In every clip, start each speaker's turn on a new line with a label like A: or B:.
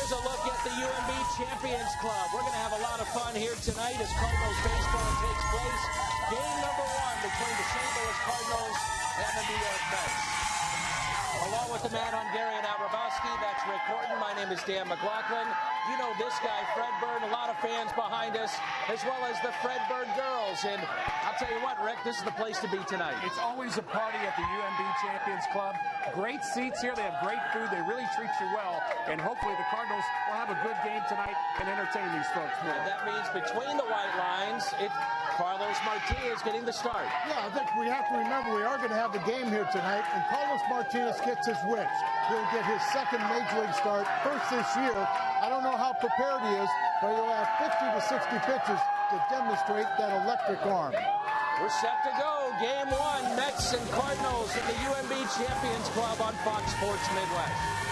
A: Here's a look at the UMB Champions Club. We're going to have a lot of fun here tonight as Cardinals baseball takes place. Game number 1 between the St. Louis Cardinals and the New York Mets. Along with the man Hungarian Abrabowski, that's Rick Horton. My name is Dan McLaughlin. You know this guy, Fred Bird, a lot of fans behind us, as well as the Fred Bird girls. And I'll tell you what, Rick, this is the place to be tonight.
B: It's always a party at the UMB Champions Club. Great seats here. They have great food. They really treat you well. And hopefully the Cardinals will have a good game tonight and entertain these folks more.
A: And that means between the white lines, it's Carlos Martinez getting the start.
C: Yeah, I think we have to remember we are going to have the game here tonight, and Carlos Martinez gets his wish. He'll get his second Major League start, first this year. I don't know how prepared he is, but he'll have 50 to 60 pitches to demonstrate that electric arm.
A: We're set to go. Game 1, Mets and Cardinals in the UMB Champions Club on Fox Sports Midwest.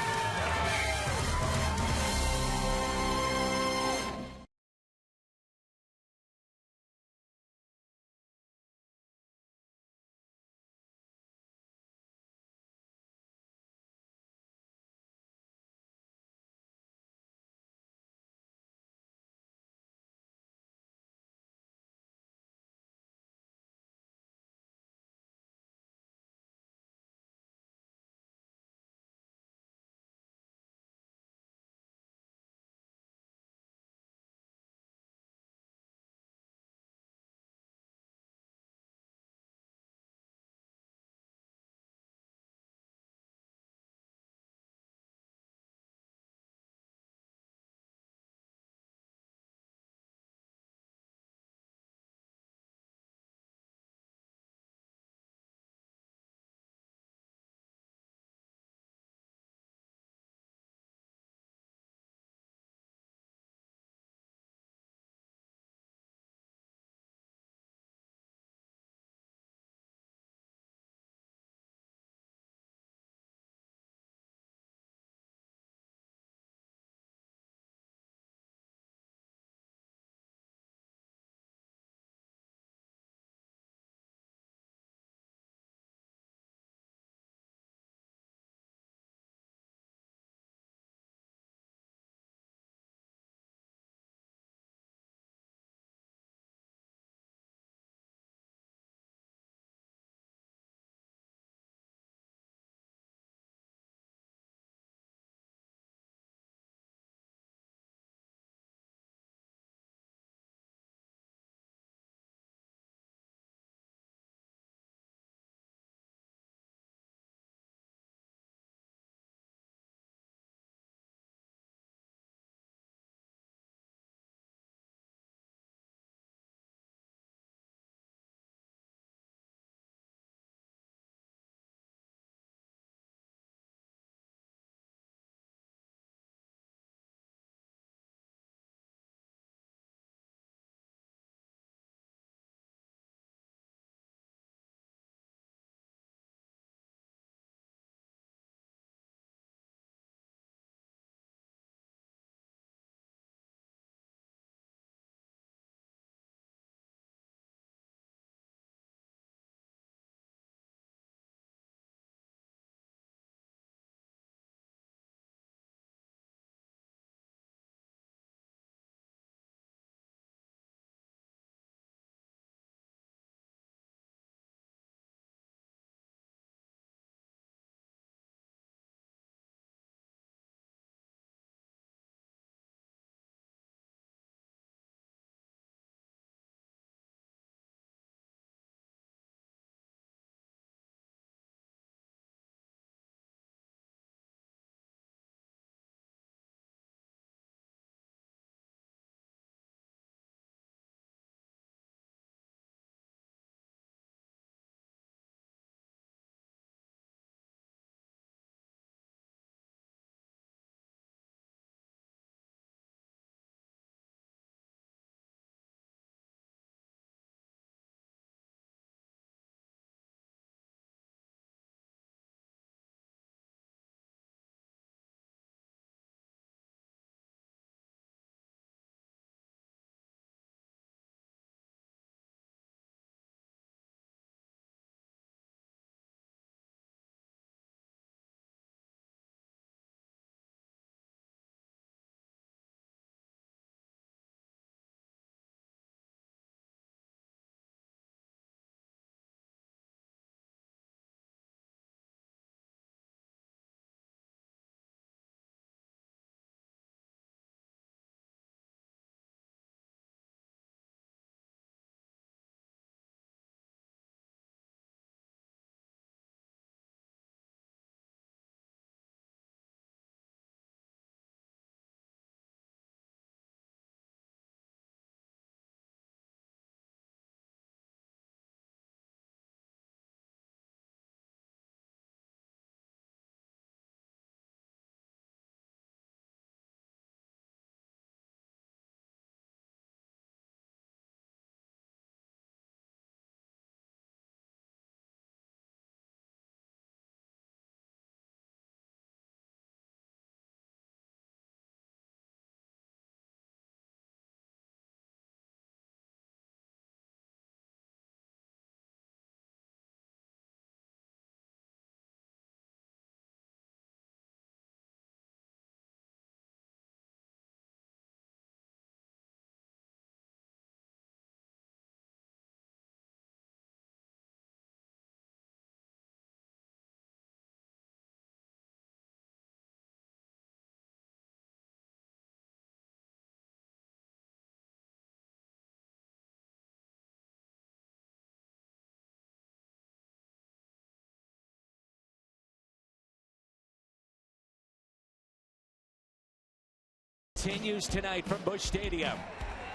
A: continues tonight from Busch Stadium.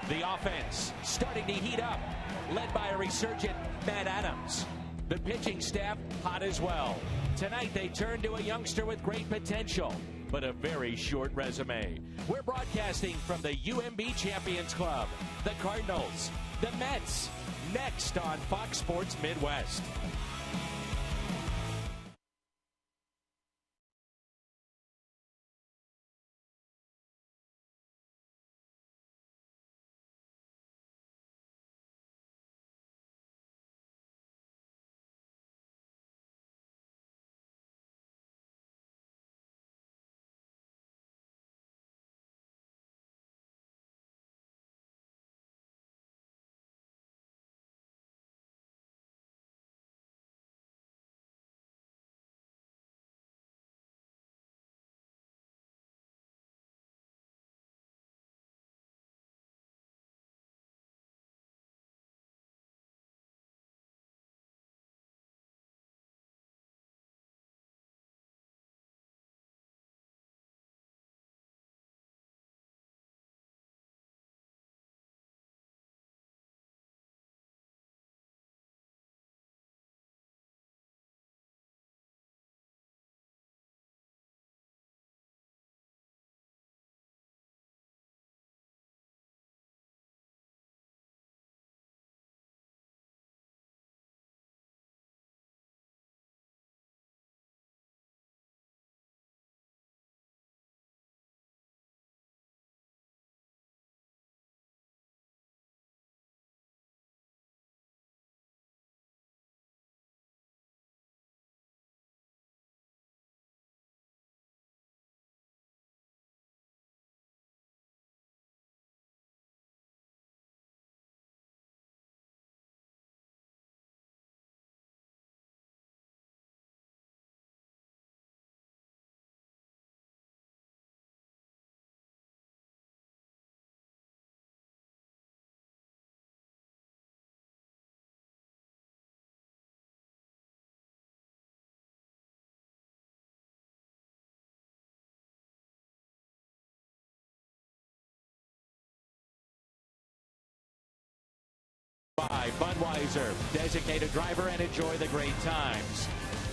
A: The offense starting to heat up, led by a resurgent Matt Adams. The pitching staff hot as well. Tonight they turn to a youngster with great potential, but a very short resume. We're broadcasting from the UMB Champions Club, the Cardinals, the Mets, next on Fox Sports Midwest. By Budweiser, designated driver, and enjoy the great times.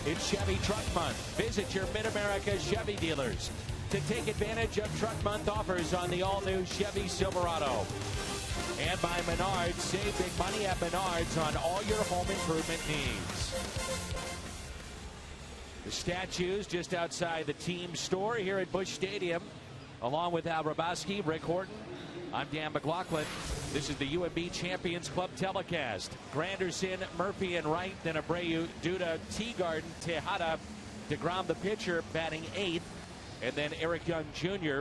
A: It's Chevy Truck Month. Visit your Mid-America Chevy dealers to take advantage of Truck Month offers on the all-new Chevy Silverado. And by Menards, save big money at Menards on all your home improvement needs. The statues just outside the team store here at Busch Stadium, along with Al Raboski, Rick Horton. I'm Dan McLaughlin. This is the UMB Champions Club telecast. Granderson, Murphy, and Wright, then Abreu, Duda, Teagarden, Tejada, DeGrom, the pitcher, batting 8th, and then Eric Young Jr.,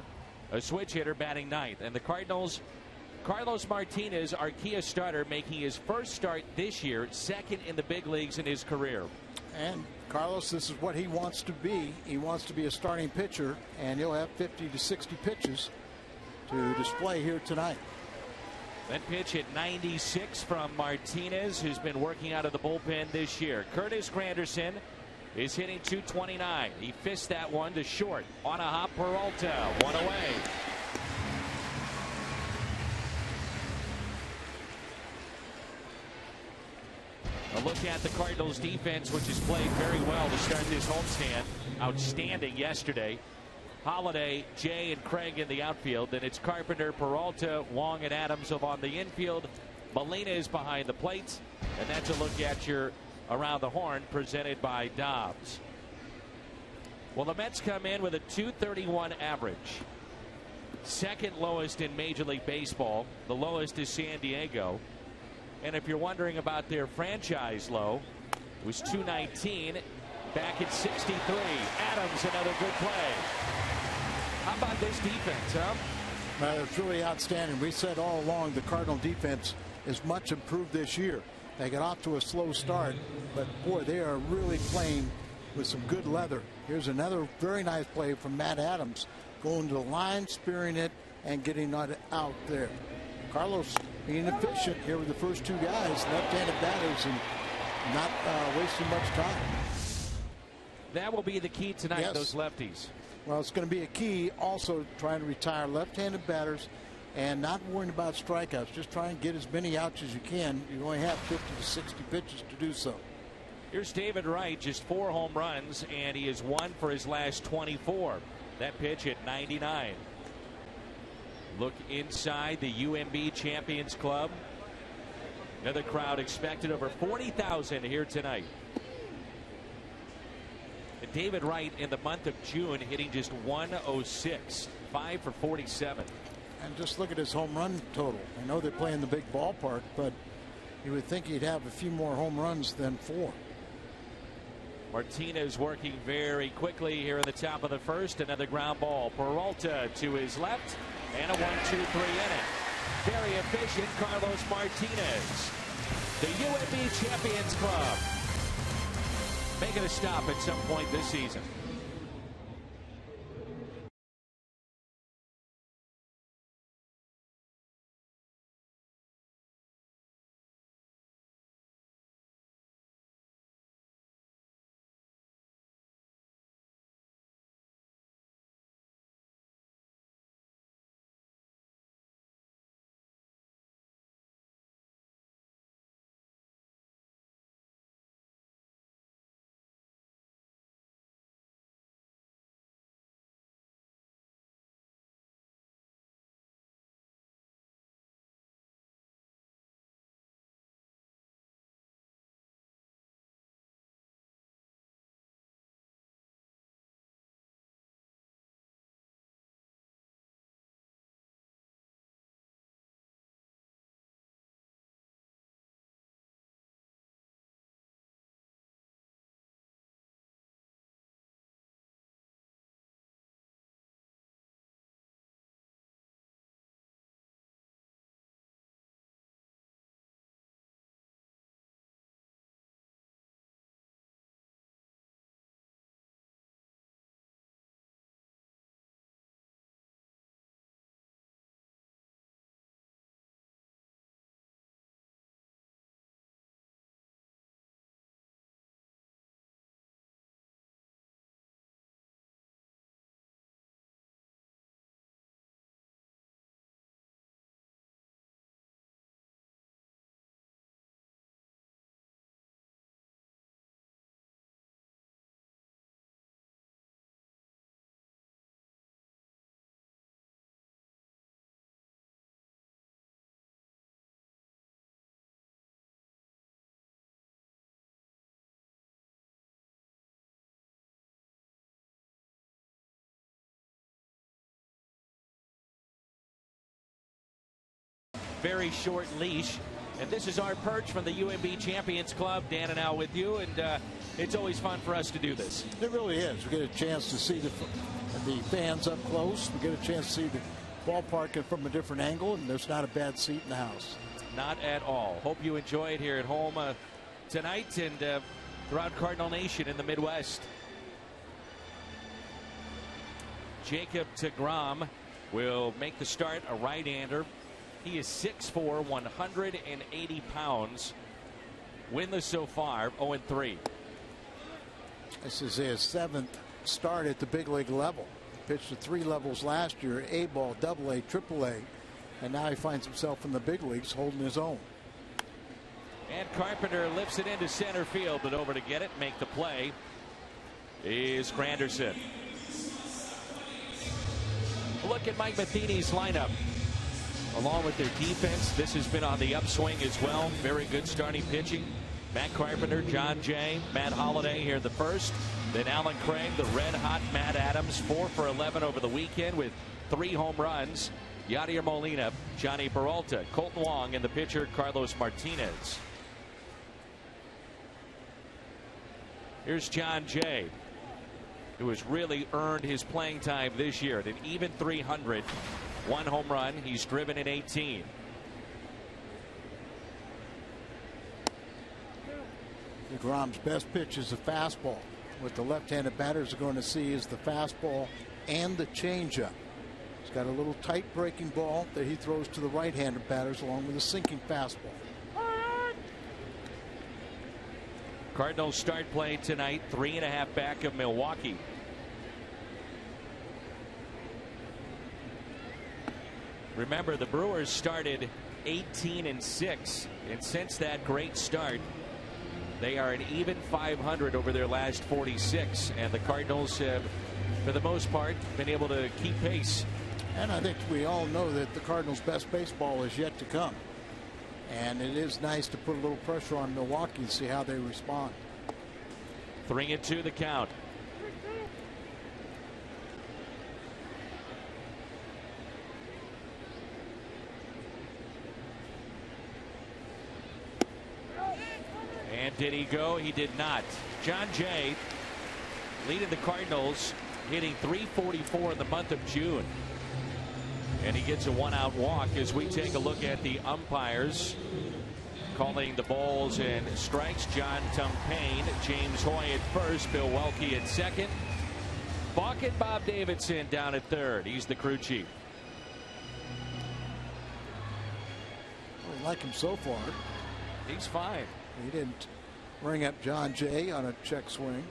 A: a switch hitter, batting 9th. And the Cardinals, Carlos Martinez, our Kia starter, making his first start this year, second in the big leagues in his career.
C: And Carlos, this is what he wants to be. He wants to be a starting pitcher, and he'll have 50 to 60 pitches to display here tonight.
A: Then pitch at 96 from Martinez, who's been working out of the bullpen this year. Curtis Granderson is hitting .229. He fisted that one to short. On a hop, Peralta, one away. A look at the Cardinals defense, which has played very well to start this homestand. Outstanding yesterday. Holiday, Jay, and Craig in the outfield. Then it's Carpenter, Peralta, Wong, and Adams on the infield. Molina is behind the plate. And that's a look at your Around the Horn presented by Dobbs. Well, the Mets come in with a .231 average. Second lowest in Major League Baseball. The lowest is San Diego. And if you're wondering about their franchise low, it was .219 back at 63. Adams, another good play. How about this defense, huh?
C: It's really outstanding. We said all along the Cardinal defense is much improved this year. They got off to a slow start, but boy, they are really playing with some good leather. Here's another very nice play from Matt Adams, going to the line, spearing it, and getting it out there. Carlos being efficient here with the first two guys, left-handed batters, and not wasting much time.
A: That will be the key tonight,
C: yes.
A: Those lefties.
C: Well, it's going to be a key also trying to retire left-handed batters and not worrying about strikeouts. Just try and get as many outs as you can. You only have 50 to 60 pitches to do so.
A: Here's David Wright, just 4 home runs, and he has 1 for his last 24. That pitch at 99. Look inside the UMB Champions Club. Another crowd expected, over 40,000 here tonight. And David Wright in the month of June hitting just 106, 5 for 47.
C: And just look at his home run total. I know they're playing the big ballpark, but you would think he'd have a few more home runs than 4.
A: Martinez working very quickly here in the top of the first. Another ground ball. Peralta to his left, and a 1-2-3 inning. Very efficient Carlos Martinez. The UMB Champions Club making a stop at some point this season. Very short leash, and this is our perch from the UMB Champions Club. Dan and Al with you, and it's always fun for us to do this.
C: It really is. We get a chance to see the fans up close. We get a chance to see the ballpark from a different angle, and there's not a bad seat in the house.
A: Not at all. Hope you enjoy it here at home tonight and throughout Cardinal Nation in the Midwest. Jacob deGrom will make the start, a right-hander. He is 6'4", 180 pounds. Winless so far, 0-3.
C: This is his 7th start at the big league level. Pitched at 3 levels last year, A-ball, AA, AAA, and now he finds himself in the big leagues holding his own.
A: And Carpenter lifts it into center field, but over to get it, make the play is Granderson. Look at Mike Matheny's lineup. Along with their defense, this has been on the upswing as well. Very good starting pitching. Matt Carpenter, John Jay, Matt Holliday here in the first. Then Alan Craig, the red-hot Matt Adams, 4 for 11 over the weekend with 3 home runs. Yadier Molina, Johnny Peralta, Colton Wong, and the pitcher Carlos Martinez. Here's John Jay, who has really earned his playing time this year at an even 300. 1 home run. He's driven in 18.
C: deGrom's best pitch is a fastball. What the left-handed batters are going to see is the fastball and the changeup. He's got a little tight breaking ball that he throws to the right-handed batters along with a sinking fastball.
A: Cardinals start play tonight, 3.5 back of Milwaukee. Remember, the Brewers started 18-6, and since that great start, they are an even 500 over their last 46, and the Cardinals have, for the most part, been able to keep pace.
C: And I think we all know that the Cardinals' best baseball is yet to come, and it is nice to put a little pressure on Milwaukee and see how they respond.
A: 3-2 the count. And did he go? He did not. John Jay leading the Cardinals, hitting .344 in the month of June. And he gets a one-out walk as we take a look at the umpires calling the balls and strikes. John Tumpane, James Hoy at first, Bill Welke at second. Buck and Bob Davidson down at third. He's the crew chief.
C: I like him so far.
A: He's fine.
C: He didn't ring up John Jay on a check swing.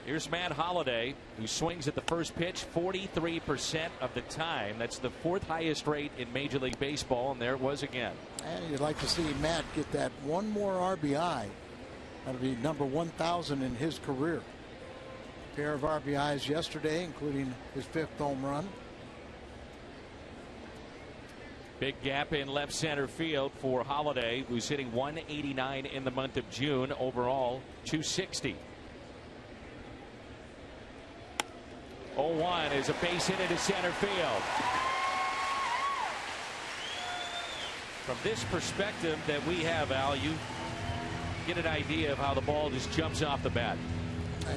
A: Here's Matt Holliday, who swings at the first pitch 43% of the time. That's the fourth highest rate in Major League Baseball, and there it was again.
C: And you'd like to see Matt get that one more RBI. That'll be number 1,000 in his career. A pair of RBIs yesterday, including his 5th home run.
A: Big gap in left center field for Holliday, who's hitting .189 in the month of June. Overall, .260. 0-1 is a base hit into center field. From this perspective that we have, Al, you get an idea of how the ball just jumps off the bat.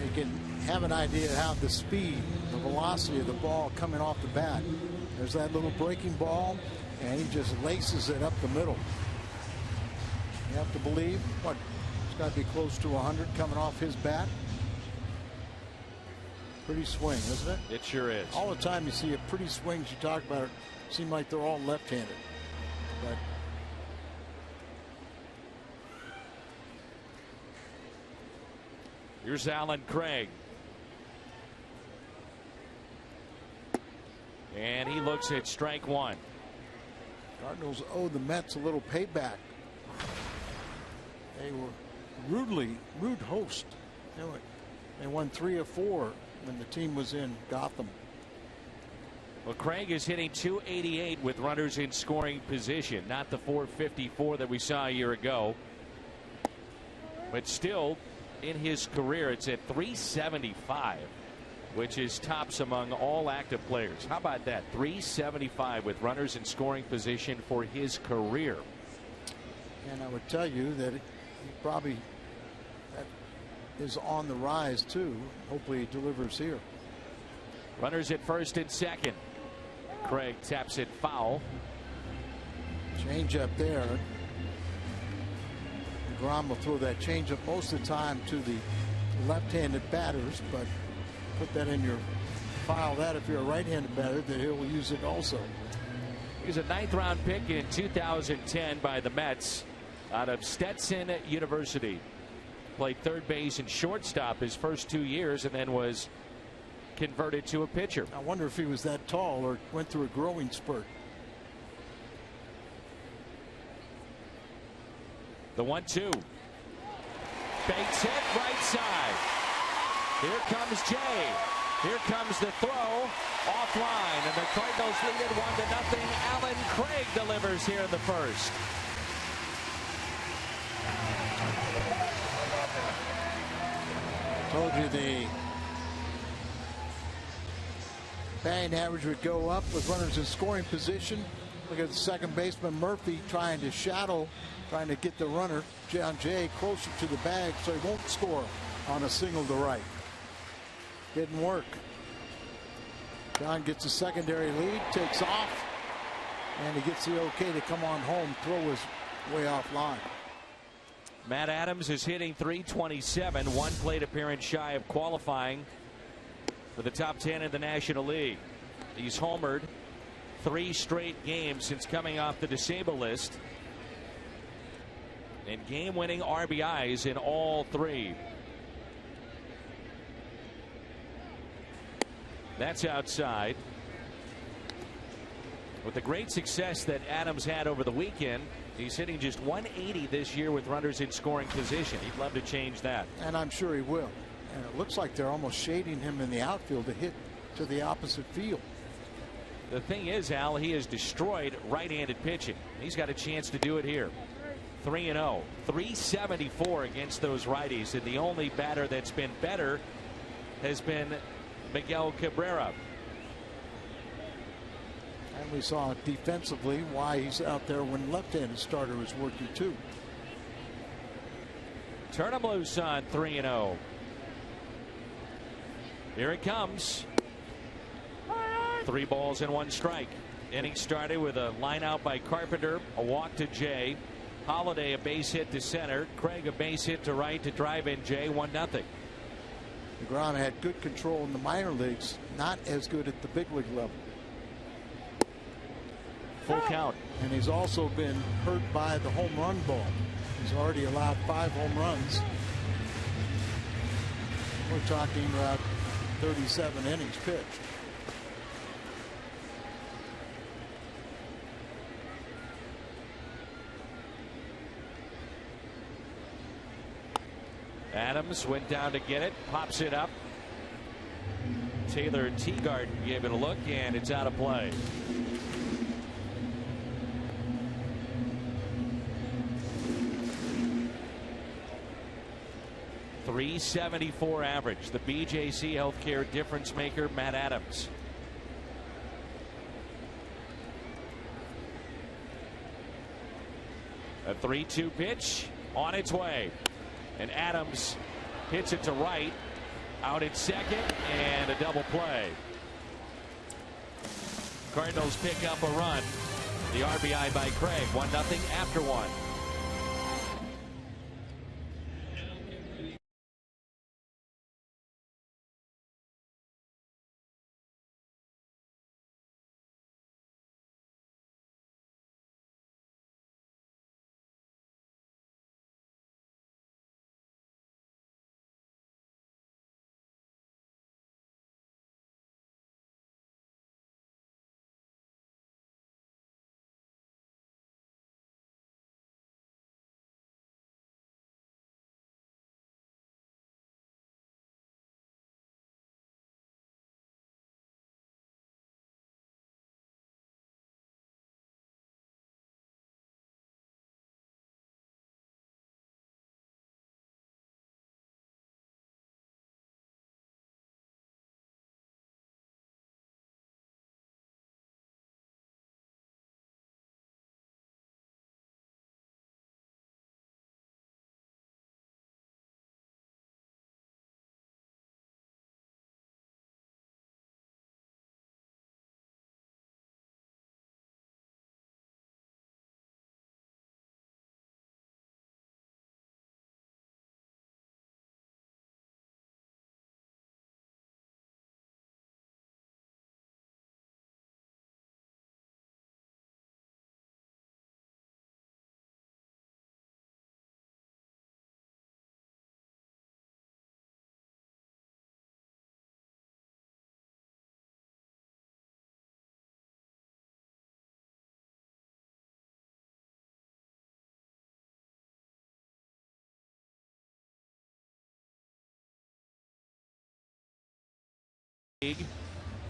C: You can have an idea how the speed, the velocity of the ball coming off the bat. There's that little breaking ball, and he just laces it up the middle. You have to believe, it's got to be close to 100 coming off his bat. Pretty swing, isn't it?
A: It sure is.
C: All the time you see a pretty swings, you talk about it, seem like they're all left-handed. But
A: here's Alan Craig. And he looks at strike one.
C: Cardinals owe the Mets a little payback. They were rude host. They won 3 of 4 when the team was in Gotham.
A: Well, Craig is hitting .288 with runners in scoring position, not the .454 that we saw a year ago. But still, in his career, it's at .375, which is tops among all active players. How about that? .375 with runners in scoring position for his career.
C: And I would tell you that he probably is on the rise too. Hopefully he delivers here.
A: Runners at first and second. Craig taps it foul.
C: Change up there. DeGrom will throw that change up most of the time to the left-handed batters, but put that in your file that if you're a right-handed batter that he'll use it also.
A: He's a 9th round pick in 2010 by the Mets out of Stetson University. Played third base and shortstop his first 2 years and then was converted to a pitcher.
C: I wonder if he was that tall or went through a growing spurt.
A: The 1-2. Bates hit right side. Here comes Jay. Here comes the throw offline, and the Cardinals lead it 1-0. Alan Craig delivers here in the first.
C: Told you the batting average would go up with runners in scoring position. Look at the second baseman Murphy trying to shadow, trying to get the runner John Jay closer to the bag so he won't score on a single to right. Didn't work. John gets a secondary lead, takes off, and he gets the okay to come on home. Throw is way offline.
A: Matt Adams is hitting .327, one plate appearance shy of qualifying for the top 10 in the National League. He's homered 3 straight games since coming off the disabled list, and game-winning RBIs in all 3. That's outside. With the great success that Adams had over the weekend, he's hitting just 180 this year with runners in scoring position. He'd love to change that.
C: And I'm sure he will. And it looks like they're almost shading him in the outfield to hit to the opposite field.
A: The thing is, Al, he has destroyed right-handed pitching. He's got a chance to do it here. 3-0, 374 against those righties, and the only batter that's been better has been Miguel Cabrera.
C: And we saw defensively why he's out there when left-handed starter is working too.
A: Turn him loose on 3-0. Here it comes. 3 balls and 1 strike. Inning started with a line out by Carpenter, a walk to Jay. Holiday a base hit to center. Craig a base hit to right to drive in Jay. 1-0.
C: DeGrom had good control in the minor leagues, not as good at the big league level.
A: Full count.
C: And he's also been hurt by the home run ball. He's already allowed 5 home runs. We're talking about 37 innings pitched.
A: Adams went down to get it, pops it up. Taylor Teagarden gave it a look, and it's out of play. .374 average. The BJC Healthcare difference maker, Matt Adams. A 3-2 pitch on its way. And Adams hits it to right, out at second, and a double play. Cardinals pick up a run. The RBI by Craig. 1-0 after 1.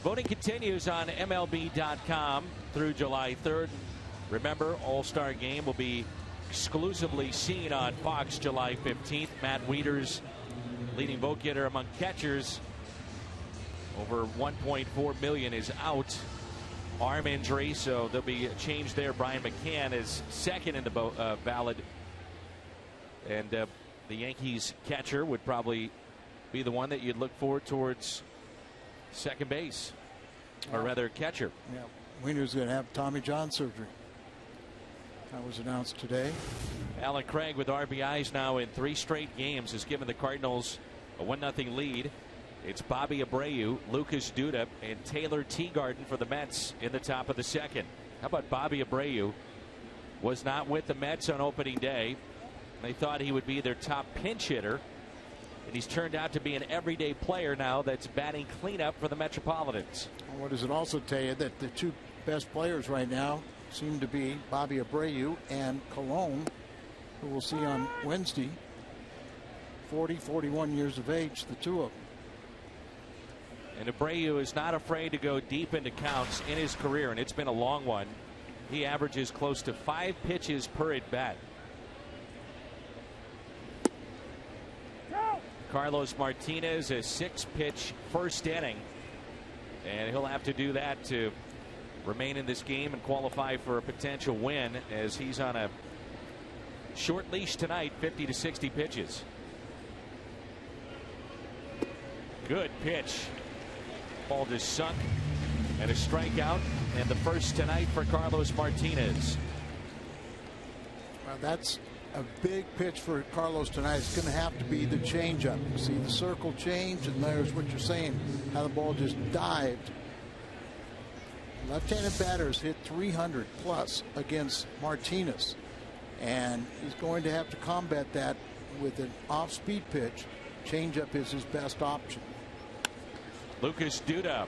A: Voting continues on MLB.com through July 3rd. Remember, All-Star Game will be exclusively seen on Fox July 15th. Matt Wieters, leading vote getter among catchers. Over 1.4 million is out. Arm injury, so there'll be a change there. Brian McCann is second in the ballot. And the Yankees catcher would probably be the one that you'd look forward towards second base, or rather catcher.
C: Yeah, Wiener's going to have Tommy John surgery. That was announced today.
A: Alan Craig with RBIs now in 3 straight games has given the Cardinals a 1-0 lead. It's Bobby Abreu, Lucas Duda, and Taylor Teagarden for the Mets in the top of the second. How about Bobby Abreu? Was not with the Mets on opening day. They thought he would be their top pinch hitter. And he's turned out to be an everyday player now that's batting cleanup for the Metropolitans.
C: What does it also tell you? That the 2 best players right now seem to be Bobby Abreu and Colon, who we'll see on Wednesday. 40, 41 years of age, the two of them.
A: And Abreu is not afraid to go deep into counts in his career, and it's been a long one. He averages close to 5 pitches per at bat. Carlos Martinez, a 6-pitch first inning, and he'll have to do that to remain in this game and qualify for a potential win, as he's on a short leash tonight. 50 to 60 pitches. Good pitch. Ball just sunk, and a strikeout, and the first tonight for Carlos Martinez.
C: Well, that's a big pitch for Carlos tonight. It's going to have to be the changeup. You see the circle change, and there's what you're saying, how the ball just dived. Left-handed batters hit 300 plus against Martinez, and he's going to have to combat that with an off-speed pitch. Changeup is his best option.
A: Lucas Duda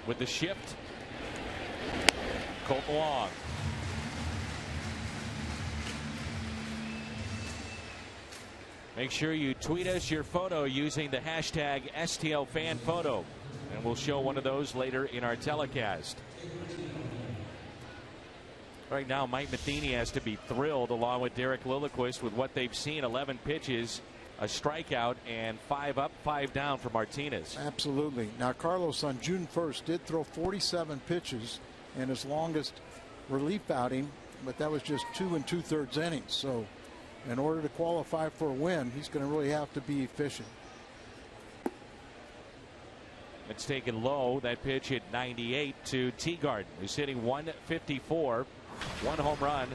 A: with the shift. Colton Wong. Make sure you tweet us your photo using the hashtag STLFanPhoto, and we'll show one of those later in our telecast. Right now, Mike Matheny has to be thrilled, along with Derek Lilliquist, with what they've seen. 11 pitches, a strikeout, and 5 up, 5 down for Martinez.
C: Absolutely. Now, Carlos on June 1st did throw 47 pitches in his longest relief outing, but that was just 2 2/3 innings. So in order to qualify for a win, he's going to really have to be efficient.
A: It's taken low. That pitch hit 98 to Teagarden, who's hitting 154, 1 home run,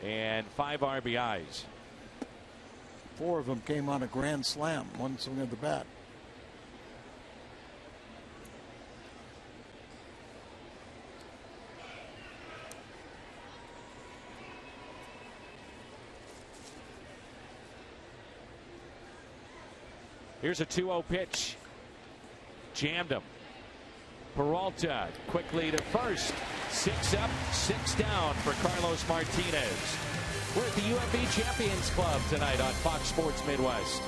A: and 5 RBIs.
C: 4 of them came on a grand slam, 1 swing of the bat.
A: Here's a 2-0 pitch. Jammed him. Peralta quickly to first. 6 up, 6 down for Carlos Martinez. We're at the UMB Champions Club tonight on Fox Sports Midwest.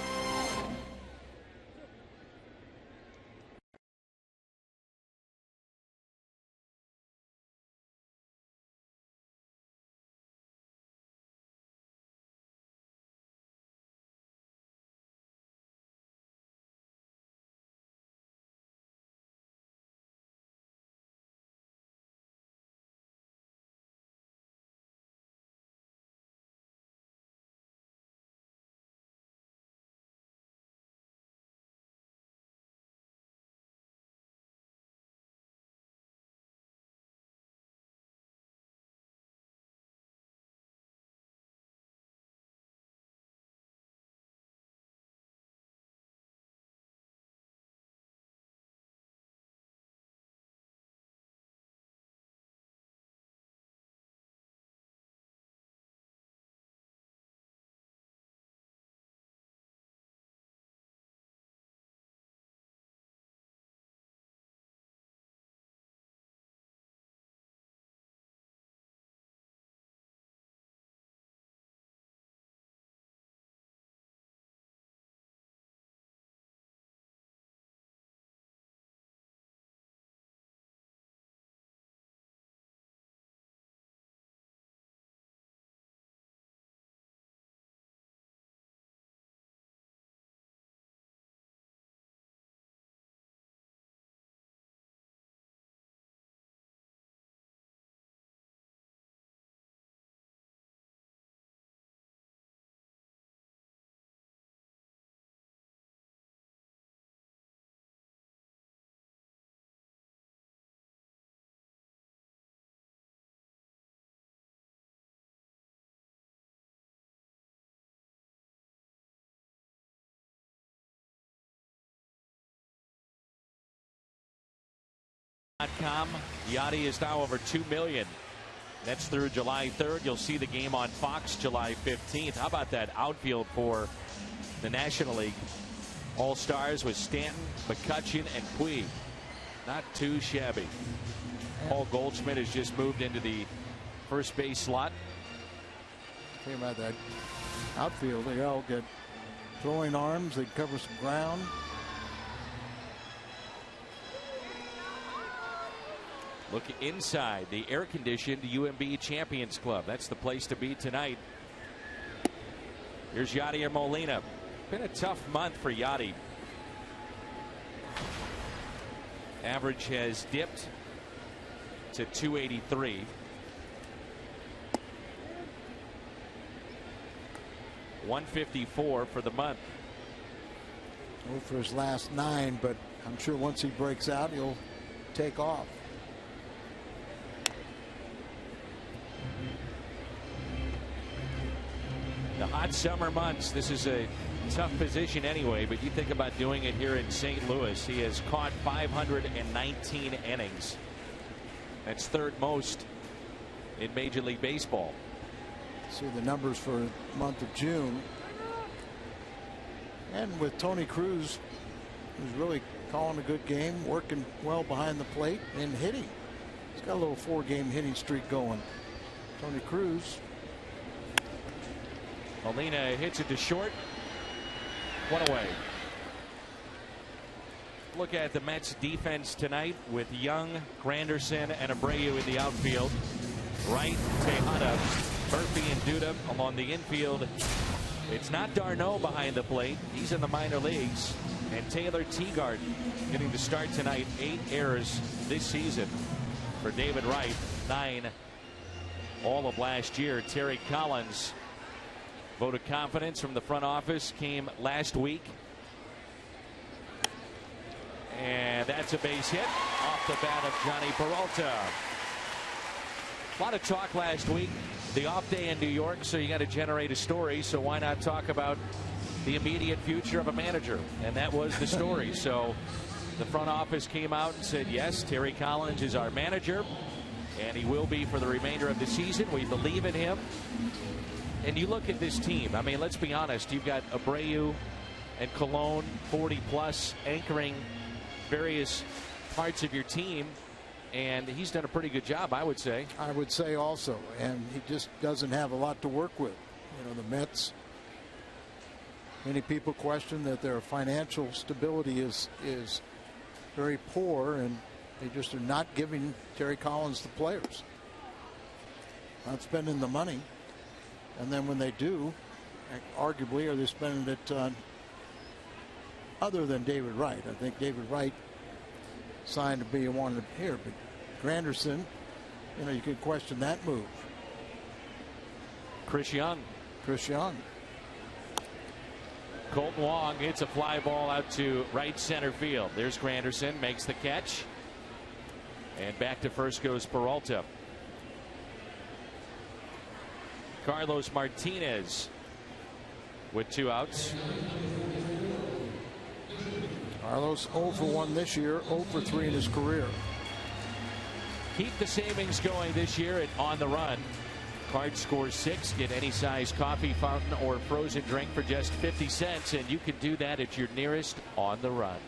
A: Yachty is now over 2 million. That's through July 3rd. You'll see the game on Fox July 15th. How about that outfield for the National League? All-Stars with Stanton, McCutchen, and Puig. Not too shabby. Paul Goldschmidt has just moved into the first base slot.
C: Think about that outfield. They all get throwing arms. They cover some ground.
A: Look inside the air-conditioned UMB Champions Club. That's the place to be tonight. Here's Yadier Molina. Been a tough month for Yadi. Average has dipped to 283. .154 for the month.
C: Well, for his last 9, but I'm sure once he breaks out, he'll take off.
A: The hot summer months, this is a tough position anyway, but you think about doing it here in St. Louis. He has caught 519 innings. That's third most in Major League Baseball.
C: See the numbers for the month of June. And with Tony Cruz, who's really calling a good game, working well behind the plate and hitting. He's got a little 4-game hitting streak going. Tony Cruz.
A: Molina hits it to short. 1 away. Look at the Mets defense tonight with Young, Granderson, and Abreu in the outfield. Wright, Tejada, Murphy, and Duda along the infield. It's not d'Arnaud behind the plate. He's in the minor leagues. And Taylor Teagard getting the start tonight. 8 errors this season for David Wright. 9 all of last year. Terry Collins. Vote of confidence from the front office came last week. And that's a base hit off the bat of Johnny Peralta. A lot of talk last week. The off day in New York, so you got to generate a story. So why not talk about the immediate future of a manager? And that was the story. So the front office came out and said, yes, Terry Collins is our manager, and he will be for the remainder of the season. We believe in him. And you look at this team. I mean, let's be honest. You've got Abreu and Colon, 40-plus, anchoring various parts of your team. And he's done a pretty good job, I would say.
C: I would say also. And he just doesn't have a lot to work with. You know, the Mets, many people question that their financial stability is very poor, and they just are not giving Terry Collins the players. Not spending the money. And then when they do, arguably, are they spending it on other than David Wright? I think David Wright signed to be wanted here, but Granderson, you know, you could question that move.
A: Chris Young. Colton Wong hits a fly ball out to right center field. There's Granderson, makes the catch. And back to first goes Peralta. Carlos Martinez with 2 outs.
C: Carlos 0 for 1 this year, 0 for 3 in his career.
A: Keep the savings going this year at On the Run. Card scores 6. Get any size coffee fountain or frozen drink for just 50 cents, and you can do that at your nearest On the Run.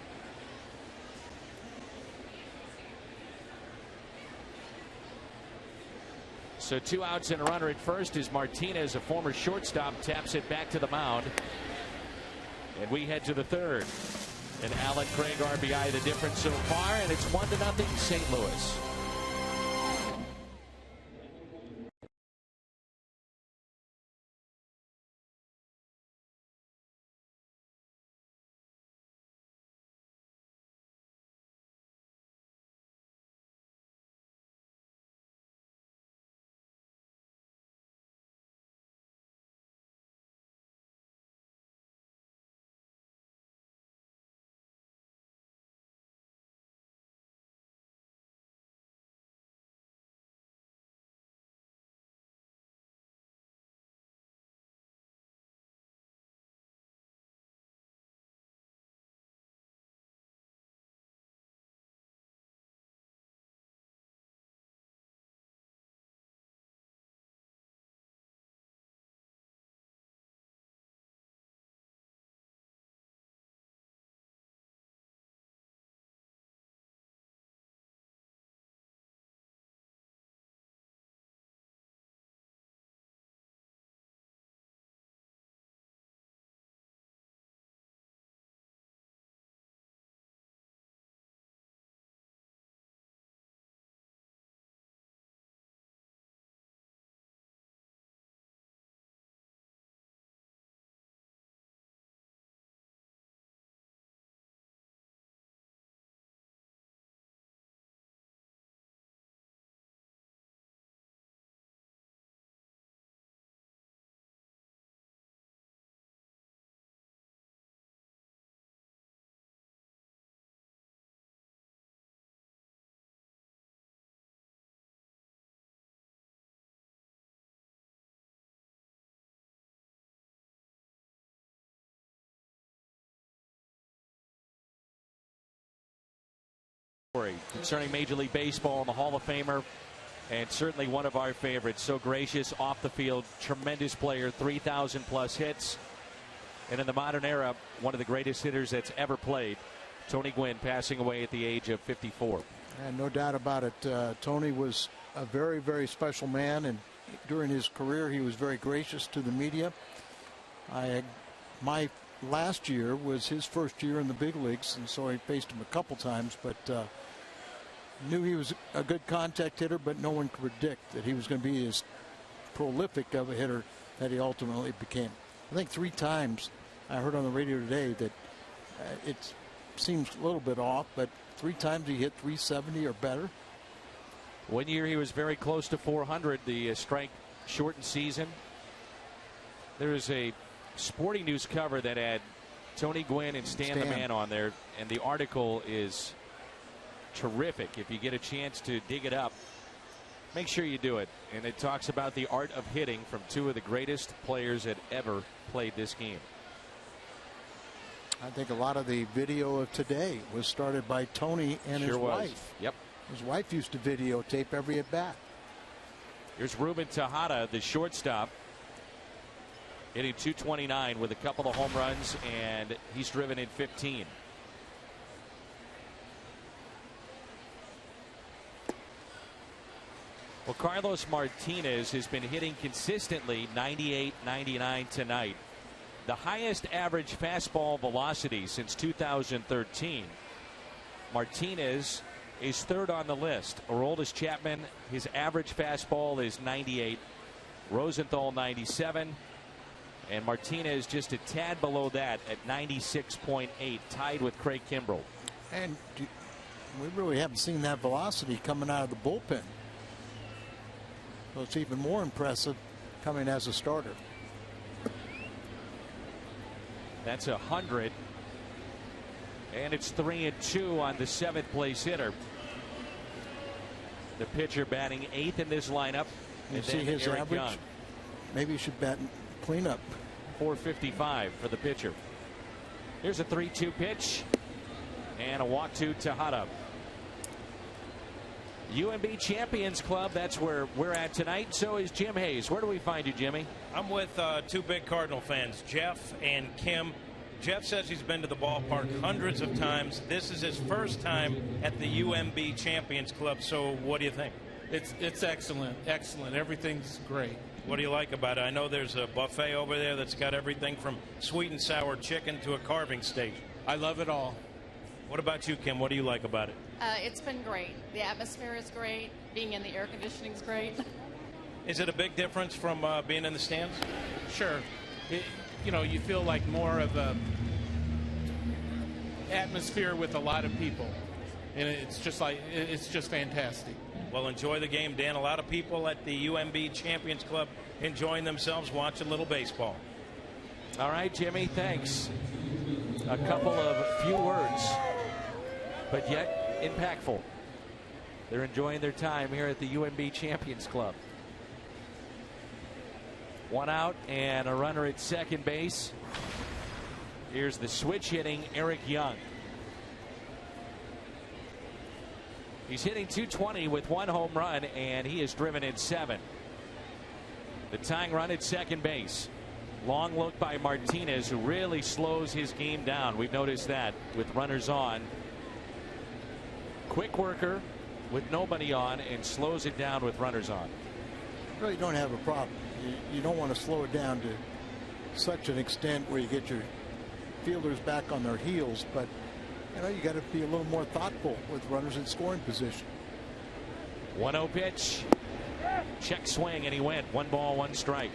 A: So 2 outs and a runner at first as Martinez, a former shortstop, taps it back to the mound. And we head to the third. And Allen Craig RBI the difference so far, and it's 1-0 St. Louis. concerning Major League Baseball and the Hall of Famer, and certainly one of our favorites. So gracious off the field, tremendous player, 3,000 plus hits, and in the modern era, one of the greatest hitters that's ever played. Tony Gwynn passing away at the age of 54.
C: And no doubt about it, Tony was a very, very special man, and during his career he was very gracious to the media. My last year was his first year in the big leagues, and so I faced him a couple times, but knew he was a good contact hitter, but no one could predict that he was going to be as prolific of a hitter that he ultimately became. I think 3 times I heard on the radio today that it seems a little bit off, but 3 times he hit 370 or better.
A: One year he was very close to 400, the strike shortened season. There is a Sporting News cover that had Tony Gwynn and Stan the Man on there, and the article is terrific. If you get a chance to dig it up, make sure you do it. And it talks about the art of hitting from 2 of the greatest players that ever played this game.
C: I think a lot of the video of today was started by Tony and his wife.
A: Yep.
C: His wife used to videotape every at bat.
A: Here's Ruben Tejada, the shortstop, hitting .229 with a couple of home runs, and he's driven in 15. Well, Carlos Martinez has been hitting consistently 98, 99 tonight. The highest average fastball velocity since 2013. Martinez is 3rd on the list. Aroldis Chapman, his average fastball is 98. Rosenthal 97. And Martinez just a tad below that at 96.8, tied with Craig Kimbrell.
C: And we really haven't seen that velocity coming out of the bullpen. So it's even more impressive coming as a starter.
A: That's 100. And it's 3-2 on the 7th place hitter. The pitcher batting 8th in this lineup.
C: You see his
A: Eric
C: average?
A: Young.
C: Maybe you should bat cleanup.
A: 455 for the pitcher. Here's a 3-2 pitch. And a walk to Tejada. UMB Champions Club, that's where we're at tonight. So is Jim Hayes. Where do we find you, Jimmy?
D: I'm with 2 big Cardinal fans, Jeff and Kim. Jeff says he's been to the ballpark hundreds of times. This is his first time at the UMB Champions Club. So what do you think?
E: It's excellent. Excellent. Everything's great.
D: What do you like about it? I know there's a buffet over there that's got everything from sweet and sour chicken to a carving station.
E: I love it all.
D: What about you, Kim? What do you like about it?
F: It's been great. The atmosphere is great. Being in the air conditioning is great.
D: Is it a big difference from being in the stands?
E: Sure. You feel like more of a atmosphere with a lot of people, and it's just fantastic.
D: Well, enjoy the game, Dan. A lot of people at the UMB Champions Club enjoying themselves, watching a little baseball.
A: All right, Jimmy, thanks. A couple of few words, but yet impactful. They're enjoying their time here at the UMB Champions Club. 1 out and a runner at second base. Here's the switch hitting Eric Young. He's hitting .220 with 1 home run, and he is driven in 7. The tying run at second base. Long look by Martinez, who really slows his game down. We've noticed that with runners on. Quick worker with nobody on, and slows it down with runners on.
C: Really don't have a problem. You don't want to slow it down to such an extent where you get your fielders back on their heels, but you got to be a little more thoughtful with runners in scoring position.
A: 1-0 pitch. Check swing, and he went. 1 ball, 1 strike.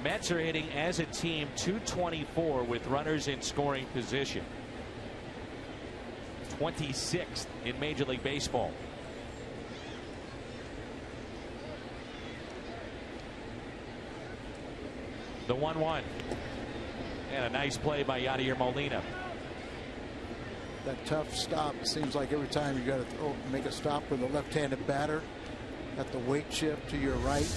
A: Mets are hitting as a team .224 with runners in scoring position. 26th in Major League Baseball. The 1-1. And a nice play by Yadier Molina.
C: That tough stop, it seems like every time you got to make a stop with a left-handed batter. Got the weight shift to your right.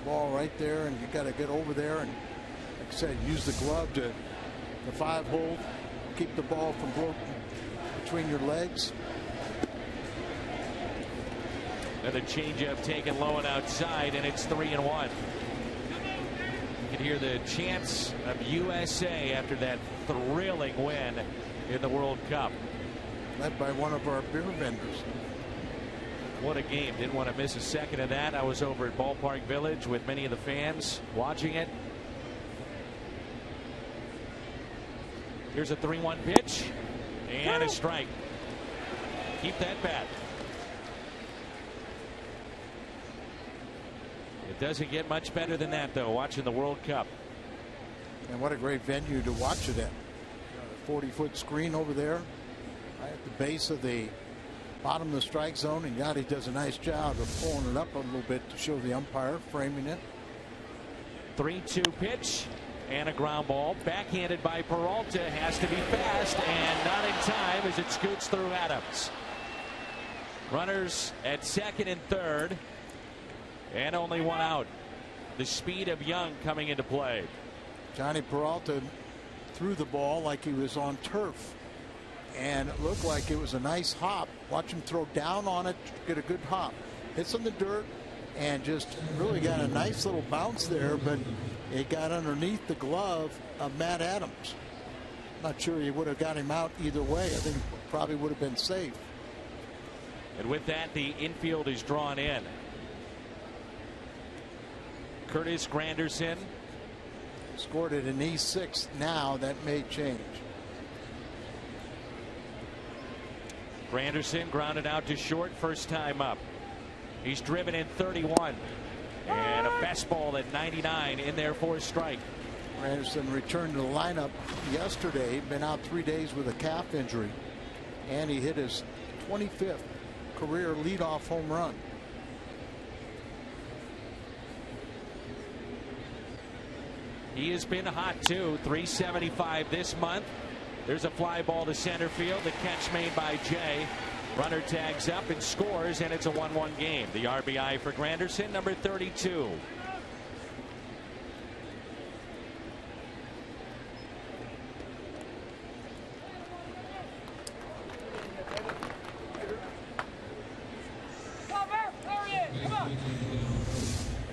C: ball right there, and you got to get over there and, like I said, use the glove to the 5-hole, keep the ball from broken between your legs.
A: And a changeup taken low and outside, and it's 3-1. You can hear the chants of USA after that thrilling win in the World Cup.
C: Led by one of our beer vendors.
A: What a game. Didn't want to miss a second of that. I was over at Ballpark Village with many of the fans watching it. Here's a 3-1 pitch and a strike. Keep that bat. It doesn't get much better than that, though, watching the World Cup.
C: And what a great venue to watch it at. A 40-foot screen over there right at the base of the bottom of the strike zone, and Yachty does a nice job of pulling it up a little bit to show the umpire, framing it.
A: 3-2 pitch and a ground ball. Backhanded by Peralta. Has to be fast and not in time as it scoots through Adams. Runners at second and third, and only one out. The speed of Young coming into play.
C: Johnny Peralta threw the ball like he was on turf, and it looked like it was a nice hop. Watch him throw down on it, get a good hop. Hits in the dirt and just really got a nice little bounce there, but it got underneath the glove of Matt Adams. Not sure he would have got him out either way. I think it probably would have been safe.
A: And with that, the infield is drawn in. Curtis Granderson
C: scored at an E6 now. That may change.
A: Granderson grounded out to short, first time up. He's driven in 31. And a fastball at 99 in there for a strike.
C: Granderson returned to the lineup yesterday. He'd been out 3 days with a calf injury, and he hit his 25th career leadoff home run.
A: He has been hot too. 375 this month. There's a fly ball to center field. The catch made by Jay. Runner tags up and scores, and it's a 1-1 game. The RBI for Granderson, number 32.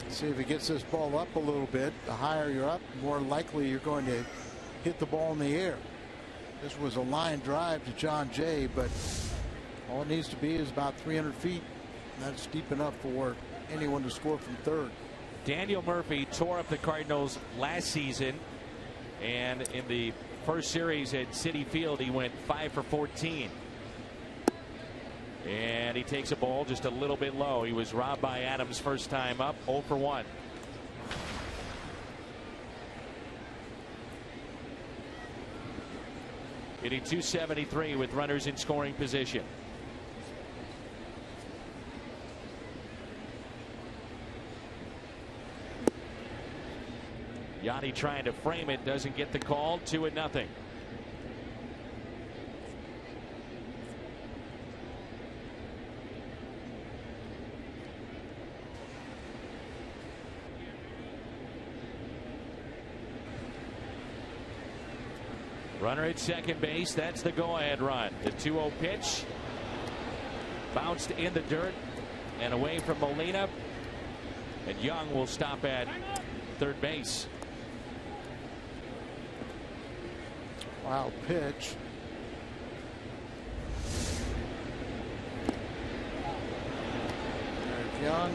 C: See if he gets this ball up a little bit. The higher you're up, the more likely you're going to hit the ball in the air. This was a line drive to John Jay, but all it needs to be is about 300 feet. That's deep enough for anyone to score from third.
A: Daniel Murphy tore up the Cardinals last season, and in the first series at Citi Field, he went 5 for 14. And he takes a ball just a little bit low. He was robbed by Adams first time up, 0 for 1. Hitting .273 with runners in scoring position. Yachty trying to frame it, doesn't get the call. 2-0. Runner at second base. That's the go-ahead run. The 2-0 pitch bounced in the dirt and away from Molina, and Young will stop at third base.
C: Wild pitch. There's Young,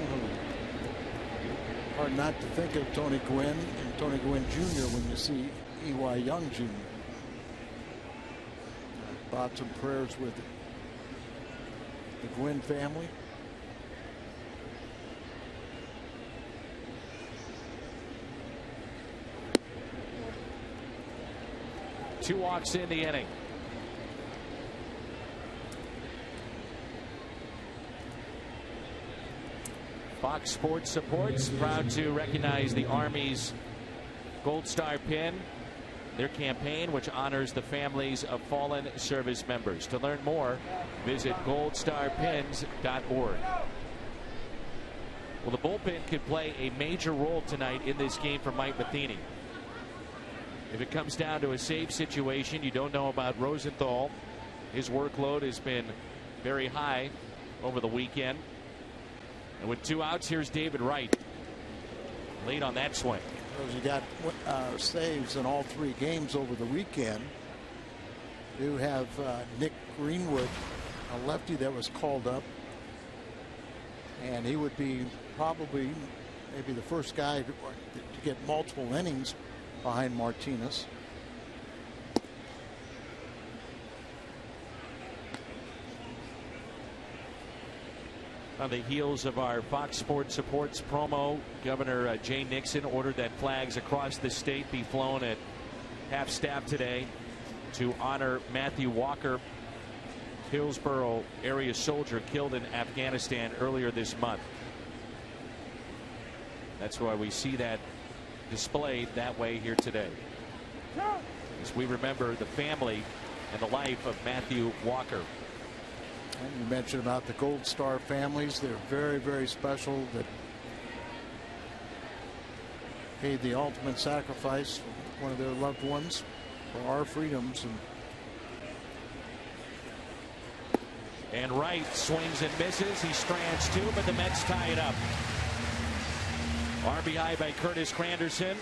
C: hard not to think of Tony Gwynn and Tony Gwynn Jr. when you see E.Y. Young Jr. Thoughts and prayers with the Gwynn family.
A: Two walks in the inning. Fox Sports Supports proud to recognize the Army's Gold Star pin, their campaign which honors the families of fallen service members. To learn more, visit goldstarpins.org. Well, the bullpen could play a major role tonight in this game for Mike Matheny. If it comes down to a save situation, you don't know about Rosenthal. His workload has been very high over the weekend. And with 2 outs, here's David Wright. Late on that swing.
C: He got saves in all 3 games over the weekend. You have Nick Greenwood, a lefty that was called up. And he would be probably maybe the first guy to get multiple innings behind Martinez.
A: On the heels of our Fox Sports Supports promo, Governor Jay Nixon ordered that flags across the state be flown at half-staff today to honor Matthew Walker, Hillsborough area soldier killed in Afghanistan earlier this month. That's why we see that displayed that way here today, as we remember the family and the life of Matthew Walker.
C: And you mentioned about the Gold Star families. They're very, very special, that paid the ultimate sacrifice for one of their loved ones for our freedoms.
A: And Wright swings and misses. He strands 2, but the Mets tie it up. RBI by Curtis Granderson.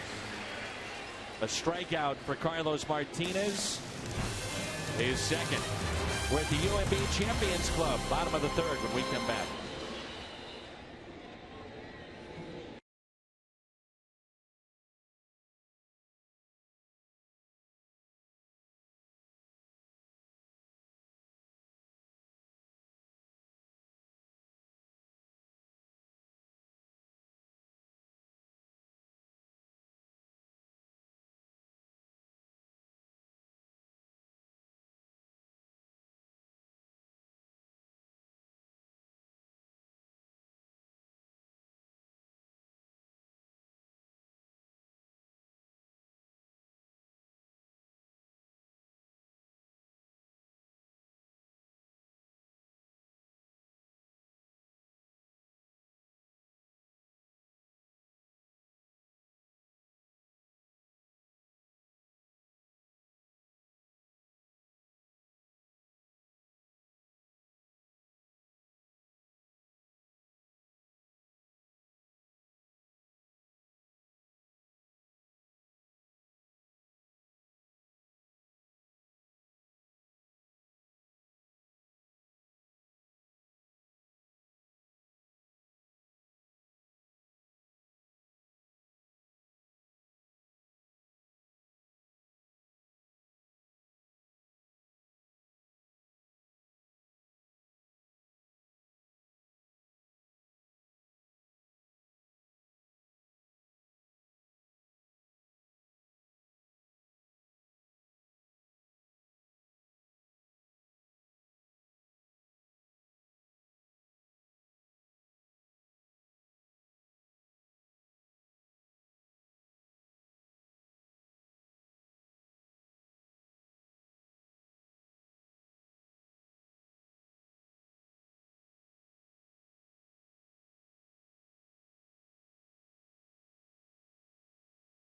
A: A strikeout for Carlos Martinez. His second. We're at the UMB Champions Club, bottom of the 3rd when we come back.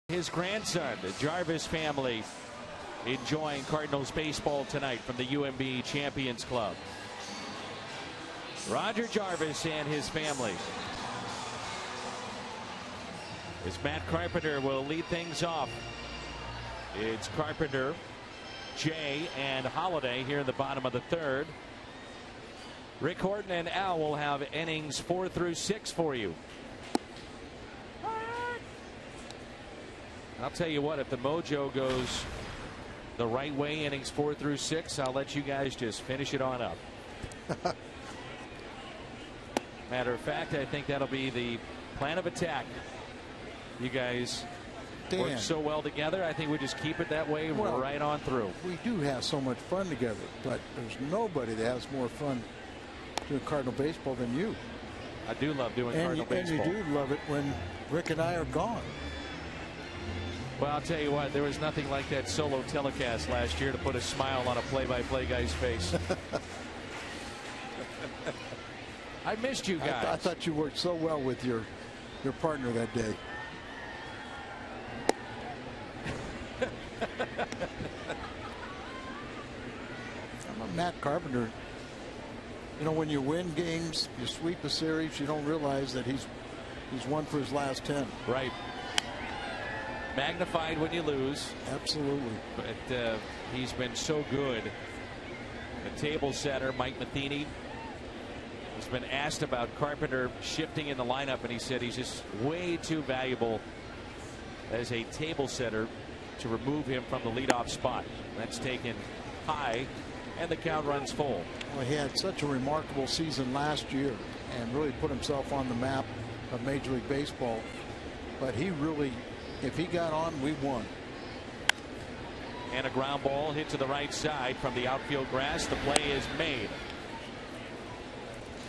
A: His grandson, the Jarvis family, enjoying Cardinals baseball tonight from the UMB Champions Club. Roger Jarvis and his family. As Matt Carpenter will lead things off. It's Carpenter, Jay, and Holiday here in the bottom of the 3rd. Rick Horton and Al will have innings 4 through 6 for you. I'll tell you what, if the mojo goes the right way, innings 4 through 6, I'll let you guys just finish it on up. Matter of fact, I think that'll be the plan of attack. You guys work so well together. I think we just keep it that way right on through.
C: We do have so much fun together, but there's nobody that has more fun doing Cardinal baseball than you.
A: I do love doing Cardinal baseball.
C: And you do love it when Rick and I are gone.
A: Well, I'll tell you what, there was nothing like that solo telecast last year to put a smile on a play-by-play guy's face. I missed you guys.
C: I thought you worked so well with your partner that day. I'm a Matt Carpenter. You know, when you win games, you sweep a series, you don't realize that he's won for his last 10.
A: Right. Magnified when you lose.
C: Absolutely.
A: But he's been so good. The table setter, Mike Matheny, has been asked about Carpenter shifting in the lineup, and he said he's just way too valuable as a table setter to remove him from the leadoff spot. That's taken high, and the count runs full.
C: Well, he had such a remarkable season last year and really put himself on the map of Major League Baseball. But he really, if he got on, we won.
A: And a ground ball hit to the right side from the outfield grass. The play is made.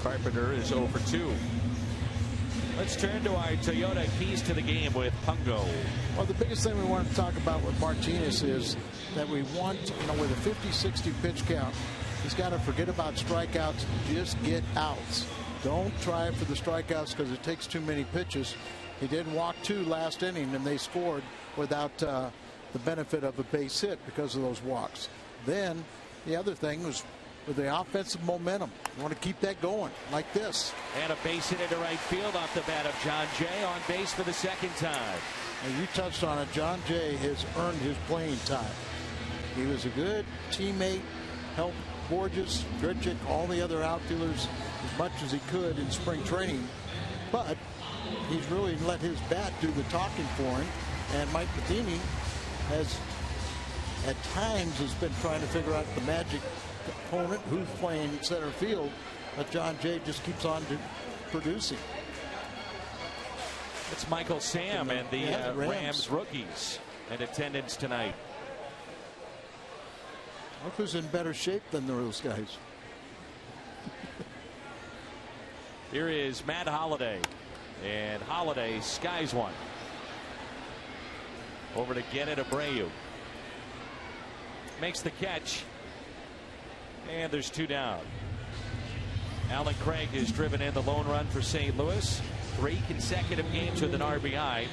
A: Carpenter is 0 for 2. Let's turn to our Toyota keys to the game with Pungo.
C: Well, the biggest thing we want to talk about with Martinez is that we want, with a 50-60 pitch count, he's got to forget about strikeouts, just get outs. Don't try for the strikeouts because it takes too many pitches. He did walk 2 last inning, and they scored without the benefit of a base hit because of those walks. Then the other thing was with the offensive momentum. You want to keep that going like this.
A: And a base hit into right field off the bat of John Jay, on base for the second time.
C: And you touched on it. John Jay has earned his playing time. He was a good teammate, helped Borges, Grichuk, all the other outfielders as much as he could in spring training. But he's really let his bat do the talking for him. And Mike Matheny has, at times, has been trying to figure out the magic opponent who's playing center field, but John Jay just keeps on producing.
A: It's Michael Sam and the Rams rookies in attendance tonight.
C: Look who's in better shape than those guys.
A: Here is Matt Holliday, and Holliday skies one. Over to get it, Abreu. Makes the catch. And there's 2 down. Alan Craig has driven in the lone run for St. Louis. 3 consecutive games with an RBI.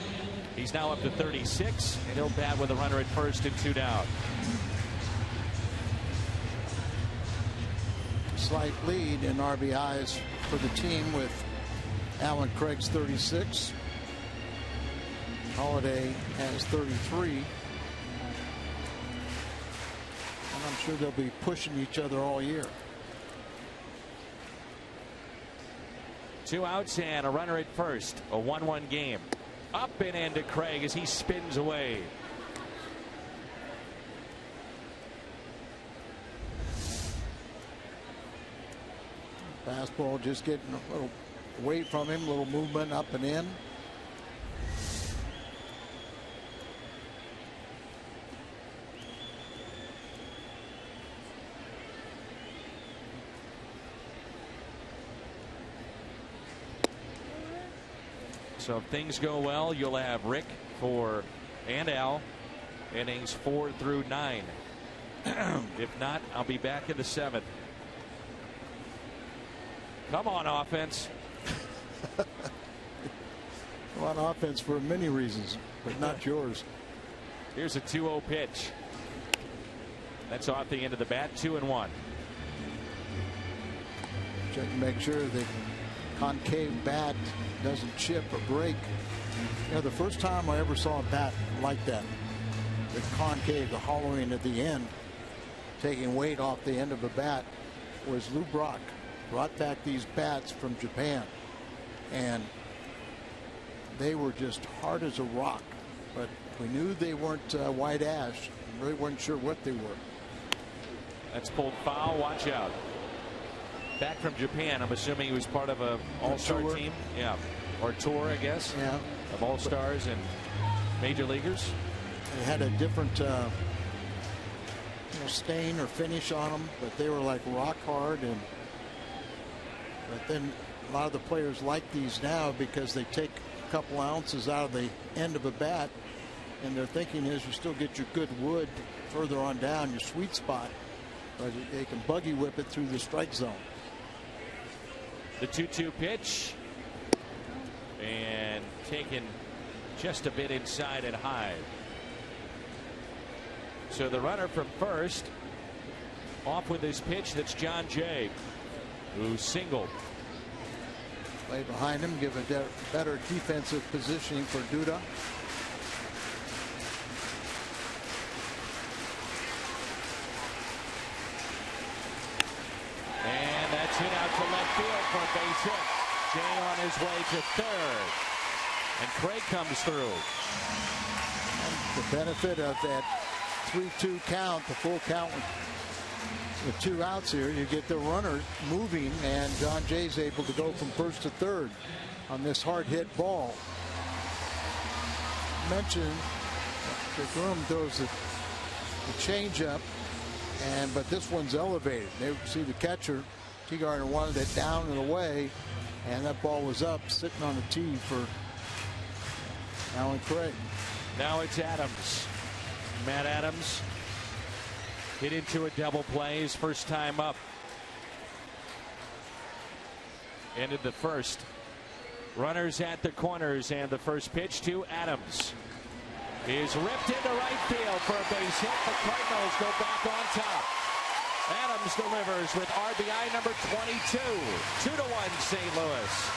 A: He's now up to 36, and he'll bat with a runner at first and 2 down.
C: Slight lead in RBIs for the team with Alan Craig's 36. Holliday has 33. And I'm sure they'll be pushing each other all year.
A: 2 outs and a runner at first. A 1-1 game. Up and into Craig as he spins away.
C: Fastball just getting a little away from him, a little movement up and in.
A: So if things go well, you'll have Rick and Al innings 4 through 9. If not, I'll be back in the 7th. Come on, offense.
C: Come on, offense for many reasons, but not yours.
A: Here's a 2-0 pitch. That's off the end of the bat. 2-1.
C: Check to make sure the concave bat doesn't chip or break. You know, the first time I ever saw a bat like that, the concave, the hollowing at the end, taking weight off the end of a bat, was Lou Brock. Brought back these bats from Japan, and they were just hard as a rock, but we knew they weren't white ash. Really weren't sure what they were.
A: That's pulled foul. Watch out. Back from Japan. I'm assuming he was part of a all-star team. Yeah, or tour, I guess.
C: Yeah,
A: of all-stars and major leaguers.
C: They had a different stain or finish on them, but they were like rock hard. But then a lot of the players like these now because they take a couple ounces out of the end of a bat, and their thinking is you still get your good wood further on down, your sweet spot, but they can buggy whip it through the strike zone.
A: The 2-2 pitch. And taken just a bit inside and high. So the runner from first off with his pitch. That's John Jay, who singled.
C: Play behind him, give a better defensive positioning for Duda.
A: And that's hit out to left field for a base hit. Jay on his way to third. And Craig comes through.
C: And the benefit of that 3-2 count, the full count with 2 outs here, you get the runner moving, and John Jay's able to go from first to third on this hard hit ball. Mentioned that Groom throws the changeup, but this one's elevated. They see the catcher, Teegarden, wanted it down and away, and that ball was up, sitting on the tee for Alan Craig.
A: Now it's Adams. Matt Adams hit into a double play, his first time up. Ended the first. Runners at the corners, and the first pitch to Adams is ripped into right field for a base hit. The Cardinals go back on top. Adams delivers with RBI number 22. 2-1 St. Louis.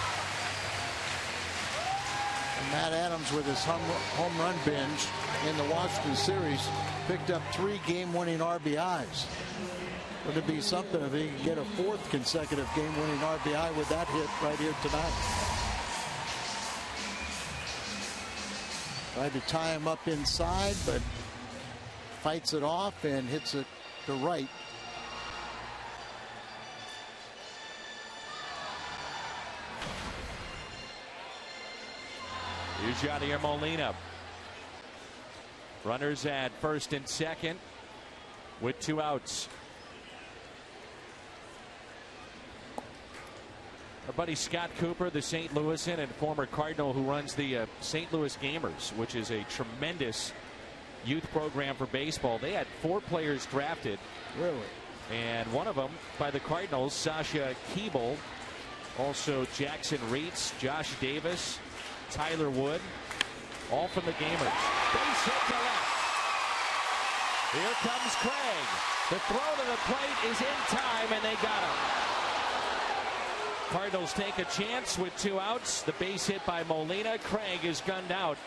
C: And Matt Adams, with his home run binge in the Washington series, picked up 3 game-winning RBIs. Would it be something if he could get a 4th consecutive game-winning RBI with that hit right here tonight? Tried to tie him up inside, but fights it off and hits it to right.
A: Here's Yadier Molina. Runners at first and second with 2 outs. Our buddy Scott Cooper, the St. Louisan and former Cardinal, who runs the St. Louis Gamers, which is a tremendous youth program for baseball. They had 4 players drafted.
C: Really?
A: And one of them by the Cardinals, Sasha Keeble. Also Jackson Reitz, Josh Davis, Tyler Wood, all from the Gamers. Base hit to left. Here comes Craig. The throw to the plate is in time, and they got him. Cardinals take a chance with 2 outs. The base hit by Molina. Craig is gunned out.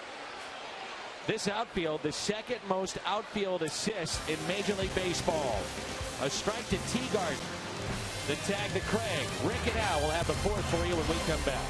A: This outfield, the second most outfield assist in Major League Baseball. A strike to Teegarden. The tag to Craig. Rick and Al will have the 4th for you when we come back.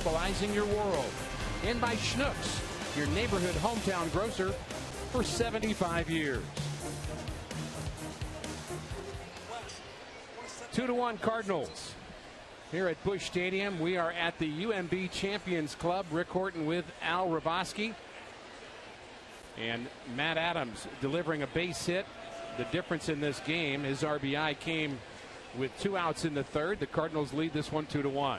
B: stabilizing your world. And by Schnucks, your neighborhood hometown grocer for 75 years. 2-1 Cardinals. Here at Busch Stadium, we are at the UMB Champions Club. Rick Horton with Al Raboski. And Matt Adams delivering a base hit. The difference in this game, his RBI came with 2 outs in the third. The Cardinals lead this one 2-1.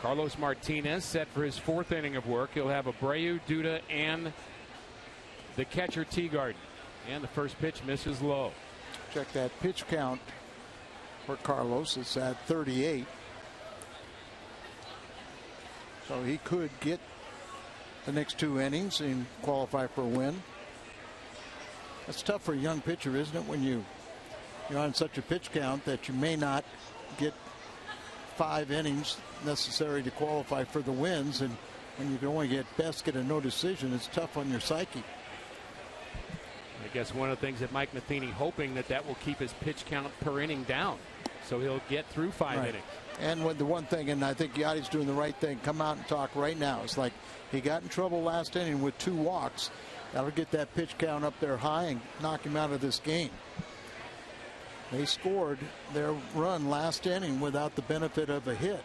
B: Carlos Martinez set for his 4th inning of work. He'll have Abreu, Duda, and the catcher Teagarden. And the first pitch misses low.
C: Check that pitch count for Carlos. It's at 38. So he could get the next 2 innings and qualify for a win. That's tough for a young pitcher, isn't it, when you're on such a pitch count that you may not get 5 innings necessary to qualify for the wins, and when you can only get a no decision, it's tough on your psyche.
B: I guess one of the things that Mike Matheny hoping that will keep his pitch count per inning down, so he'll get through 5 innings.
C: And the one thing, and I think Yadi's doing the right thing, come out and talk right now. It's like he got in trouble last inning with 2 walks. That'll get that pitch count up there high and knock him out of this game. They scored their run last inning without the benefit of a hit.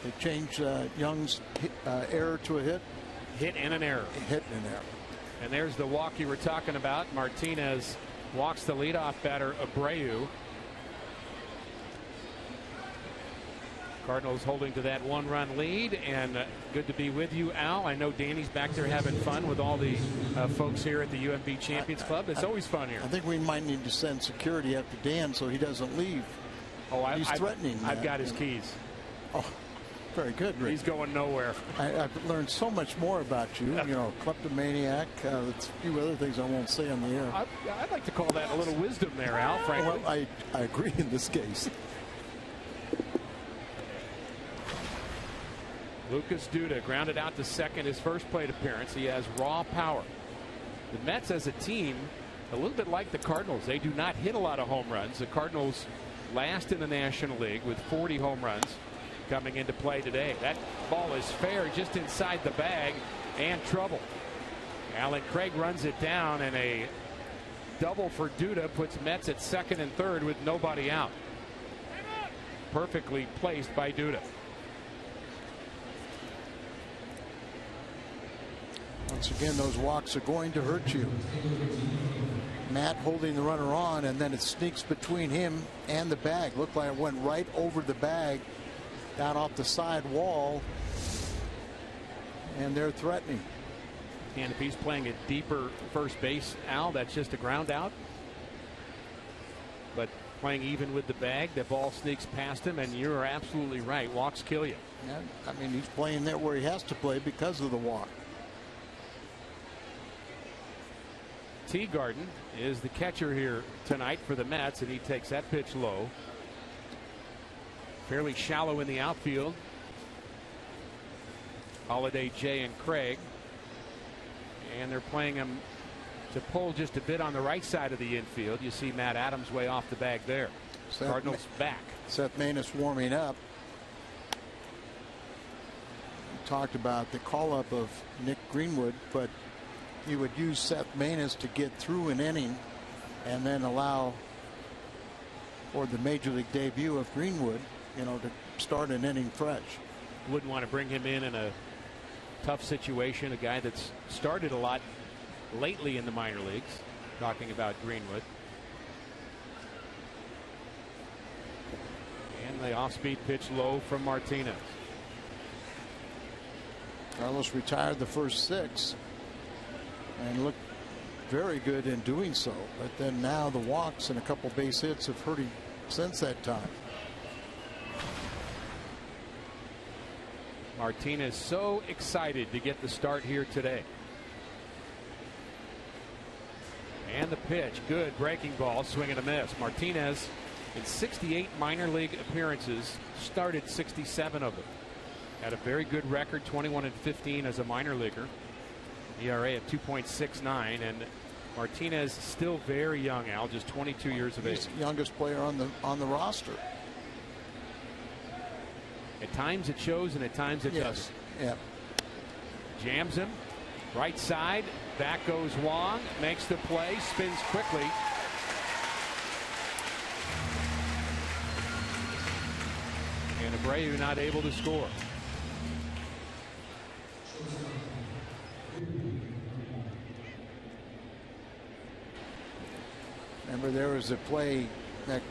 C: They changed Young's error to a hit.
B: Hit and an error.
C: Hit and an error.
B: And there's the walk you were talking about. Martinez walks the leadoff batter, Abreu. Cardinals holding to that 1-run lead, and good to be with you, Al. I know Danny's back there having fun with all the folks here at the UMB Champions Club. It's always fun here.
C: I think we might need to send security after Dan so he doesn't leave.
B: Oh,
C: he's threatening.
B: I've got his keys.
C: Oh, very good, Rick.
B: He's going nowhere.
C: I've learned so much more about you. Kleptomaniac. A few other things I won't say on the air.
B: I'd like to call that a little wisdom there, Al, frankly.
C: Well, I agree in this case.
B: Lucas Duda grounded out to second, his first plate appearance. He has raw power. The Mets as a team, a little bit like the Cardinals. They do not hit a lot of home runs. The Cardinals last in the National League with 40 home runs coming into play today. That ball is fair just inside the bag, and trouble. Alan Craig runs it down, and a double for Duda puts Mets at second and third with nobody out. Perfectly placed by Duda.
C: Once again, those walks are going to hurt you. Matt holding the runner on, and then it sneaks between him and the bag. Looked like it went right over the bag, down off the side wall, and they're threatening.
B: And if he's playing a deeper first base, Al, that's just a ground out. But playing even with the bag, the ball sneaks past him, and you're absolutely right. Walks kill you.
C: Yeah, I mean, he's playing there where he has to play because of the walk.
B: Teagarden is the catcher here tonight for the Mets, and he takes that pitch low. Fairly shallow in the outfield. Holiday, Jay, and Craig. And they're playing him to pull just a bit on the right side of the infield. You see Matt Adams way off the bag there. Cardinals back.
C: Seth Maness warming up. We talked about the call-up of Nick Greenwood, but you would use Seth Maness to get through an inning and then allow for the major league debut of Greenwood, to start an inning fresh.
B: Wouldn't want to bring him in a tough situation, a guy that's started a lot lately in the minor leagues, talking about Greenwood. And the off-speed pitch low from Martinez.
C: Carlos retired the first 6 and looked very good in doing so, but then now the walks and a couple base hits have hurt him since that time.
B: Martinez so excited to get the start here today. And the pitch, good breaking ball, swing and a miss. Martinez, in 68 minor league appearances, started 67 of them. Had a very good record, 21-15 as a minor leaguer. ERA of 2.69, and Martinez still very young, Al, just 22 years of age.
C: He's the youngest player on the roster.
B: At times it shows, and at times it doesn't.
C: Yeah.
B: Jams him, right side, back goes Wong, makes the play, spins quickly. And Abreu not able to score.
C: Remember, there was a play that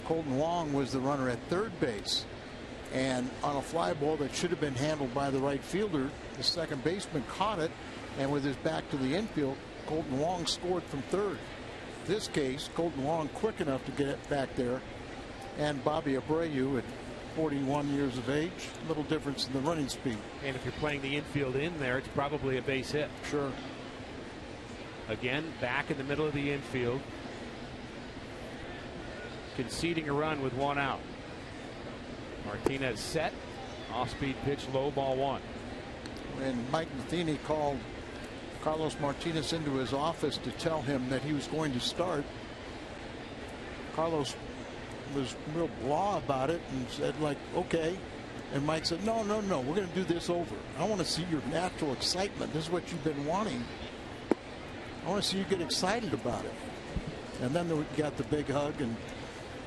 C: Colton Wong was the runner at third base, and on a fly ball that should have been handled by the right fielder, the second baseman caught it, and with his back to the infield, Colton Wong scored from third. In this case, Colton Wong quick enough to get it back there, and Bobby Abreu at 41 years of age, a little difference in the running speed.
B: And if you're playing the infield in there, it's probably a base hit.
C: Sure.
B: Again, back in the middle of the infield, conceding a run with one out. Martinez set, off-speed pitch, low, ball one.
C: When Mike Matheny called Carlos Martinez into his office to tell him that he was going to start, Carlos was real blah about it and said, like, okay. And Mike said, no, we're going to do this over. I want to see your natural excitement. This is what you've been wanting. I want to see you get excited about it. And then we got the big hug and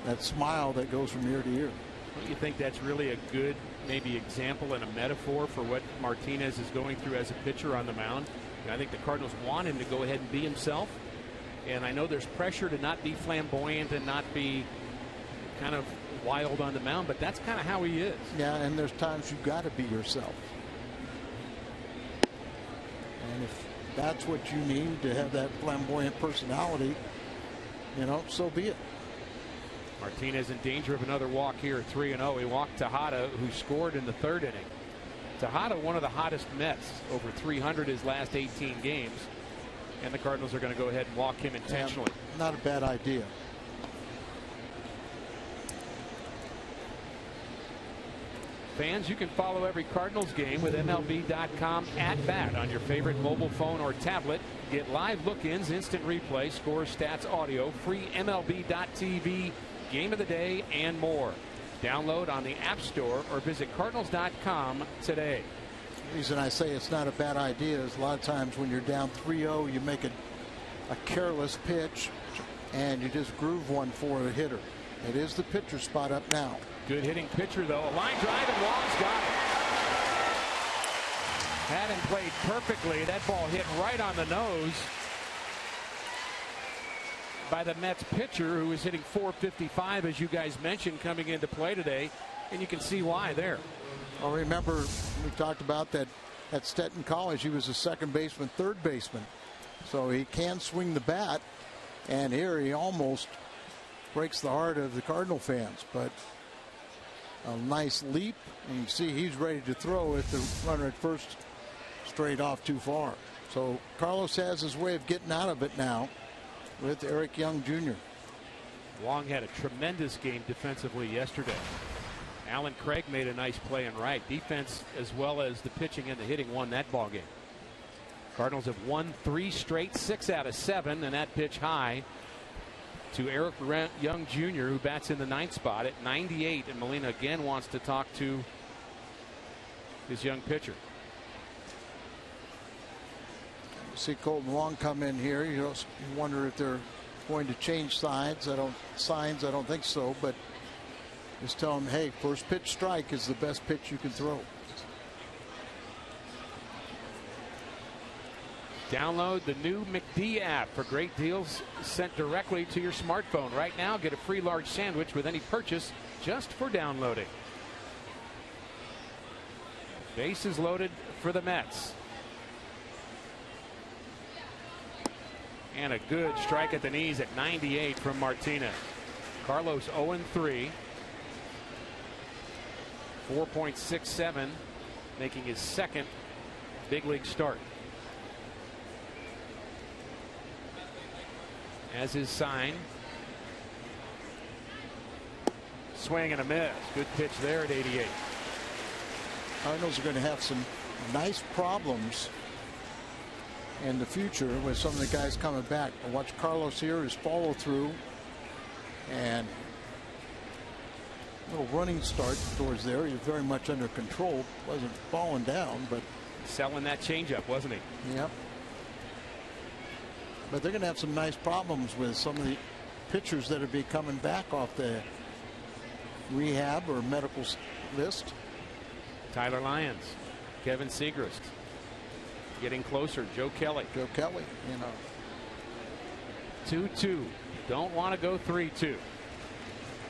C: that smile that goes from ear to ear.
B: Don't you think that's really a good maybe example and a metaphor for what Martinez is going through as a pitcher on the mound? I think the Cardinals want him to go ahead and be himself. And I know there's pressure to not be flamboyant and not be kind of wild on the mound, but that's kind of how he is.
C: Yeah, and there's times you've got to be yourself. And if that's what you need to have that flamboyant personality, you know, so be it.
B: Martinez in danger of another walk here, 3-0. He walked Tejada, who scored in the third inning. Tejada, one of the hottest Mets, over 300 his last 18 games. And the Cardinals are going to go ahead and walk him intentionally.
C: Yeah, not a bad idea.
B: Fans, you can follow every Cardinals game with MLB.com at bat on your favorite mobile phone or tablet. Get live look-ins, instant replay, scores, stats, audio, free MLB.tv, game of the day, and more. Download on the App Store or visit Cardinals.com today.
C: The reason I say it's not a bad idea is a lot of times when you're down 3-0, you make a careless pitch and you just groove one for a hitter. It is the pitcher spot up now.
B: Good hitting pitcher, though. A line drive, and Wong's got it. Had him played perfectly. That ball hit right on the nose by the Mets pitcher, who is hitting .455, as you guys mentioned, coming into play today. And you can see why there.
C: Well, remember, we talked about that at Stetton College. He was a second baseman, third baseman. So he can swing the bat. And here he almost breaks the heart of the Cardinal fans. But a nice leap, and you see he's ready to throw if the runner at first straight off too far. So Carlos has his way of getting out of it now with Eric Young Jr.
B: Wong had a tremendous game defensively yesterday. Alan Craig made a nice play in right. Defense as well as the pitching and the hitting won that ball game. Cardinals have won 3 straight, 6 out of 7, and that pitch high to Eric Young Jr., who bats in the 9th spot at 98. And Molina again wants to talk to his young pitcher.
C: See Colton Wong come in here. You wonder if they're going to change sides. I don't think so, but just tell him, hey, first pitch strike is the best pitch you can throw.
B: Download the new McD app for great deals sent directly to your smartphone. Right now, get a free large sandwich with any purchase just for downloading. Bases loaded for the Mets. And a good strike at the knees at 98 from Martinez. Carlos 0-3. 4.67, making his second big league start. as his sign. Swing and a miss. Good pitch there at 88.
C: Cardinals are going to have some nice problems in the future with some of the guys coming back. I watch Carlos here, his follow through, and a little running start towards there. He was very much under control. Wasn't falling down, but
B: selling that changeup, wasn't he?
C: Yep. But they're going to have some nice problems with some of the pitchers that will be coming back off the rehab or medical list.
B: Tyler Lyons, Kevin Segrist, getting closer. Joe Kelly.
C: Joe Kelly, you know.
B: 2-2. Don't want to go 3-2.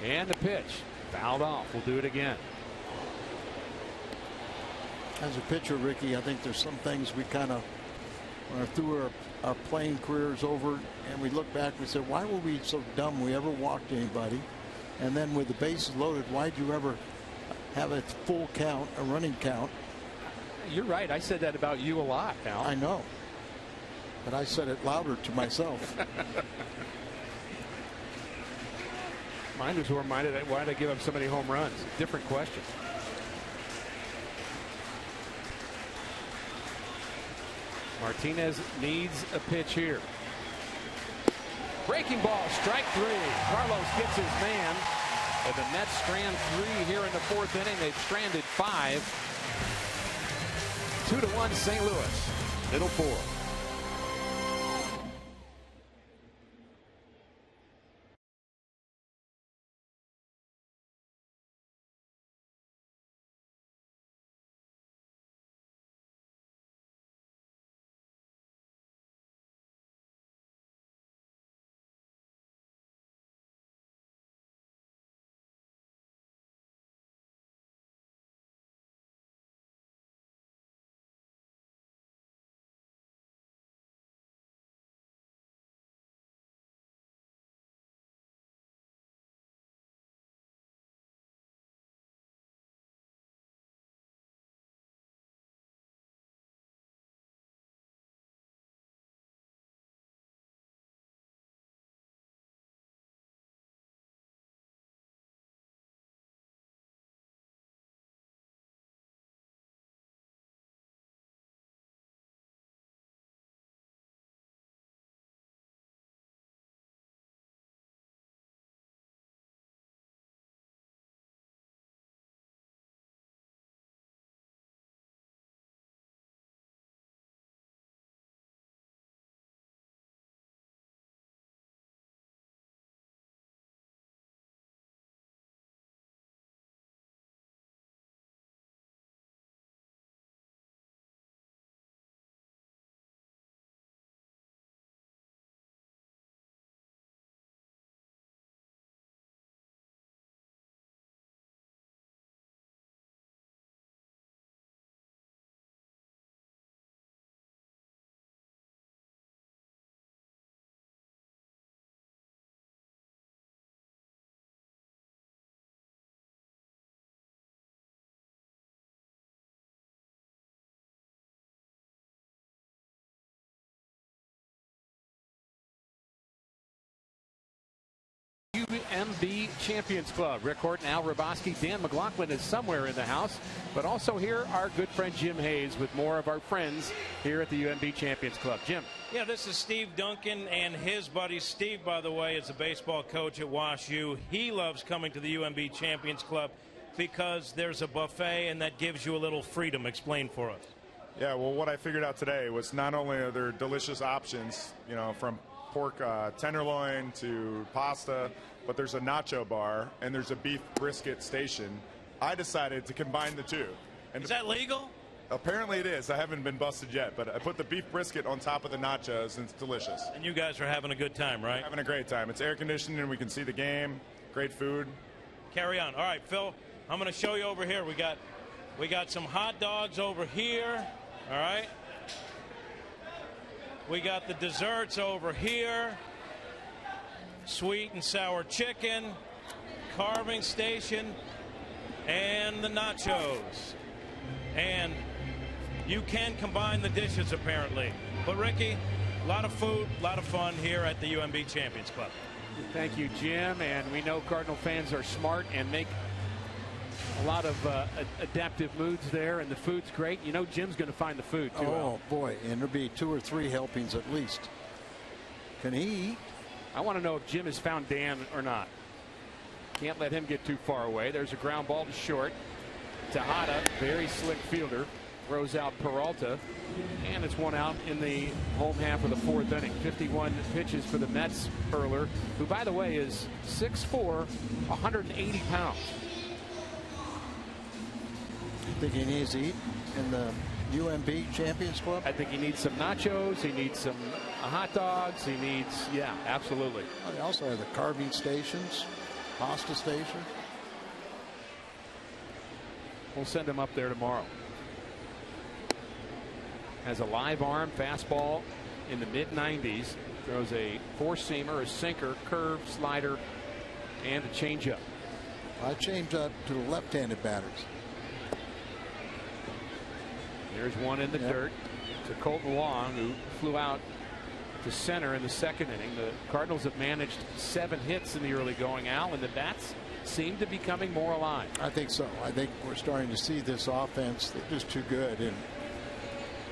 B: And the pitch. Fouled off. We'll do it again.
C: As a pitcher, Ricky, I think there's some things we kind of, through our playing careers over, and we look back, we said, why were we so dumb we ever walked anybody? And then with the bases loaded, why'd you ever have a full count, a running count?
B: You're right. I said that about you a lot, Al.
C: I know. But I said it louder to myself.
B: Mine was reminded, why did I give up so many home runs? Different question. Martinez needs a pitch here. Breaking ball, strike 3. Carlos gets his man. And the Mets strand 3 here in the 4th inning. They've stranded 5. 2-1 St. Louis. Middle 4. UMB Champions Club. Rick Horton, Al Raboski, Dan McLaughlin is somewhere in the house, but also here our good friend Jim Hayes with more of our friends here at the UMB Champions Club. Jim.
D: Yeah, this is Steve Duncan and his buddy. Steve, by the way, is a baseball coach at Wash U. He loves coming to the UMB Champions Club because there's a buffet and that gives you a little freedom. Explain for us.
G: Yeah, well, what I figured out today was not only are there delicious options, you know, from pork tenderloin to pasta, but there's a nacho bar and there's a beef brisket station. I decided to combine the two. And
D: is that legal?
G: Apparently it is. I haven't been busted yet, but I put the beef brisket on top of the nachos and it's delicious.
D: And you guys are having a good time, right?
G: Having a great time. It's air conditioned and we can see the game. Great food.
D: Carry on. All right, Phil, I'm going to show you over here. We got some hot dogs over here. All right. We got the desserts over here. Sweet and sour chicken, carving station, and the nachos. And you can combine the dishes apparently. But Ricky, A lot of food, a lot of fun here at the UMB Champions Club.
B: Thank you, Jim. And we know Cardinal fans are smart and make a lot of adaptive moods there, and the food's great. You know Jim's going to find the food, too.
H: Oh, boy, and there'll be 2 or 3 helpings at least. Can he eat?
B: I want to know if Jim has found Dan or not. Can't let him get too far away. There's a ground ball to short. Tejada, very slick fielder, throws out Peralta, and it's one out in the home half of the 4th inning. 51 pitches for the Mets hurler, who, by the way, is 6'4", 180 pounds.
H: Think he needs to eat in the UMB Champions Club?
B: I think he needs some nachos. He needs some hot dogs. He needs, yeah, absolutely.
H: Well, they also have the carving stations, pasta station.
B: We'll send him up there tomorrow. Has a live arm fastball in the mid-90s. Throws a 4-seamer, a sinker, curve, slider, and a changeup.
H: I change up to the left-handed batters.
B: There's one in the dirt to Colton Wong, who flew out to center in the 2nd inning. The Cardinals have managed 7 hits in the early going, Al, and the bats seem to be becoming more alive.
H: I think so. I think we're starting to see this offense. They're just too good. And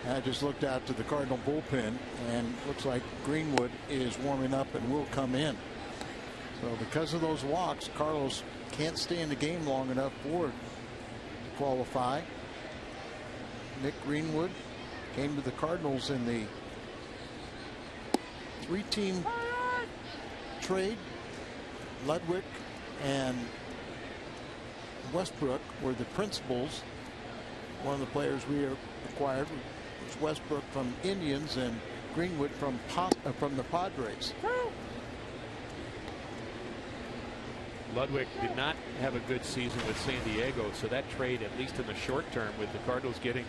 H: I just looked out to the Cardinal bullpen, and looks like Greenwood is warming up and will come in. So because of those walks, Carlos can't stay in the game long enough for it to qualify. Nick Greenwood came to the Cardinals in the 3-team trade. Ludwig and Westbrook were the principals. One of the players we acquired was Westbrook from Indians and Greenwood from the Padres.
B: Ludwig did not have a good season with San Diego, so that trade, at least in the short term, with the Cardinals getting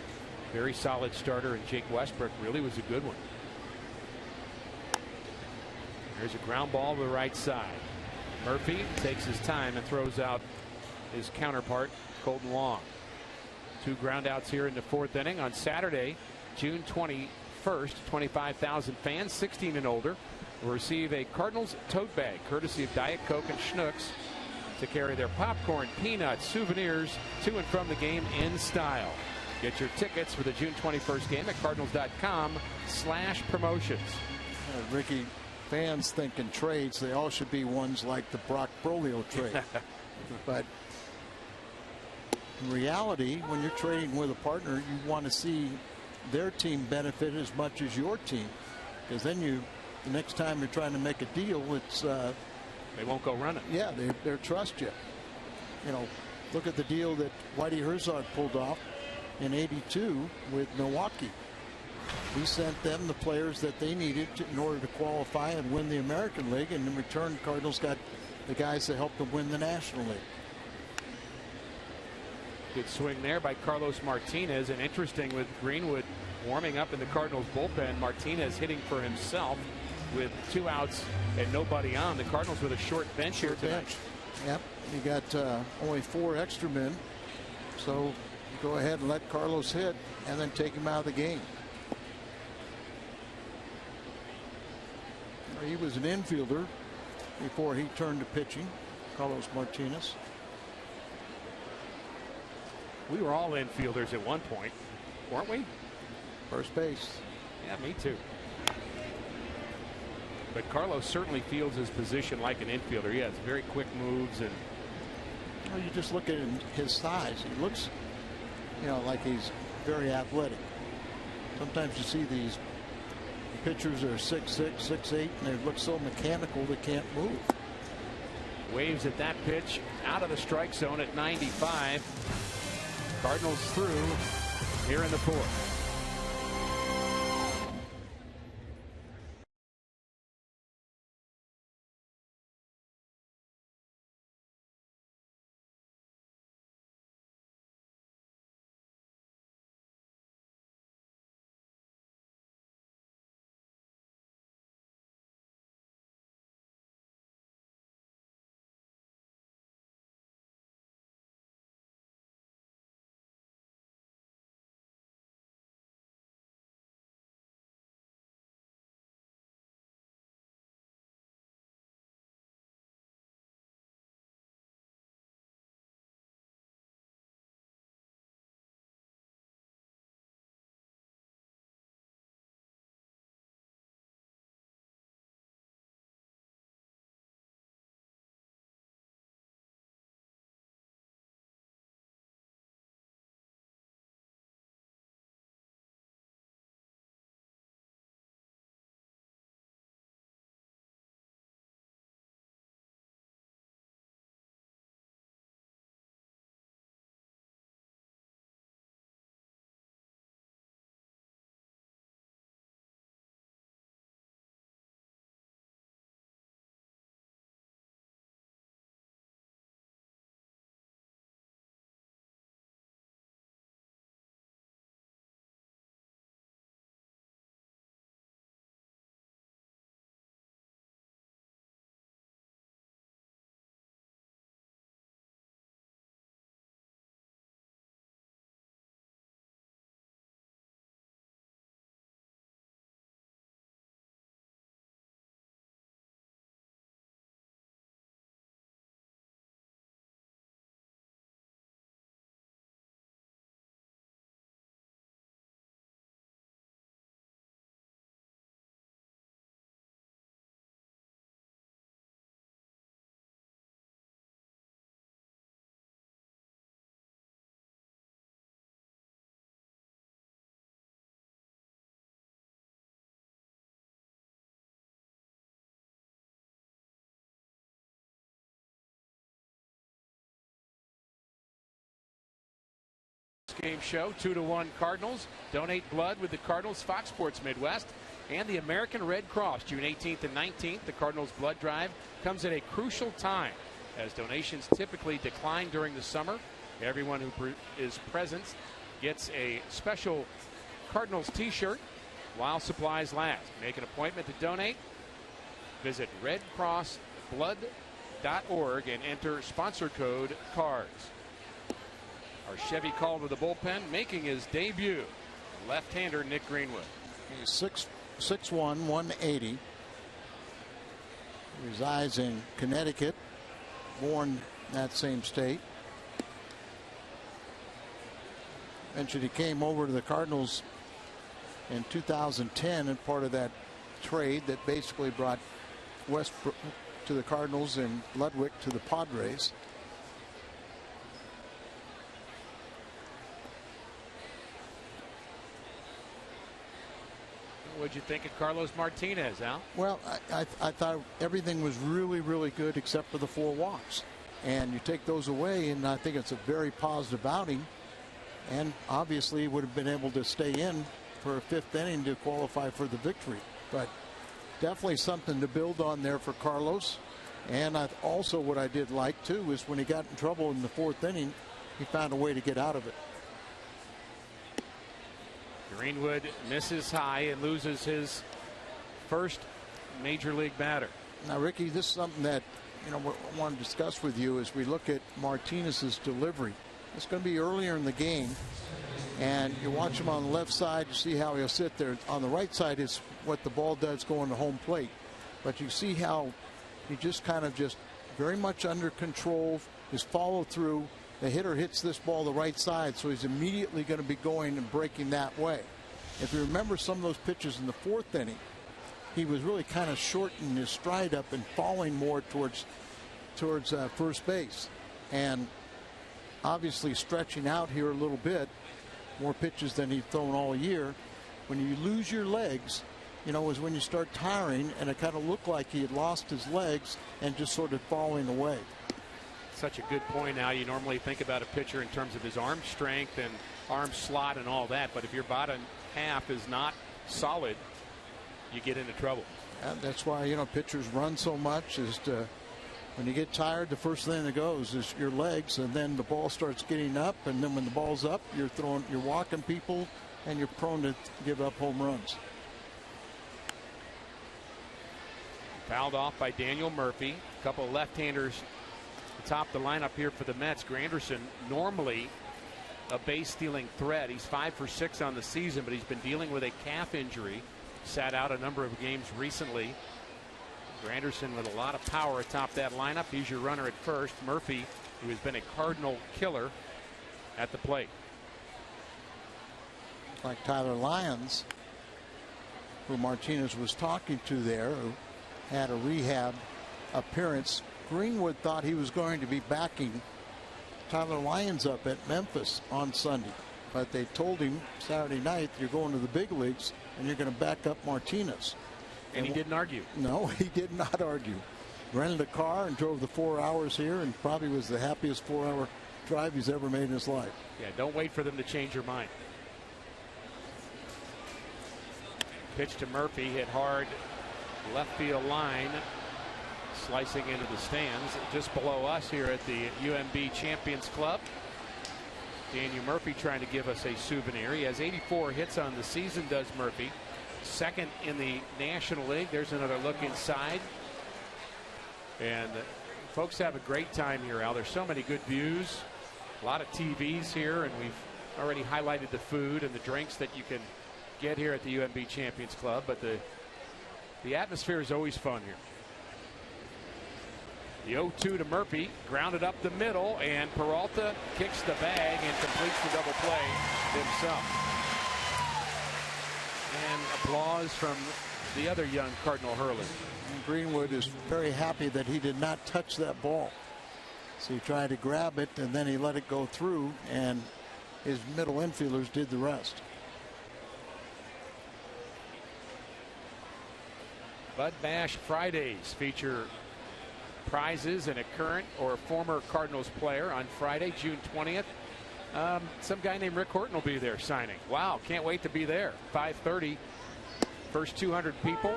B: very solid starter and Jake Westbrook, really was a good one. There's a ground ball to the right side. Murphy takes his time and throws out his counterpart, Colton Wong. 2 groundouts here in the 4th inning. On Saturday, June 21st, 25,000 fans 16 and older will receive a Cardinals tote bag courtesy of Diet Coke and Schnucks to carry their popcorn, peanuts, souvenirs to and from the game in style. Get your tickets for the June 21st game at cardinals.com/promotions.
H: Ricky, fans think in trades they all should be ones like the Brock Brolio trade. But in reality, when you're trading with a partner, you want to see their team benefit as much as your team, because then the next time you're trying to make a deal, it's
B: they won't go running.
H: Yeah, they trust you. You know, look at the deal that Whitey Herzog pulled off in '82 with Milwaukee. He sent them the players that they needed in order to qualify and win the American League, and in return, Cardinals got the guys that helped them win the National League.
B: Good swing there by Carlos Martinez, and interesting with Greenwood warming up in the Cardinals bullpen. Martinez hitting for himself with 2 outs and nobody on. The Cardinals with a short bench here tonight.
H: Yep, you got only 4 extra men, so you go ahead and let Carlos hit and then take him out of the game. He was an infielder before he turned to pitching, Carlos Martinez.
B: We were all infielders at one point, weren't we?
H: First base.
B: Yeah, me too. But Carlos certainly feels his position like an infielder. He has very quick moves, and
H: well, you just look at his size. He looks, like he's very athletic. Sometimes you see these pitchers that are 6'6", 6'8", and they look so mechanical they can't move.
B: Waves at that pitch out of the strike zone at 95. Cardinals through here in the 4th. Game show 2-1 Cardinals. Donate blood with the Cardinals, Fox Sports Midwest, and the American Red Cross. June 18th and 19th, the Cardinals blood drive comes at a crucial time as donations typically decline during the summer. Everyone who is present gets a special Cardinals t-shirt while supplies last. Make an appointment to donate. Visit redcrossblood.org and enter sponsor code CARS. Our Chevy called with the bullpen, making his debut, left-hander Nick Greenwood.
H: He's 6'1", 180. Resides in Connecticut, born in that same state. Mentioned he came over to the Cardinals in 2010 and part of that trade that basically brought Westbrook to the Cardinals and Ludwig to the Padres.
B: What'd you think of Carlos Martinez, Al?
H: Well, I thought everything was really, really good except for the 4 walks. And you take those away, and I think it's a very positive outing. And obviously would have been able to stay in for a 5th inning to qualify for the victory. But definitely something to build on there for Carlos. And also what I did like, too, is when he got in trouble in the 4th inning, he found a way to get out of it.
B: Greenwood misses high and loses his first major league batter.
H: Now, Ricky, this is something that I want to discuss with you as we look at Martinez's delivery. It's going to be earlier in the game, and you watch him on the left side, you see how he'll sit there. On the right side is what the ball does going to home plate. But you see how he just kind of very much under control, his follow through. The hitter hits this ball the right side, so he's immediately going to be going and breaking that way. If you remember some of those pitches in the 4th inning, he was really kind of shortening his stride up and falling more towards first base. And obviously stretching out here a little bit, more pitches than he'd thrown all year. When you lose your legs, is when you start tiring, and it kind of looked like he had lost his legs and just sort of falling away.
B: Such a good point. Now, you normally think about a pitcher in terms of his arm strength and arm slot and all that, but if your bottom half is not solid, you get into trouble.
H: And that's why pitchers run so much. When you get tired, the first thing that goes is your legs, and then the ball starts getting up, and then when the ball's up, you're walking people, and you're prone to give up home runs.
B: Fouled off by Daniel Murphy. A couple of left-handers top the lineup here for the Mets. Granderson, normally a base-stealing threat. He's 5 for 6 on the season, but he's been dealing with a calf injury. Sat out a number of games recently. Granderson with a lot of power atop that lineup. He's your runner at first. Murphy, who has been a Cardinal killer, at the plate.
H: Like Tyler Lyons, who Martinez was talking to there, who had a rehab appearance. Greenwood thought he was going to be backing Tyler Lyons up at Memphis on Sunday, but they told him Saturday night, you're going to the big leagues and you're going to back up Martinez.
B: And he didn't argue.
H: No, he did not argue. Rented a car and drove the 4 hours here, and probably was the happiest 4-hour drive he's ever made in his life.
B: Yeah, don't wait for them to change your mind. Pitch to Murphy, hit hard left field line, slicing into the stands just below us here at the UMB Champions Club. Daniel Murphy trying to give us a souvenir. He has 84 hits on the season, does Murphy. Second in the National League. There's another look inside. And folks have a great time here, Al. There's so many good views. A lot of TVs here, and we've already highlighted the food and the drinks that you can get here at the UMB Champions Club. But the atmosphere is always fun here. The 0-2 to Murphy, grounded up the middle, and Peralta kicks the bag and completes the double play himself. And applause from the other young Cardinal hurler.
H: And Greenwood is very happy that he did not touch that ball. So he tried to grab it, and then he let it go through, and his middle infielders did the rest.
B: Bud Bash Fridays feature prizes and a current or former Cardinals player on Friday, June 20th. Some guy named Rick Horton will be there signing. Wow, can't wait to be there. 5:30. First 200 people.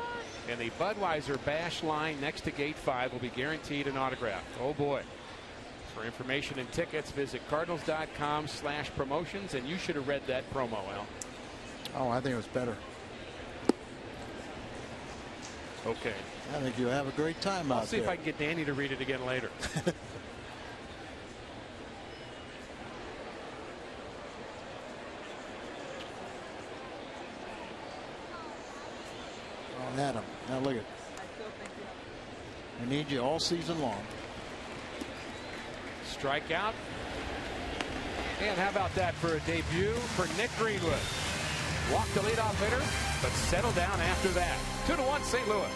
B: And the Budweiser Bash line next to Gate 5 will be guaranteed an autograph. Oh, boy. For information and tickets, visit cardinals.com/promotions. And you should have read that promo, Al.
H: Oh, I think it was better.
B: Okay.
H: I think you'll have a great time out there.
B: I'll see if I can get Danny to read it again later.
H: Adam, now look at it. We need you all season long.
B: Strikeout. And how about that for a debut for Nick Greenwood? Walked the leadoff hitter, but settled down after that. 2-1 St. Louis.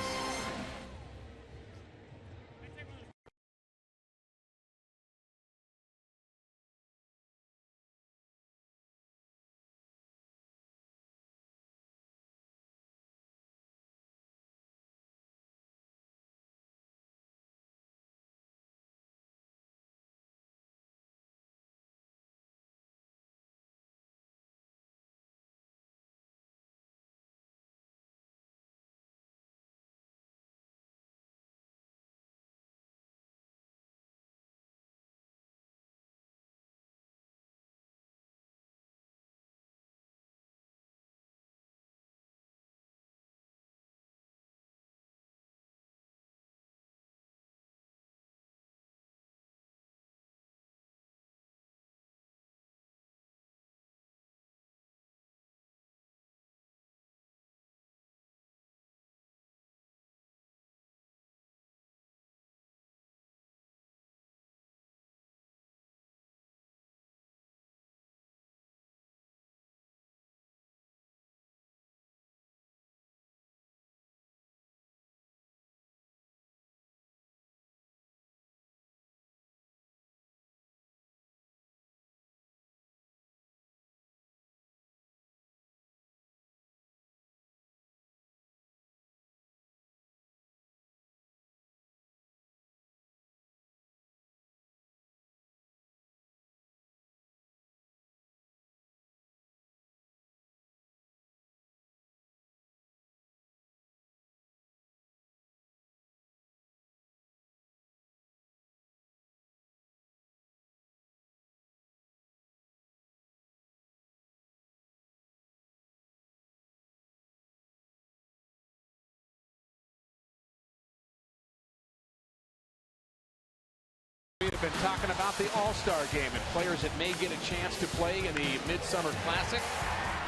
B: We've been talking about the All-Star game and players that may get a chance to play in the Midsummer Classic.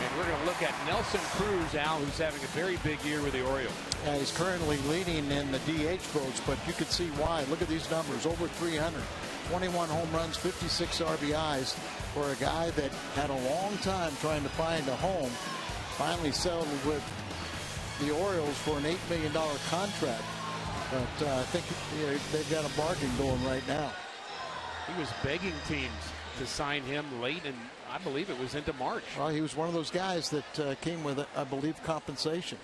B: And we're going to look at Nelson Cruz, Al, who's having a very big year with the Orioles.
H: Yeah, he's currently leading in the DH votes, but you can see why. Look at these numbers, over 300. 21 home runs, 56 RBIs for a guy that had a long time trying to find a home. Finally settled with the Orioles for an $8 million contract. But I think they've got a bargain going right now.
B: He was begging teams to sign him late, and I believe it was into March.
H: Well, he was one of those guys that came with, I believe, compensation.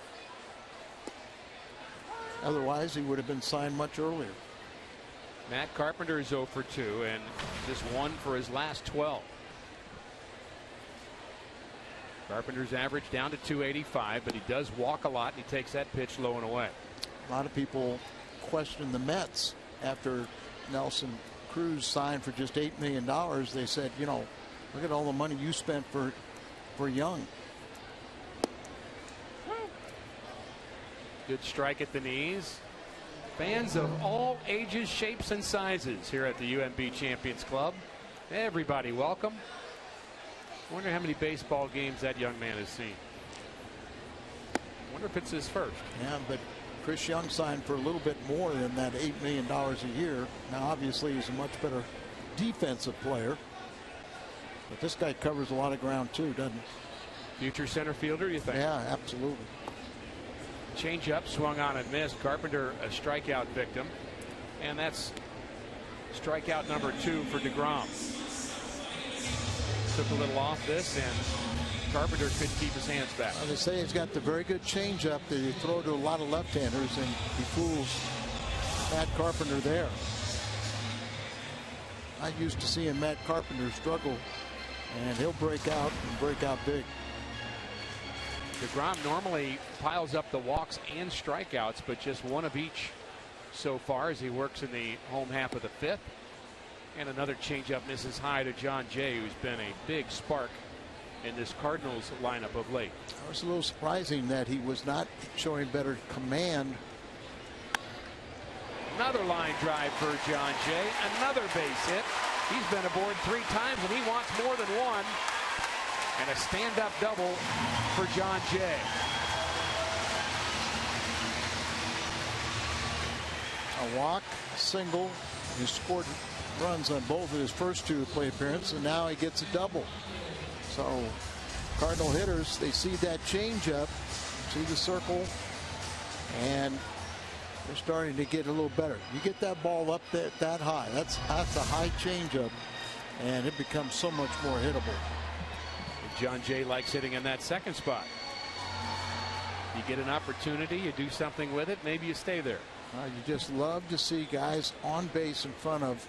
H: Otherwise, he would have been signed much earlier.
B: Matt Carpenter is 0 for 2 and just 1 for his last 12. Carpenter's average down to 285, but he does walk a lot, and he takes that pitch low and away.
H: A lot of people question the Mets after Nelson Cruz signed for just $8 million. They said, you know, look at all the money you spent for Young.
B: Good strike at the knees. Fans of all ages, shapes, and sizes here at the UMB Champions Club. Everybody welcome. Wonder how many baseball games that young man has seen. Wonder if it's his first.
H: Yeah, but Chris Young signed for a little bit more than that $8 million a year. Now, obviously, he's a much better defensive player. But this guy covers a lot of ground, too, doesn't he?
B: Future center fielder, you think?
H: Yeah, absolutely.
B: Change up, swung on and missed. Carpenter, a strikeout victim. And that's strikeout number 2 for DeGrom. Took a little off this, and Carpenter could keep his hands back.
H: Well, they say he's got the very good changeup that he throw to a lot of left-handers, and he fools Matt Carpenter there. I used to see Matt Carpenter struggle and he'll break out and break out big.
B: DeGrom normally piles up the walks and strikeouts, but just one of each so far as he works in the home half of the fifth. And another changeup misses high to John Jay, who's been a big spark in this Cardinals lineup of late.
H: It was a little surprising that he was not showing better command.
B: Another line drive for John Jay. Another base hit. He's been aboard 3 times, and he wants more than one. And a stand-up double for John Jay.
H: A walk, a single. He scored runs on both of his first 2 plate appearances, and now he gets a double. So Cardinal hitters, they see that changeup, see the circle, and they're starting to get a little better. You get that ball up that high, that's a high changeup, and it becomes so much more hittable.
B: John Jay likes hitting in that second spot. You get an opportunity, you do something with it, maybe you stay there.
H: You just love to see guys on base in front of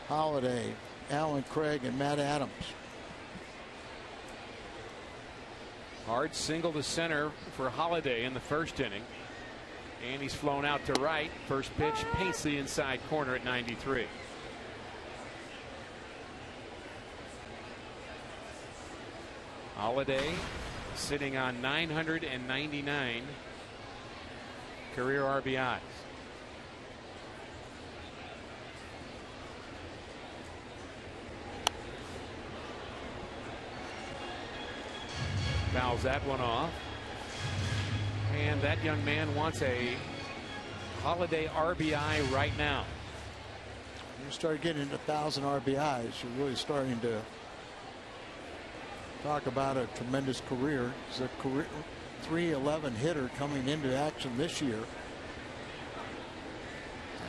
H: Holiday, Alan Craig, and Matt Adams.
B: Hard single to center for Holiday in the first inning. And he's flown out to right. First pitch paints the inside corner at 93. Holiday sitting on 999 career RBIs. Fouls that one off. And that young man wants a Holiday RBI right now.
H: You start getting into 1,000 RBIs, you're really starting to talk about a tremendous career. He's a career .311 hitter coming into action this year.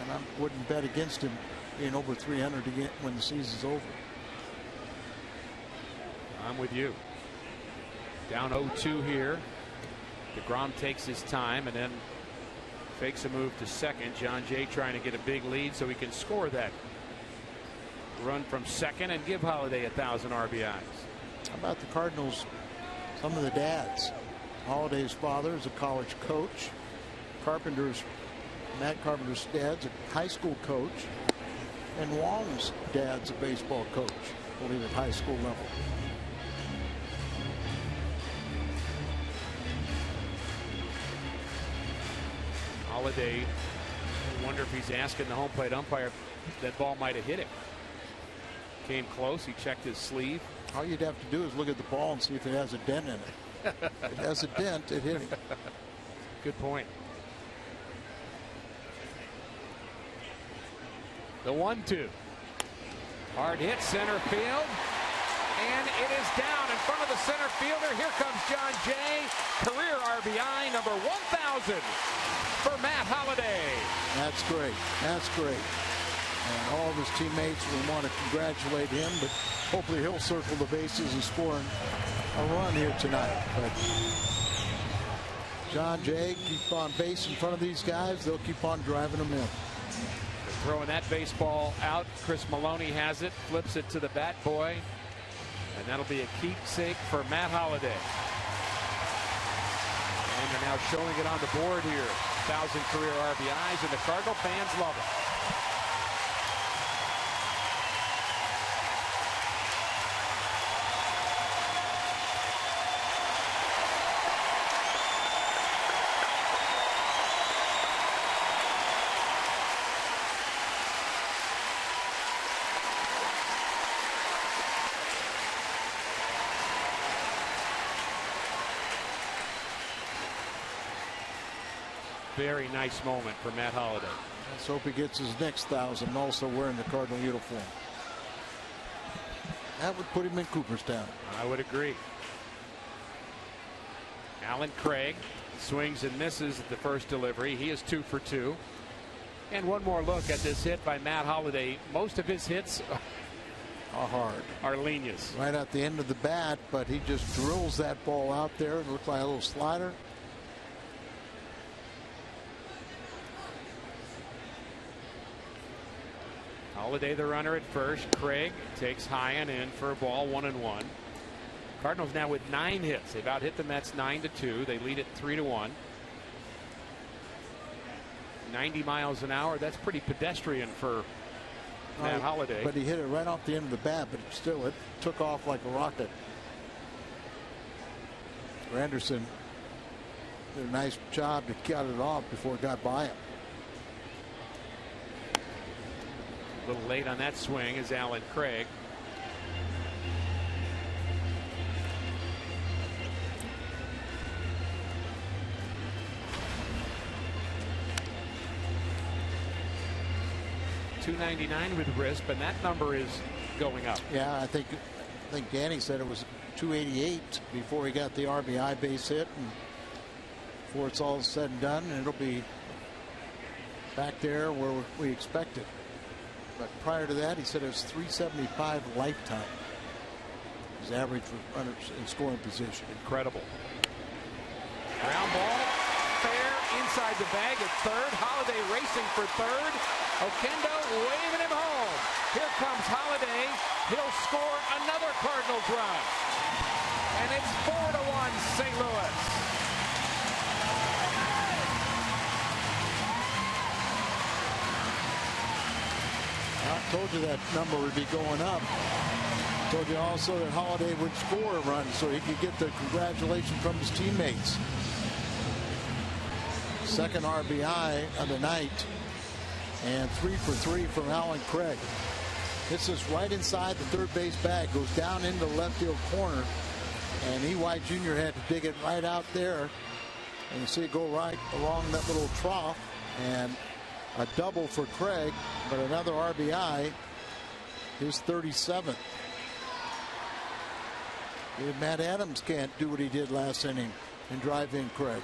H: And I wouldn't bet against him being over 300 to get when the season's over.
B: I'm with you. Down 0-2 here. DeGrom takes his time and then fakes a move to second. John Jay trying to get a big lead so he can score that run from second and give Holiday 1,000 RBIs.
H: How about the Cardinals? Some of the dads. Holiday's father is a college coach. Matt Carpenter's dad's a high school coach. And Wong's dad's a baseball coach, I believe at high school level.
B: Holiday, I wonder if he's asking the home plate umpire if that ball might have hit him. Came close. He checked his sleeve.
H: All you'd have to do is look at the ball and see if it has a dent in it. If it has a dent, it hit him.
B: Good point. The 1-2. Hard hit center field. And it is down in front of the center fielder. Here comes John Jay. Career RBI number 1,000 for Matt Holiday.
H: That's great. That's great. And all of his teammates, we want to congratulate him, but hopefully he'll circle the bases and score a run here tonight. But John Jay, keep on base in front of these guys. They'll keep on driving them in.
B: Throwing that baseball out. Chris Maloney has it, flips it to the bat boy. And that'll be a keepsake for Matt Holiday. And they're now showing it on the board here. 1,000 career RBIs, and the Cardinal fans love it. Very nice moment for Matt Holiday.
H: Let's hope he gets his next 1,000 also wearing the Cardinal uniform. That would put him in Cooperstown.
B: I would agree. Alan Craig swings and misses at the first delivery. He is 2 for 2. And one more look at this hit by Matt Holiday. Most of his hits
H: are hard.
B: Are leanos.
H: Right at the end of the bat, but he just drills that ball out there. It looked like a little slider.
B: Holiday the runner at first. Craig takes Hyan in for a ball, 1-1. Cardinals now with 9 hits. They've out hit the Mets 9-2. They lead it 3-1. 90 miles an hour. That's pretty pedestrian for Matt Holiday.
H: But he hit it right off the end of the bat, but still it took off like a rocket. Granderson did a nice job to cut it off before it got by him.
B: A little late on that swing is Alan Craig. .299 with wrist, but that number is going up.
H: Yeah, I think Danny said it was 288 before he got the RBI base hit, and before it's all said and done, it'll be back there where we expect it. But prior to that, he said it was 375 lifetime. His average for runners in scoring position.
B: Incredible. Ground ball, fair inside the bag at third. Holiday racing for third. Oquendo waving him home. Here comes Holiday. He'll score another Cardinals run. And it's 4-1 St. Louis.
H: I told you that number would be going up. I told you also that Holiday would score a run so he could get the congratulations from his teammates. Second RBI of the night, and 3 for 3 from Alan Craig. This is right inside the third base bag, goes down into the left field corner, and E.Y. Jr. had to dig it right out there, and you see it go right along that little trough, and a double for Craig, but another RBI, his 37th. If Matt Adams can't do what he did last inning and drive in Craig.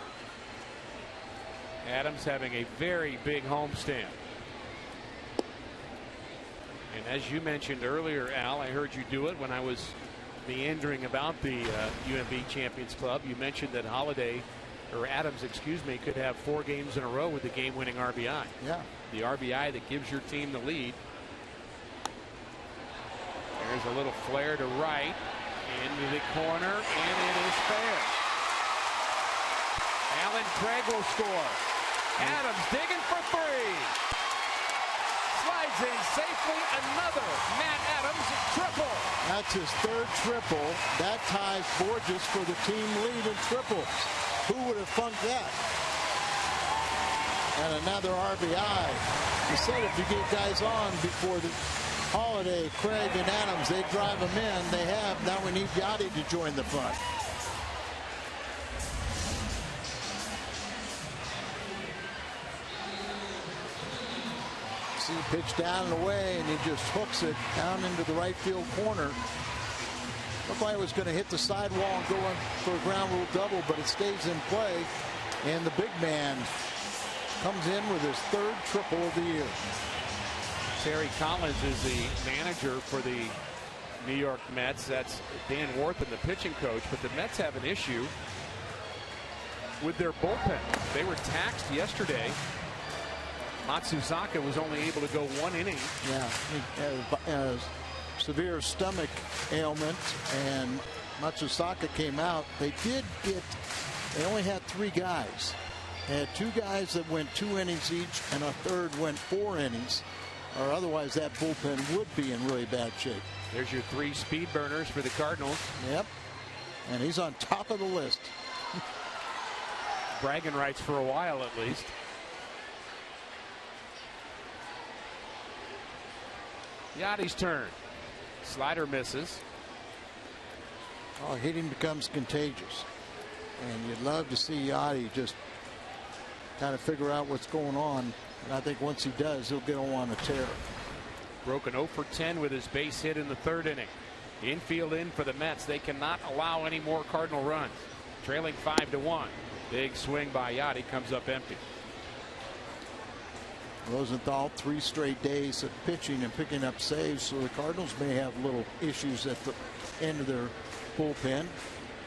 B: Adams having a very big homestand. And as you mentioned earlier, Al, I heard you do it when I was meandering about the UMB Champions Club. You mentioned that Adams, excuse me, could have 4 games in a row with the game-winning RBI.
H: Yeah.
B: The RBI that gives your team the lead. There's a little flare to right, into the corner, and it is fair. Alan Craig will score. Adams digging for 3. Slides in safely, another Matt Adams triple.
H: That's his 3rd triple. That ties Borges for the team lead in triples. Who would have funked that? And another RBI. You said if you get guys on before the Holiday, Craig, and Adams, they drive them in. They have. Now we need Yachty to join the front. See, pitch down and away, and he just hooks it down into the right field corner. Looked like it was going to hit the sidewall and go in for a ground rule double, but it stays in play. And the big man comes in with his 3rd triple of the year.
B: Terry Collins is the manager for the New York Mets. That's Dan Worthen, the pitching coach. But the Mets have an issue with their bullpen. They were taxed yesterday. Matsuzaka was only able to go 1 inning.
H: Yeah, severe stomach ailment, and Matsuzaka came out. They only had 3 guys. They had 2 guys that went 2 innings each, and a third went 4 innings, or otherwise that bullpen would be in really bad shape.
B: There's your 3 speed burners for the Cardinals.
H: Yep, and he's on top of the list.
B: Bragging rights for a while at least. Yachty's turn. Slider misses.
H: Oh, hitting becomes contagious. And you'd love to see Yachty just kind of figure out what's going on. And I think once he does, he'll get on a tear.
B: Broken 0 for 10 with his base hit in the 3rd inning. Infield in for the Mets. They cannot allow any more Cardinal runs. Trailing 5-1. Big swing by Yachty, comes up empty.
H: Rosenthal 3 straight days of pitching and picking up saves, so the Cardinals may have little issues at the end of their bullpen.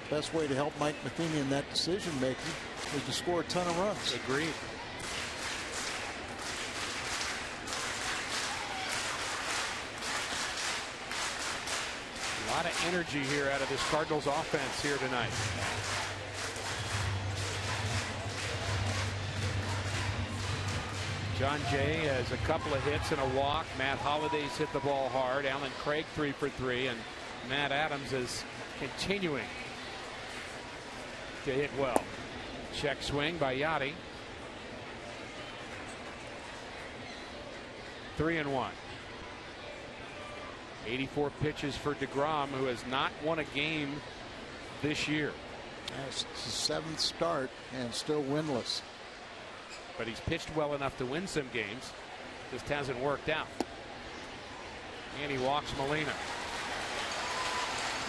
H: Best way to help Mike Matheny in that decision making is to score a ton of runs.
B: Agreed. lot of energy here out of this Cardinals offense here tonight. John Jay has a couple of hits and a walk. Matt Holliday's hit the ball hard. Alan Craig 3 for 3, and Matt Adams is continuing to hit well. Check swing by Yachty. 3-1. 84 pitches for DeGrom, who has not won a game this year.
H: That's his 7th start and still winless.
B: But he's pitched well enough to win some games. Just hasn't worked out. And he walks Molina.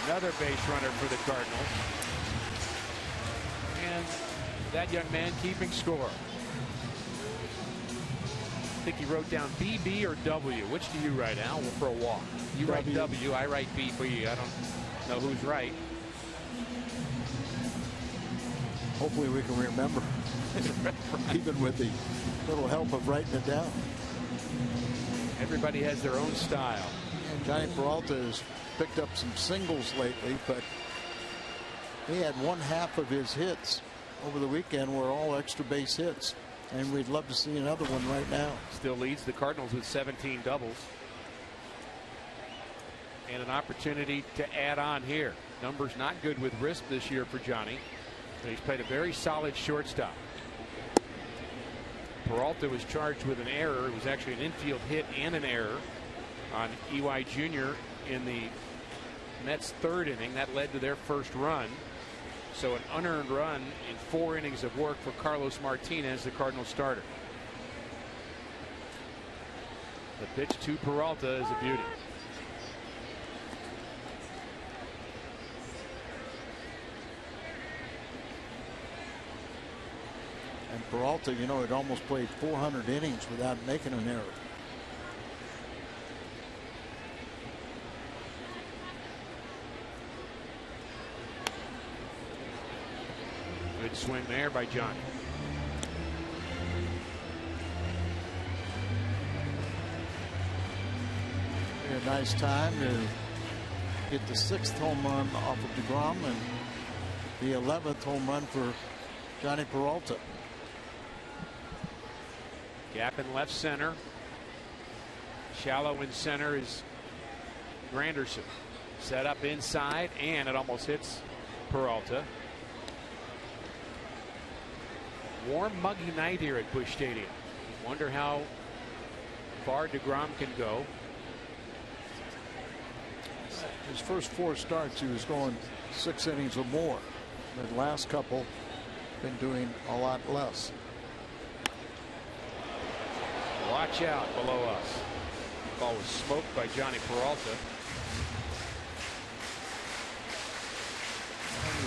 B: Another base runner for the Cardinals. And that young man keeping score. I think he wrote down BB or W. Which do you write, Al? For a walk. You write W. I write BB. I don't know who's right.
H: Hopefully we can remember. Even with the little help of writing it down.
B: Everybody has their own style.
H: And Johnny Peralta has picked up some singles lately, but he had 1/2 of his hits over the weekend were all extra base hits. And we'd love to see another one right now.
B: Still leads the Cardinals with 17 doubles. And an opportunity to add on here. Numbers not good with wrist this year for Johnny. But he's played a very solid shortstop. Peralta was charged with an error. It was actually an infield hit and an error on EY Jr. in the Mets' 3rd inning. That led to their first run. So an unearned run in 4 innings of work for Carlos Martinez, the Cardinals starter. The pitch to Peralta is a beauty.
H: And Peralta, you know, had almost played 400 innings without making an error.
B: Good swing there by Johnny.
H: A nice time to get the 6th home run off of DeGrom and the 11th home run for Johnny Peralta.
B: Gap in left center. Shallow in center is Granderson. Set up inside, and it almost hits Peralta. Warm, muggy night here at Busch Stadium. Wonder how far DeGrom can go.
H: His first 4 starts, he was going 6 innings or more. The last couple been doing a lot less.
B: Watch out below us. Ball was smoked by Johnny Peralta.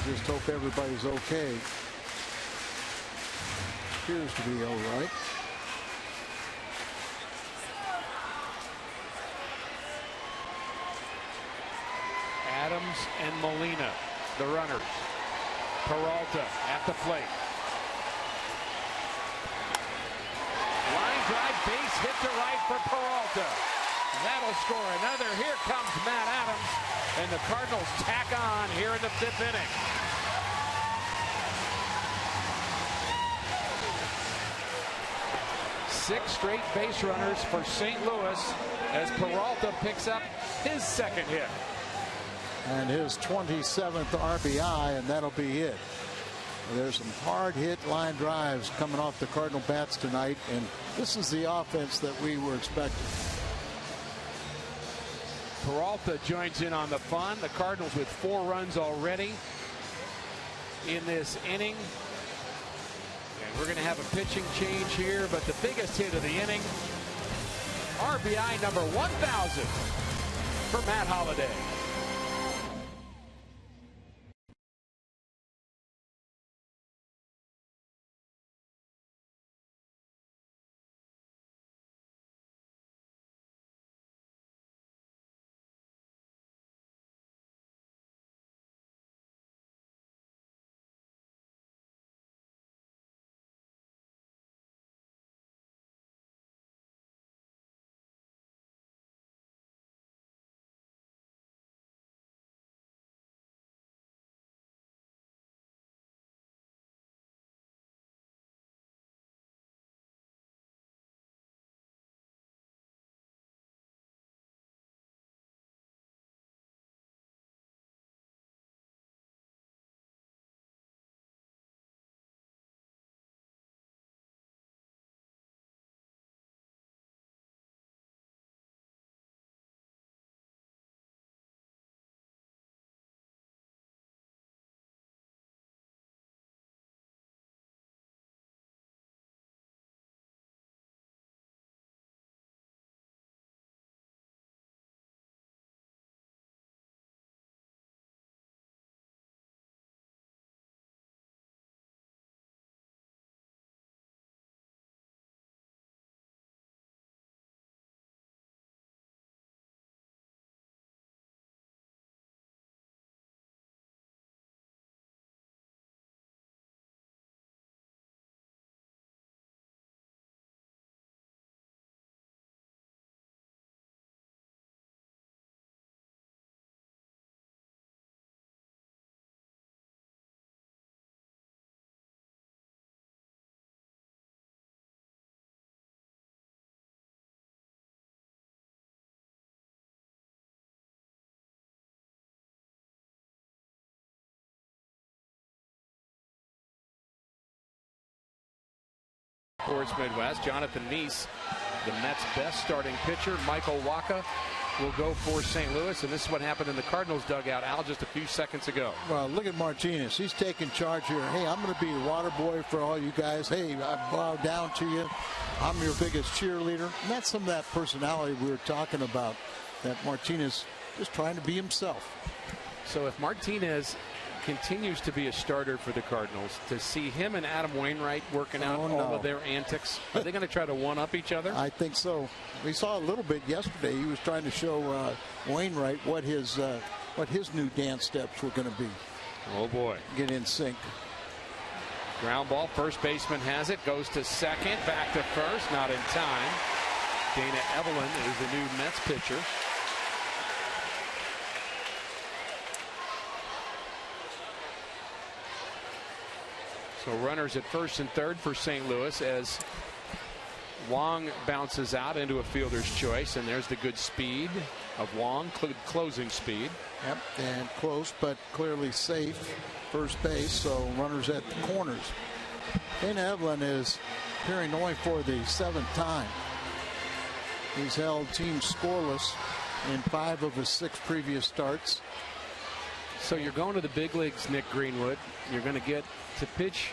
H: We just hope everybody's okay. Appears to be all right.
B: Adams and Molina, the runners. Peralta at the plate. Line drive, base hit to right for Peralta. That'll score another. Here comes Matt Adams, and the Cardinals tack on here in the 5th inning. Six straight base runners for St. Louis as Peralta picks up his 2nd hit.
H: And his 27th RBI, and that'll be it. There's some hard hit line drives coming off the Cardinal bats tonight, and this is the offense that we were expecting.
B: Peralta joins in on the fun. The Cardinals with 4 runs already in this inning. And we're going to have a pitching change here, but the biggest hit of the inning, RBI number 1,000 for Matt Holliday. Sports Midwest. Jonathan Neese, the Mets' best starting pitcher. Michael Wacha will go for St. Louis, and this is what happened in the Cardinals dugout, Al, just a few seconds ago.
H: Well, look at Martinez. He's taking charge here. Hey, I'm going to be the water boy for all you guys. Hey, I bow down to you. I'm your biggest cheerleader. And that's some of that personality we were talking about, that Martinez just trying to be himself.
B: So if Martinez continues to be a starter for the Cardinals, to see him and Adam Wainwright working out all of their antics, are they going to try to one-up each other?
H: I think so. We saw a little bit yesterday. He was trying to show Wainwright what his new dance steps were going to be.
B: Oh boy.
H: Get in sync.
B: Ground ball. First baseman has it. Goes to second. Back to first. Not in time. Dana Evelyn is the new Mets pitcher. So runners at first and third for St. Louis as Wong bounces out into a fielder's choice, and there's the good speed of Wong, closing speed.
H: Yep, and close but clearly safe first base, so runners at the corners. Dana Evelyn is appearing only for the 7th time. He's held teams scoreless in 5 of his 6 previous starts.
B: So you're going to the big leagues, Nick Greenwood. You're going to get to pitch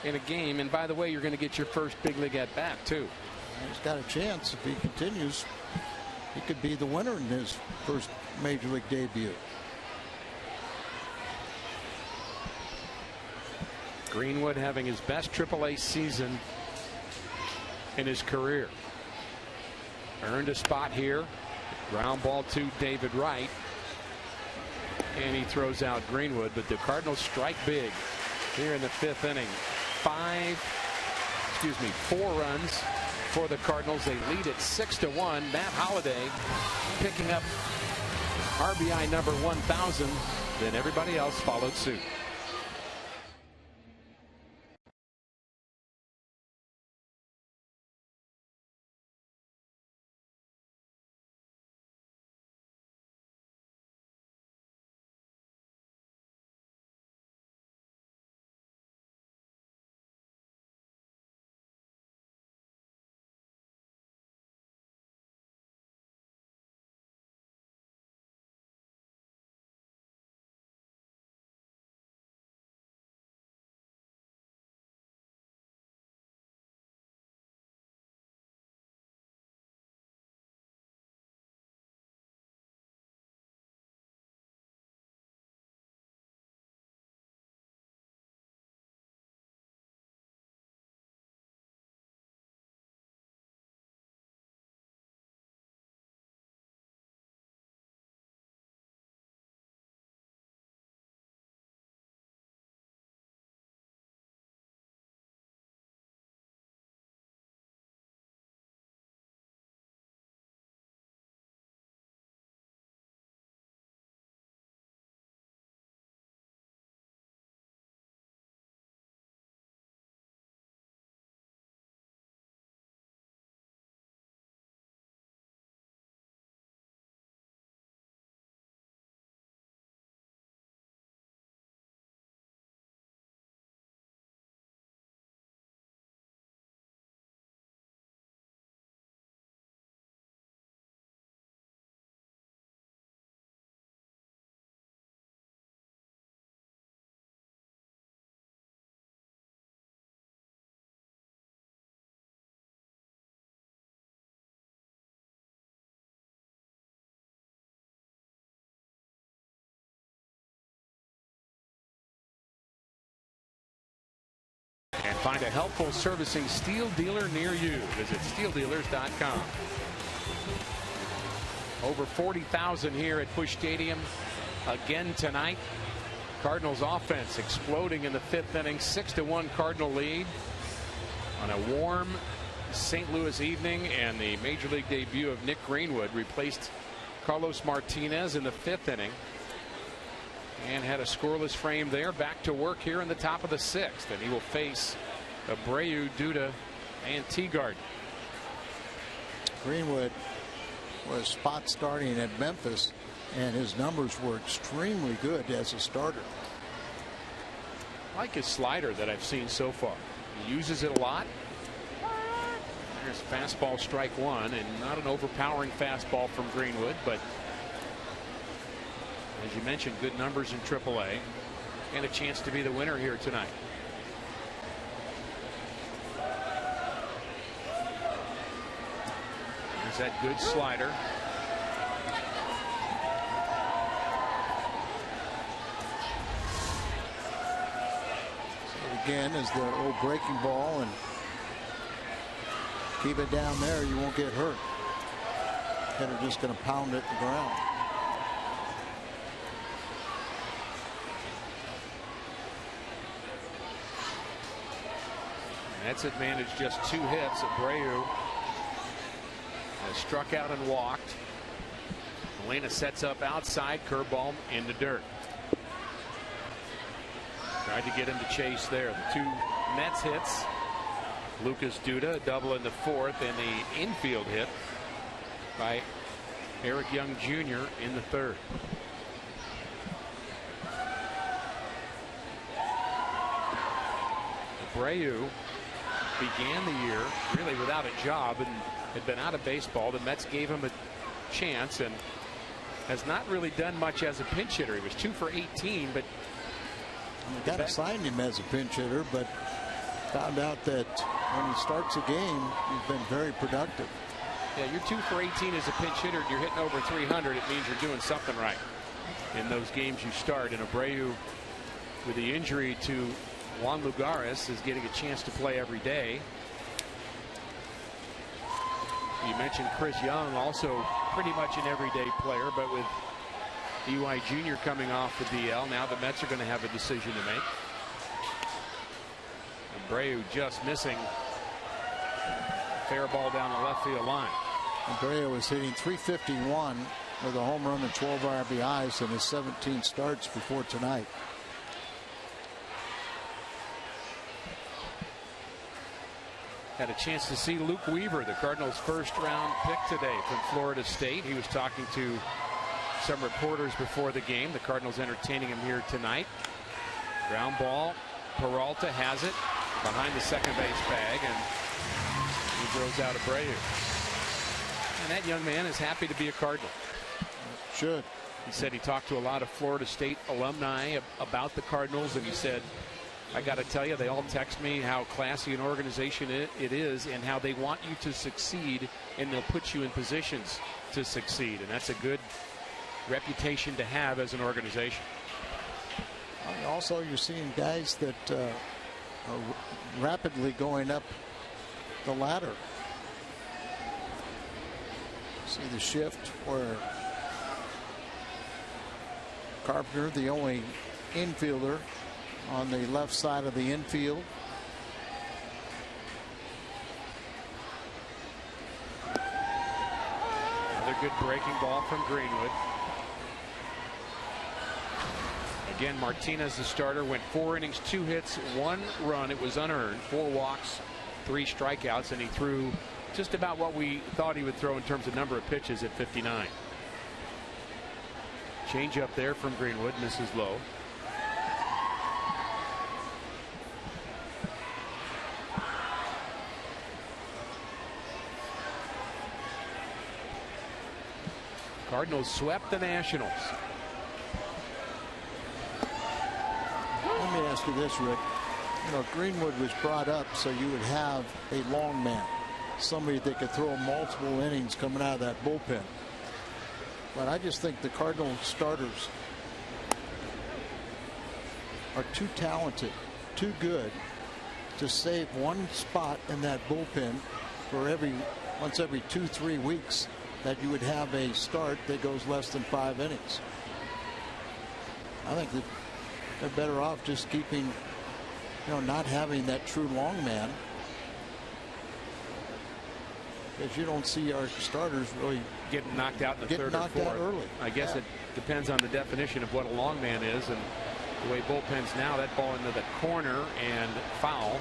B: in a game, and by the way, you're going to get your first big league at bat too.
H: He's got a chance if he continues. He could be the winner in his first major league debut.
B: Greenwood having his best AAA season in his career. Earned a spot here. Ground ball to David Wright. And he throws out Greenwood, but the Cardinals strike big here in the 5th inning. 4 runs for the Cardinals. They lead it 6-1. Matt Holliday picking up RBI number 1,000. Then everybody else followed suit. And find a helpful servicing steel dealer near you. Visit steeldealers.com. Over 40,000 here at Busch Stadium again tonight. Cardinals offense exploding in the 5th inning. 6-1 Cardinal lead on a warm St. Louis evening, and the major league debut of Nick Greenwood replaced Carlos Martinez in the 5th inning and had a scoreless frame there. Back to work here in the top of the 6th, and he will face Abreu, Duda, and Teagard.
H: Greenwood was spot starting at Memphis, and his numbers were extremely good as a starter.
B: I like his slider that I've seen so far. He uses it a lot. There's fastball, strike one, and not an overpowering fastball from Greenwood, but as you mentioned, good numbers in AAA and a chance to be the winner here tonight. There's that good slider.
H: So again, is the old breaking ball, and keep it down there, you won't get hurt. Hitter just going to pound it to the ground.
B: Mets advantage just 2 hits. Abreu has struck out and walked. Molina sets up outside, curveball in the dirt. Tried to get him to chase there. The 2 Mets hits. Lucas Duda, a double in the 4th, and the infield hit by Eric Young Jr. in the 3rd. Abreu began the year really without a job and had been out of baseball. The Mets gave him a chance and has not really done much as a pinch hitter. He was 2 for 18, but
H: they got to sign him as a pinch hitter, but found out that when he starts a game, he's been very productive.
B: Yeah, you're 2 for 18 as a pinch hitter and you're hitting over 300. It means you're doing something right in those games you start. And Abreu, with the injury to Juan Lugares, is getting a chance to play every day. You mentioned Chris Young, also pretty much an everyday player, but with EY Jr. coming off the DL, now the Mets are going to have a decision to make. Abreu just missing. Fair ball down the left field line.
H: Abreu is hitting .351 with a home run and 12 RBIs in his 17 starts before tonight.
B: Had a chance to see Luke Weaver, the Cardinals' first-round pick today from Florida State. He was talking to some reporters before the game. The Cardinals entertaining him here tonight. Ground ball. Peralta has it behind the second base bag, and he throws out Abreu. And that young man is happy to be a Cardinal.
H: Should.
B: He said he talked to a lot of Florida State alumni about the Cardinals, and he said, I got to tell you, they all text me how classy an organization it is and how they want you to succeed, and they'll put you in positions to succeed. And that's a good reputation to have as an organization.
H: Also, you're seeing guys that are rapidly going up the ladder. See the shift where Carpenter, the only infielder on the left side of the infield.
B: Another good breaking ball from Greenwood. Again, Martinez, the starter, went 4 innings, 2 hits, 1 run. It was unearned, 4 walks, 3 strikeouts, and he threw just about what we thought he would throw in terms of number of pitches at 59. Change up there from Greenwood, misses low. Cardinals swept the Nationals.
H: Let me ask you this, Rick. You know, Greenwood was brought up so you would have a long man, somebody that could throw multiple innings coming out of that bullpen. But I just think the Cardinals starters are too talented, too good to save one spot in that bullpen for once every 2-3 weeks that you would have a start that goes less than 5 innings. I think that they're better off just keeping, not having that true long man, because you don't see our starters really
B: getting knocked out in the third or fourth.
H: Early.
B: I guess it depends on the definition of what a long man is, and the way bullpens now, that ball into the corner and foul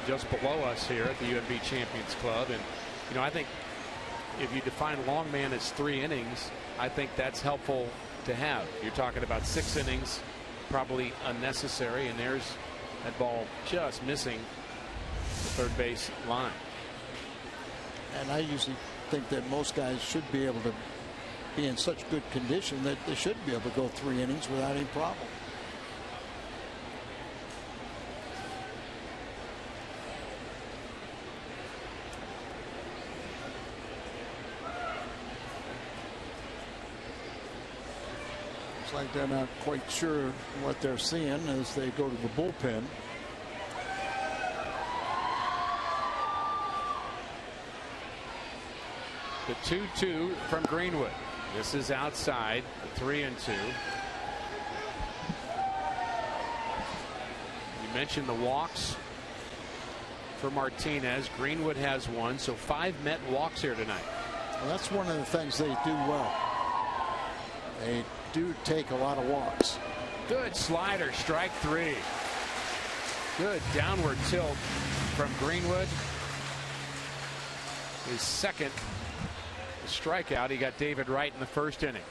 B: just below us here at the UMB Champions Club. And I think if you define long man as 3 innings, I think that's helpful to have. You're talking about 6 innings, probably unnecessary, and there's that ball just missing third base line.
H: And I usually think that most guys should be able to be in such good condition that they should be able to go 3 innings without any problem. Looks like they're not quite sure what they're seeing as they go to the bullpen.
B: The 2-2 from Greenwood. This is outside, the 3-2. You mentioned the walks for Martinez. Greenwood has 1, so 5 Met walks here tonight.
H: Well, that's one of the things they do well. They do take a lot of walks.
B: Good slider, strike 3. Good downward tilt from Greenwood. His second strikeout. He got David Wright in the first inning.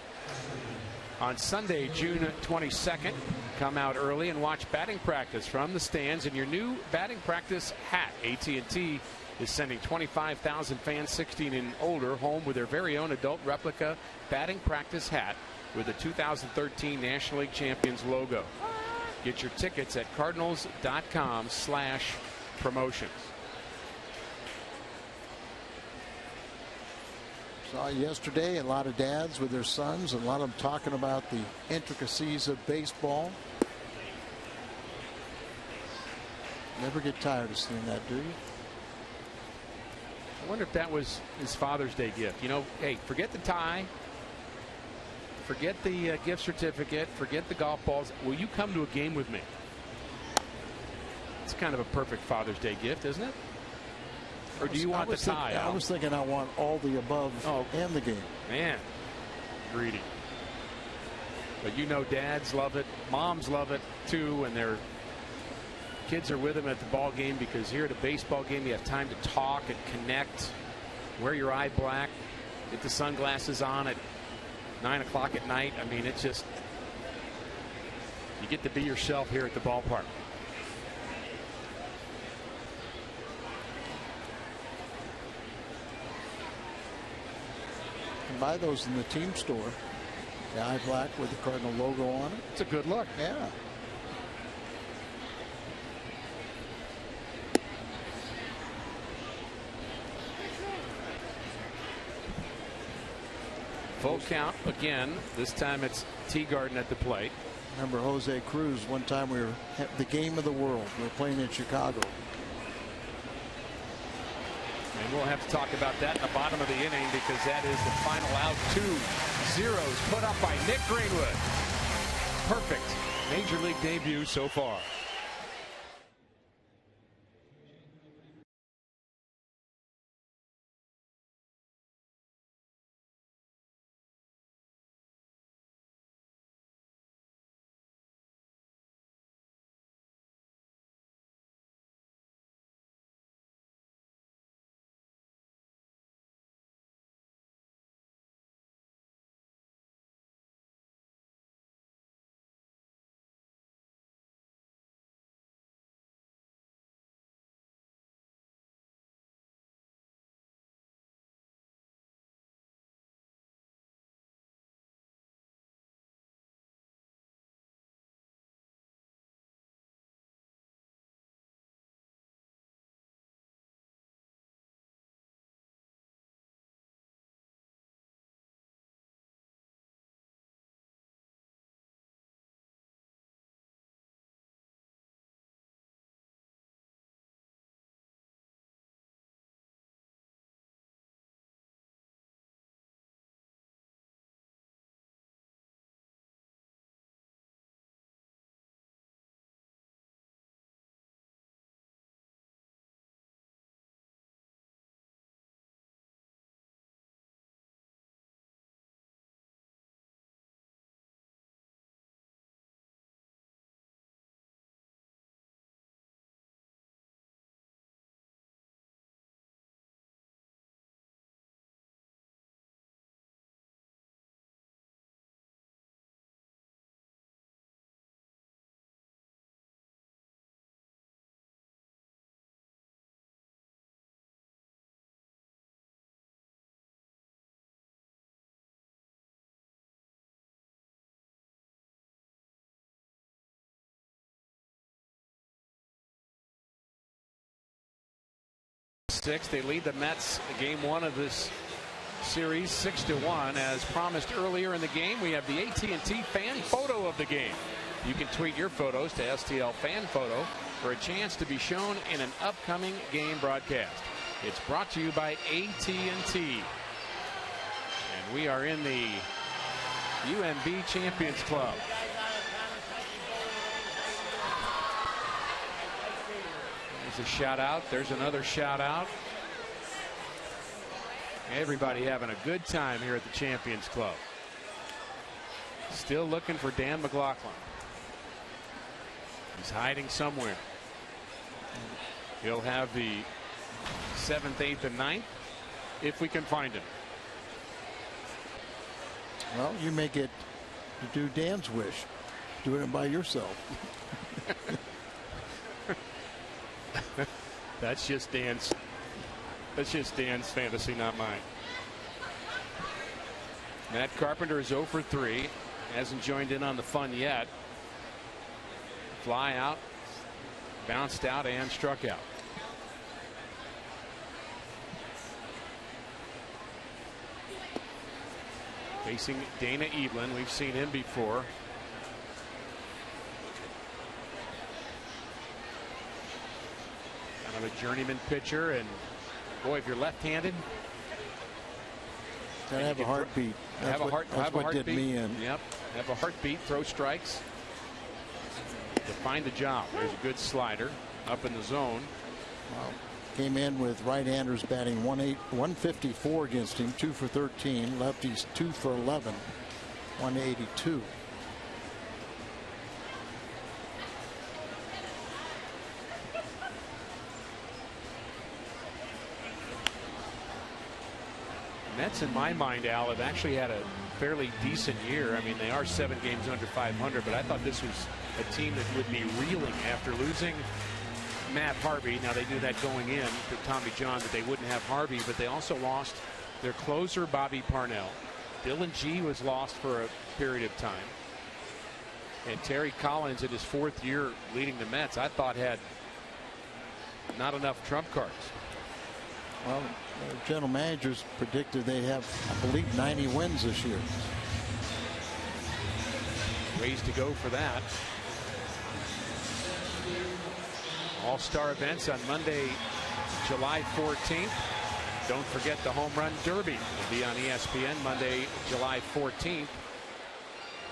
B: On Sunday, June 22nd, come out early and watch batting practice from the stands in your new batting practice hat. AT&T is sending 25,000 fans 16 and older home with their very own adult replica batting practice hat with the 2013 National League Champions logo. Get your tickets at cardinals.com/promotions.
H: Saw yesterday a lot of dads with their sons, and a lot of them talking about the intricacies of baseball. Never get tired of seeing that, do you?
B: I wonder if that was his Father's Day gift. You know, hey, forget the tie, forget the gift certificate, forget the golf balls. Will you come to a game with me? It's kind of a perfect Father's Day gift, isn't it? Or do you want the tie?
H: I was thinking I want all the above and the game.
B: Man, greedy. But you know, dads love it, moms love it too, and their kids are with them at the ball game, because here at a baseball game you have time to talk and connect. Wear your eye black, get the sunglasses on at 9 o'clock at night. I mean, it's just, you get to be yourself here at the ballpark.
H: Buy those in the team store. The eye black with the Cardinal logo on it.
B: It's a good look.
H: Yeah.
B: Full count again. This time it's Teagarden at the plate.
H: Remember Jose Cruz, one time we were at the game of the world. We were playing in Chicago.
B: And we'll have to talk about that in the bottom of the inning, because that is the final out. 2 zeros put up by Nick Greenwood. Perfect major league debut so far. 6. They lead the Mets game 1 of this series 6-1. As promised earlier in the game, we have the AT&T fan photo of the game. You can tweet your photos to STL Fan Photo for a chance to be shown in an upcoming game broadcast. It's brought to you by AT&T. And we are in the UMB Champions Club. There's a shout out. There's another shout out. Everybody having a good time here at the Champions Club. Still looking for Dan McLaughlin. He's hiding somewhere. He'll have the 7th, 8th, and 9th if we can find him.
H: Well, you may get to do Dan's wish, doing it by yourself.
B: That's just Dan's fantasy, not mine. Matt Carpenter is 0 for 3. Hasn't joined in on the fun yet. Fly out, bounced out, and struck out. Facing Dana Evelyn. We've seen him before. Kind of a journeyman pitcher, and boy, if you're left-handed,
H: gotta have a heartbeat. That's what did me in.
B: Yep, have a heartbeat. Throw strikes to find the job. There's a good slider up in the zone.
H: Wow. Came in with right-handers batting 154 against him, 2 for 13. Lefties 2 for 11, 182.
B: Mets, in my mind, Al, have actually had a fairly decent year. I mean, they are 7 games under 500, but I thought this was a team that would be reeling after losing Matt Harvey. Now, they knew that going in to Tommy John that they wouldn't have Harvey, but they also lost their closer, Bobby Parnell. Dylan G was lost for a period of time. And Terry Collins, in his 4th year leading the Mets, I thought had not enough trump cards.
H: Well, general managers predicted they have, I believe, 90 wins this year.
B: Ways to go for that. All-Star events on Monday, July 14th. Don't forget the Home Run Derby will be on ESPN Monday, July 14th.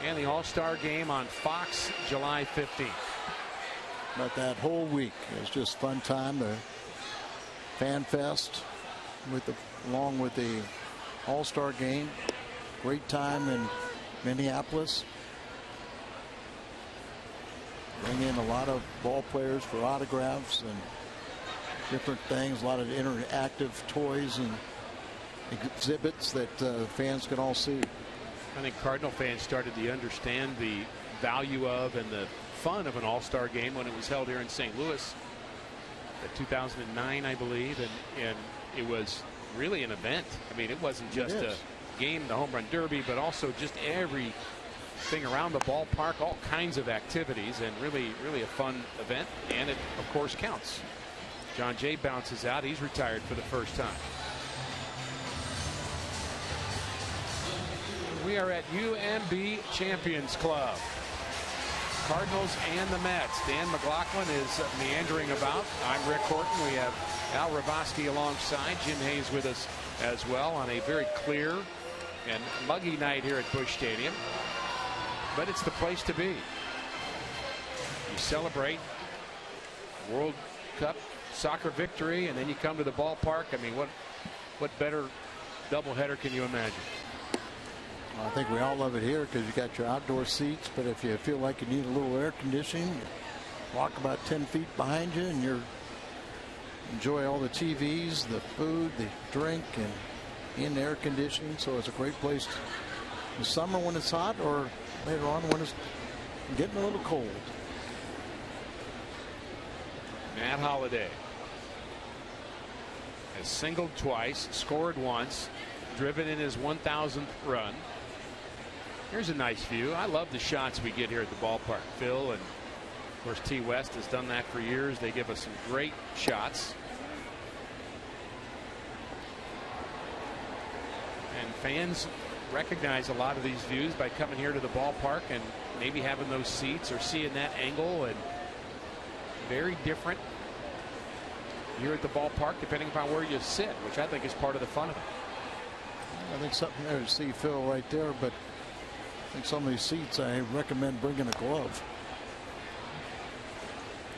B: And the All-Star Game on Fox, July 15th.
H: But that whole week is just fun time. The Fan Fest along with the All-Star Game. Great time in Minneapolis. Bring in a lot of ball players for autographs and different things. A lot of interactive toys and exhibits that fans can all see.
B: I think Cardinal fans started to understand the value of and the fun of an All-Star Game when it was held here in St. Louis in 2009, I believe, and it was really an event. I mean, it wasn't just a game, the Home Run Derby, but also just everything around the ballpark, all kinds of activities, and really a fun event. And it, of course, counts. John Jay bounces out. He's retired for the first time. We are at UMB Champions Club. Cardinals and the Mets. Dan McLaughlin is meandering about. I'm Rick Horton. We have Al Ravosky alongside. Jim Hayes with us as well on a very clear and muggy night here at Busch Stadium. But it's the place to be. You celebrate World Cup soccer victory, and then you come to the ballpark. I mean, what better doubleheader can you imagine?
H: I think we all love it here because you got your outdoor seats, but if you feel like you need a little air conditioning, you walk about 10 feet behind you and you enjoy all the TVs, the food, the drink, and in air conditioning. So it's a great place in the summer when it's hot, or later on when it's getting a little cold.
B: Matt Holliday has singled twice, scored once, driven in his 1,000th run. Here's a nice view. I love the shots we get here at the ballpark. Phil and, of course, T. West has done that for years. They give us some great shots. fans recognize a lot of these views by coming here to the ballpark and maybe having those seats or seeing that angle, and very different here at the ballpark depending upon where you sit, which I think is part of the fun of it.
H: I think something there to see Phil right there, but I think some of these seats I recommend bringing a glove.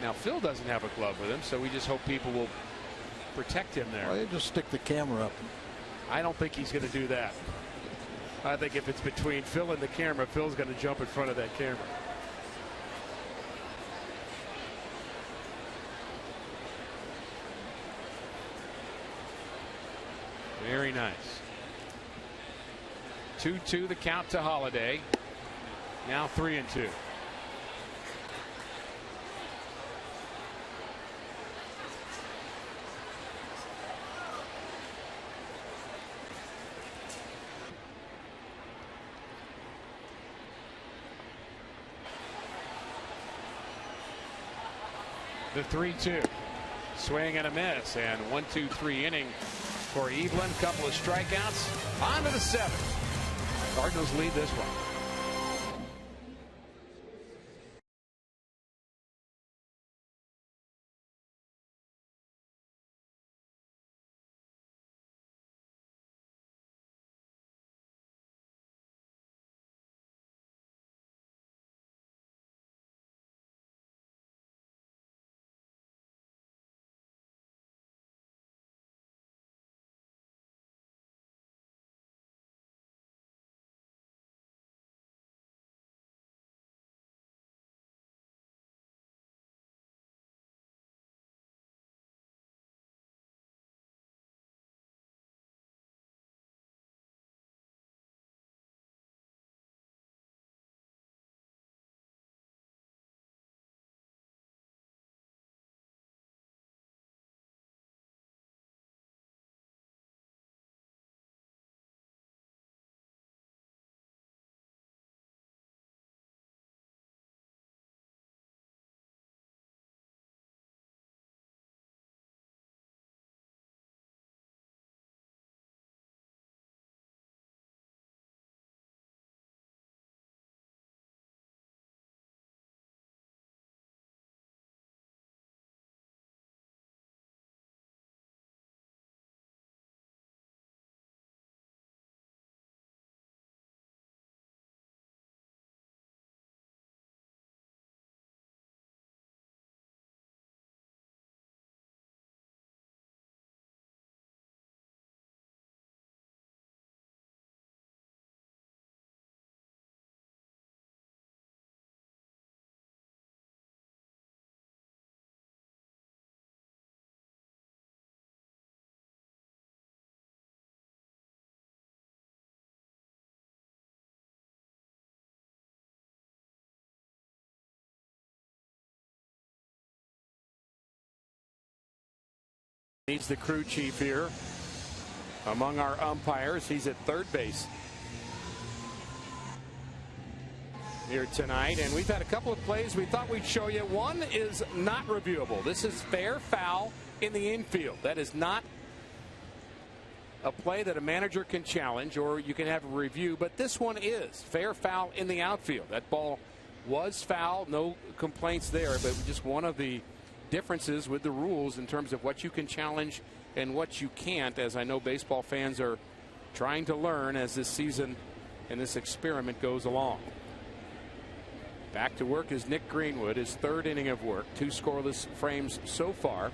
B: Now Phil doesn't have a glove with him, so we just hope people will protect him there.
H: Well, you just stick the camera up.
B: I don't think he's going to do that. I think if it's between Phil and the camera, Phil's going to jump in front of that camera. Very nice. 2-2 the count to Holiday. Now 3-2. The 3-2. Swing and a miss, and 1-2-3 inning for Evelyn. Couple of strikeouts. On to the 7th. Cardinals lead this one. He's the crew chief here among our umpires. He's at third base here tonight, and we've had a couple of plays we thought we'd show you. One is not reviewable. This is fair foul in the infield. That is not a play that a manager can challenge or you can have a review, but this one is fair foul in the outfield. That ball was foul, no complaints there, but just one of the differences with the rules in terms of what you can challenge and what you can't, as I know baseball fans are trying to learn as this season and this experiment goes along. Back to work is Nick Greenwood, his third inning of work, 2 scoreless frames so far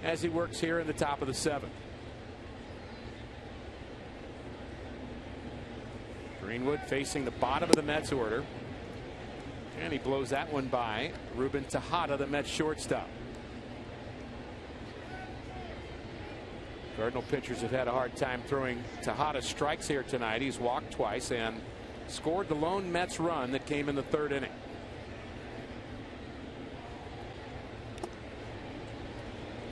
B: as he works here in the top of the 7th. Greenwood facing the bottom of the Mets order, and he blows that one by. Ruben Tejada, the Mets shortstop. Cardinal pitchers have had a hard time throwing Tejada strikes here tonight. He's walked twice and scored the lone Mets run that came in the 3rd inning.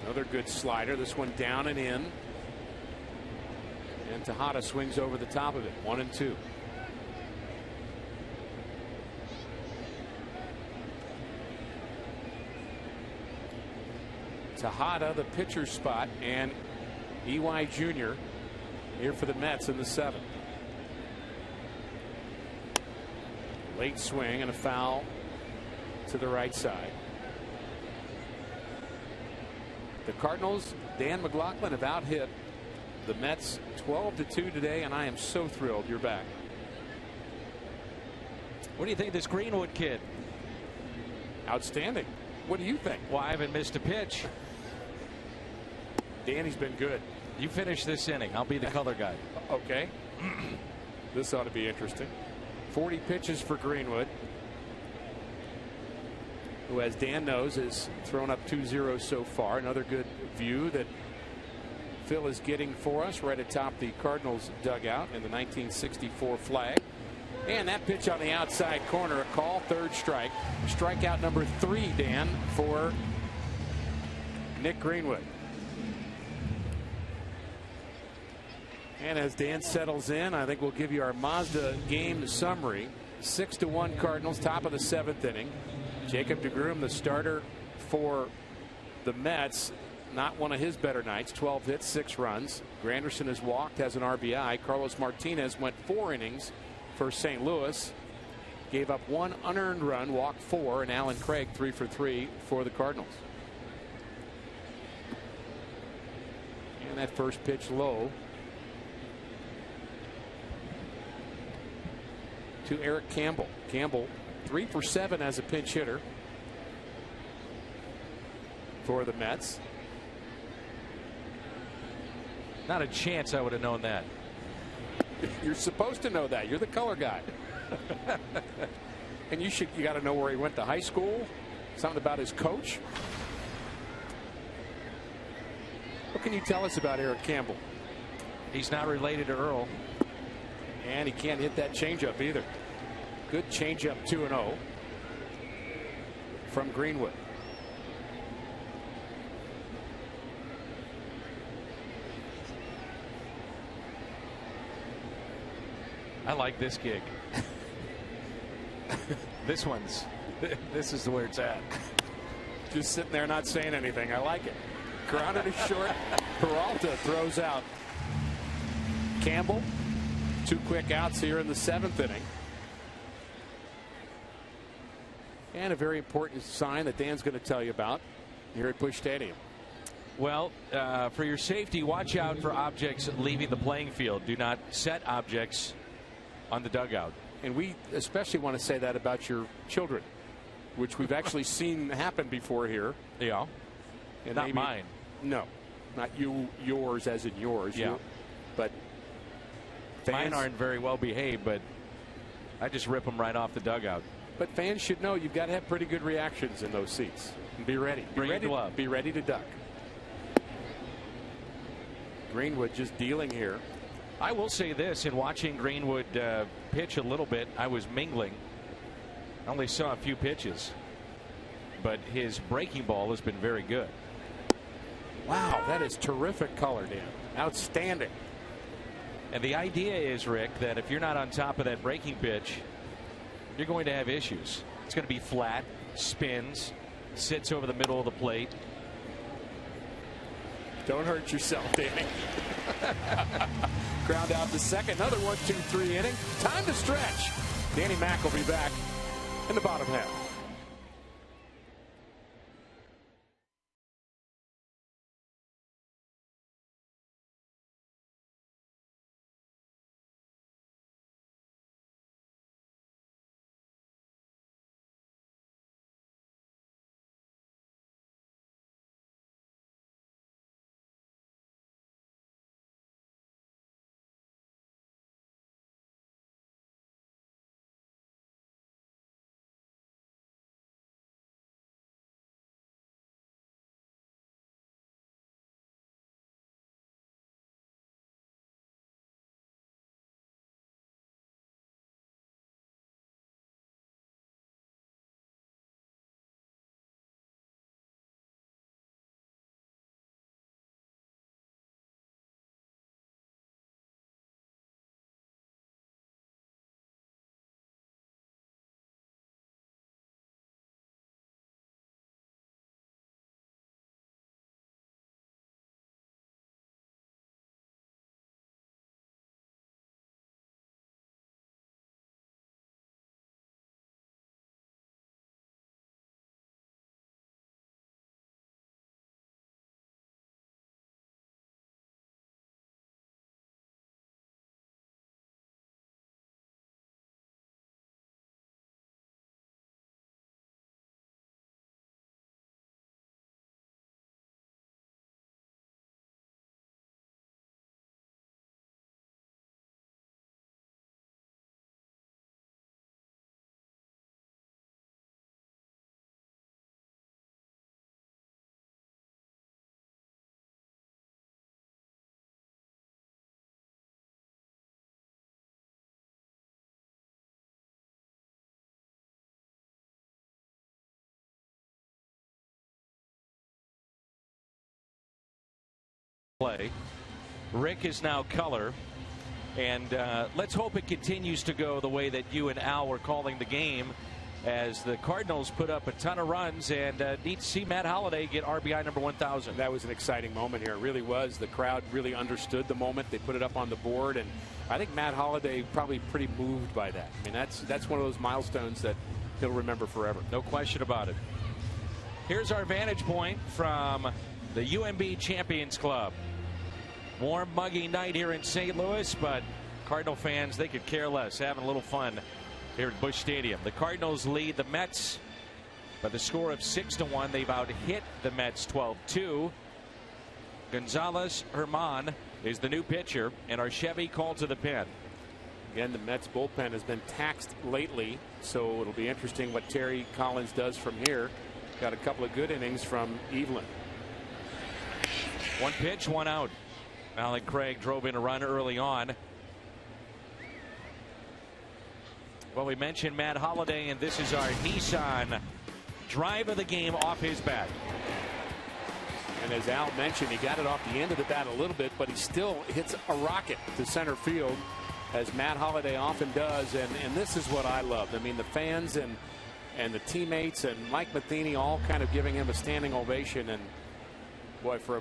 B: Another good slider. This one down and in. And Tejada swings over the top of it. 1-2. Tejada, the pitcher spot, and EY Jr. here for the Mets in the 7th. Late swing and a foul to the right side. The Cardinals, Dan McLaughlin, have out-hit the Mets 12-2 today, and I am so thrilled you're back.
A: What do you think of this Greenwood kid?
B: Outstanding. What do you think?
A: Well, I haven't missed a pitch.
B: Danny's been good.
A: You finish this inning. I'll be the color guy.
B: Okay. This ought to be interesting. 40 pitches for Greenwood, who, as Dan knows, has thrown up 2 zeros so far. Another good view that Phil is getting for us right atop the Cardinals dugout in the 1964 flag. And that pitch on the outside corner, a call, third strike. Strikeout number 3, Dan, for Nick Greenwood. And as Dan settles in, I think we'll give you our Mazda game summary. 6-1 Cardinals, top of the 7th inning. Jacob deGrom, the starter for the Mets, not one of his better nights. 12 hits, 6 runs. Granderson has walked, has an RBI. Carlos Martinez went 4 innings for St. Louis. Gave up 1 unearned run, walked 4, and Alan Craig 3 for 3 for the Cardinals. And that first pitch low to Eric Campbell. Campbell 3 for 7 as a pinch hitter for the Mets.
A: Not a chance I would have known that.
B: You're supposed to know that. You're the color guy. And you got to know where he went to high school. Something about his coach. What can you tell us about Eric Campbell?
A: He's not related to Earl.
B: And he can't hit that changeup either. Good changeup, 2-0 from Greenwood.
A: I like this gig. This is where it's at.
B: Just sitting there not saying anything. I like it. Grounded is short. Peralta throws out Campbell. 2 quick outs here in the 7th inning. And a very important sign that Dan's going to tell you about here at Busch Stadium.
A: Well, for your safety, watch out for objects leaving the playing field. Do not set objects on the dugout.
B: And we especially want to say that about your children, which we've actually seen happen before here.
A: Yeah.
B: And
A: not mine.
B: No, not yours as in yours.
A: Yeah.
B: But
A: mine aren't very well behaved, but I just rip them right off the dugout.
B: But fans should know you've got to have pretty good reactions in those seats. And be ready.
A: Bring your glove.
B: Be ready to duck. Greenwood just dealing here.
A: I will say this, in watching Greenwood pitch a little bit, I was mingling. I only saw a few pitches, but his breaking ball has been very good.
B: Wow, that is terrific color, Dan. Outstanding.
A: And the idea is, Rick, that if you're not on top of that breaking pitch, you're going to have issues. It's going to be flat, spins, sits over the middle of the plate.
B: Don't hurt yourself, Danny. Ground out to second. Another 1-2-3 inning. Time to stretch. Danny Mack will be back in the bottom half.
A: play. Rick is now color. And let's hope it continues to go the way that you and Al were calling the game, as the Cardinals put up a ton of runs, and need to see Matt Holliday get RBI number 1,000.
B: That was an exciting moment here. It really was. The crowd really understood the moment. They put it up on the board, and I think Matt Holliday probably pretty moved by that. I mean, that's one of those milestones that he'll remember forever.
A: No question about it. Here's our vantage point from the UMB Champions Club. Warm, muggy night here in St. Louis, but Cardinal fans, they could care less. Having a little fun here at Busch Stadium. The Cardinals lead the Mets by the score of 6-1. They've out-hit the Mets 12-2. Gonzalez Herman is the new pitcher, and Archevy called to the pen.
B: Again, the Mets bullpen has been taxed lately, so it'll be interesting what Terry Collins does from here. Got a couple of good innings from Evelyn.
A: One pitch, one out. Alan Craig drove in a run early on. Well, we mentioned Matt Holliday, and this is our Nissan drive of the game off his bat.
B: And as Al mentioned, he got it off the end of the bat a little bit, but he still hits a rocket to center field, as Matt Holliday often does. And this is what I loved. I mean, the fans and the teammates and Mike Matheny all kind of giving him a standing ovation. And boy, for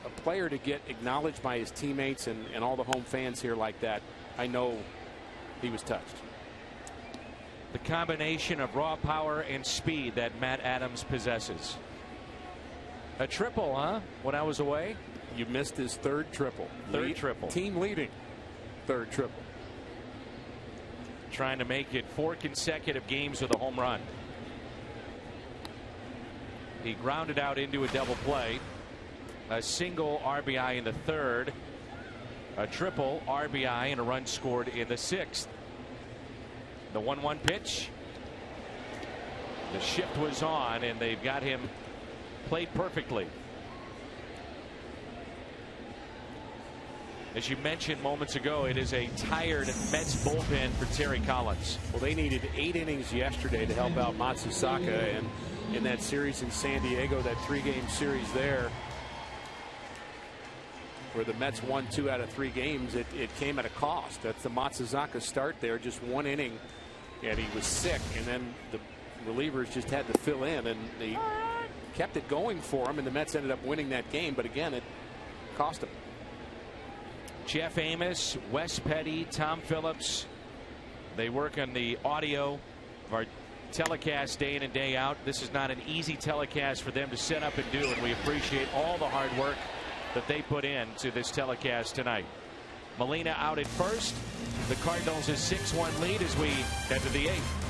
B: a player to get acknowledged by his teammates and all the home fans here like that, I know he was touched.
A: The combination of raw power and speed that Matt Adams possesses. A triple, huh? When I was away?
B: You missed his third triple.
A: Triple.
B: Team leading third triple.
A: Trying to make it 4 consecutive games with a home run. He grounded out into a double play. A single RBI in the third, a triple RBI, and a run scored in the 6th. The 1-1 pitch. The shift was on, and they've got him played perfectly. As you mentioned moments ago, it is a tired Mets bullpen for Terry Collins.
B: Well, they needed 8 innings yesterday to help out Matsusaka, and in that series in San Diego, that 3-game series there, where the Mets won 2 out of 3 games, it came at a cost. That's the Matsuzaka start there, just 1 inning, and he was sick, and then the relievers just had to fill in, and they kept it going for him, and the Mets ended up winning that game, but again, it cost them.
A: Jeff Amos, Wes Petty, Tom Phillips, they work on the audio of our telecast day in and day out. This is not an easy telecast for them to set up and do, and we appreciate all the hard work that they put into this telecast tonight. Molina out at first. The Cardinals' 6-1 lead as we head to the 8th.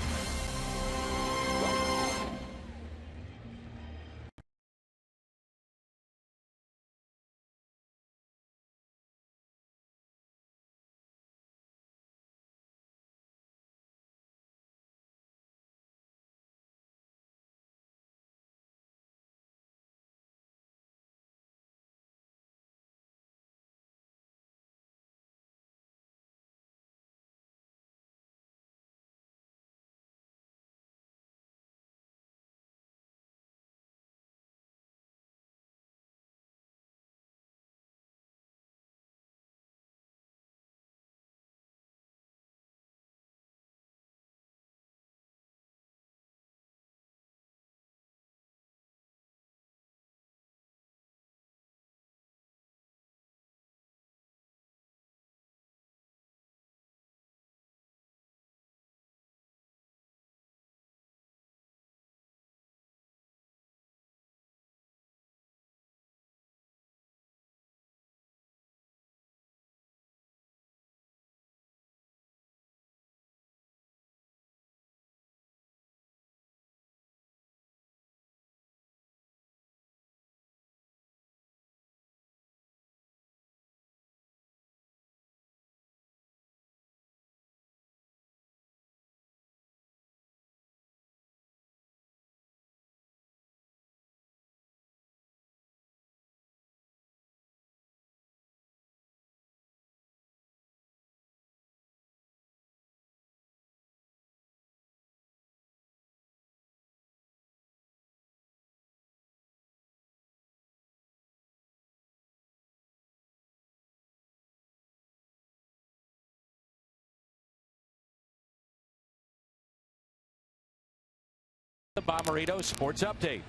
A: The Bommarito Sports Update.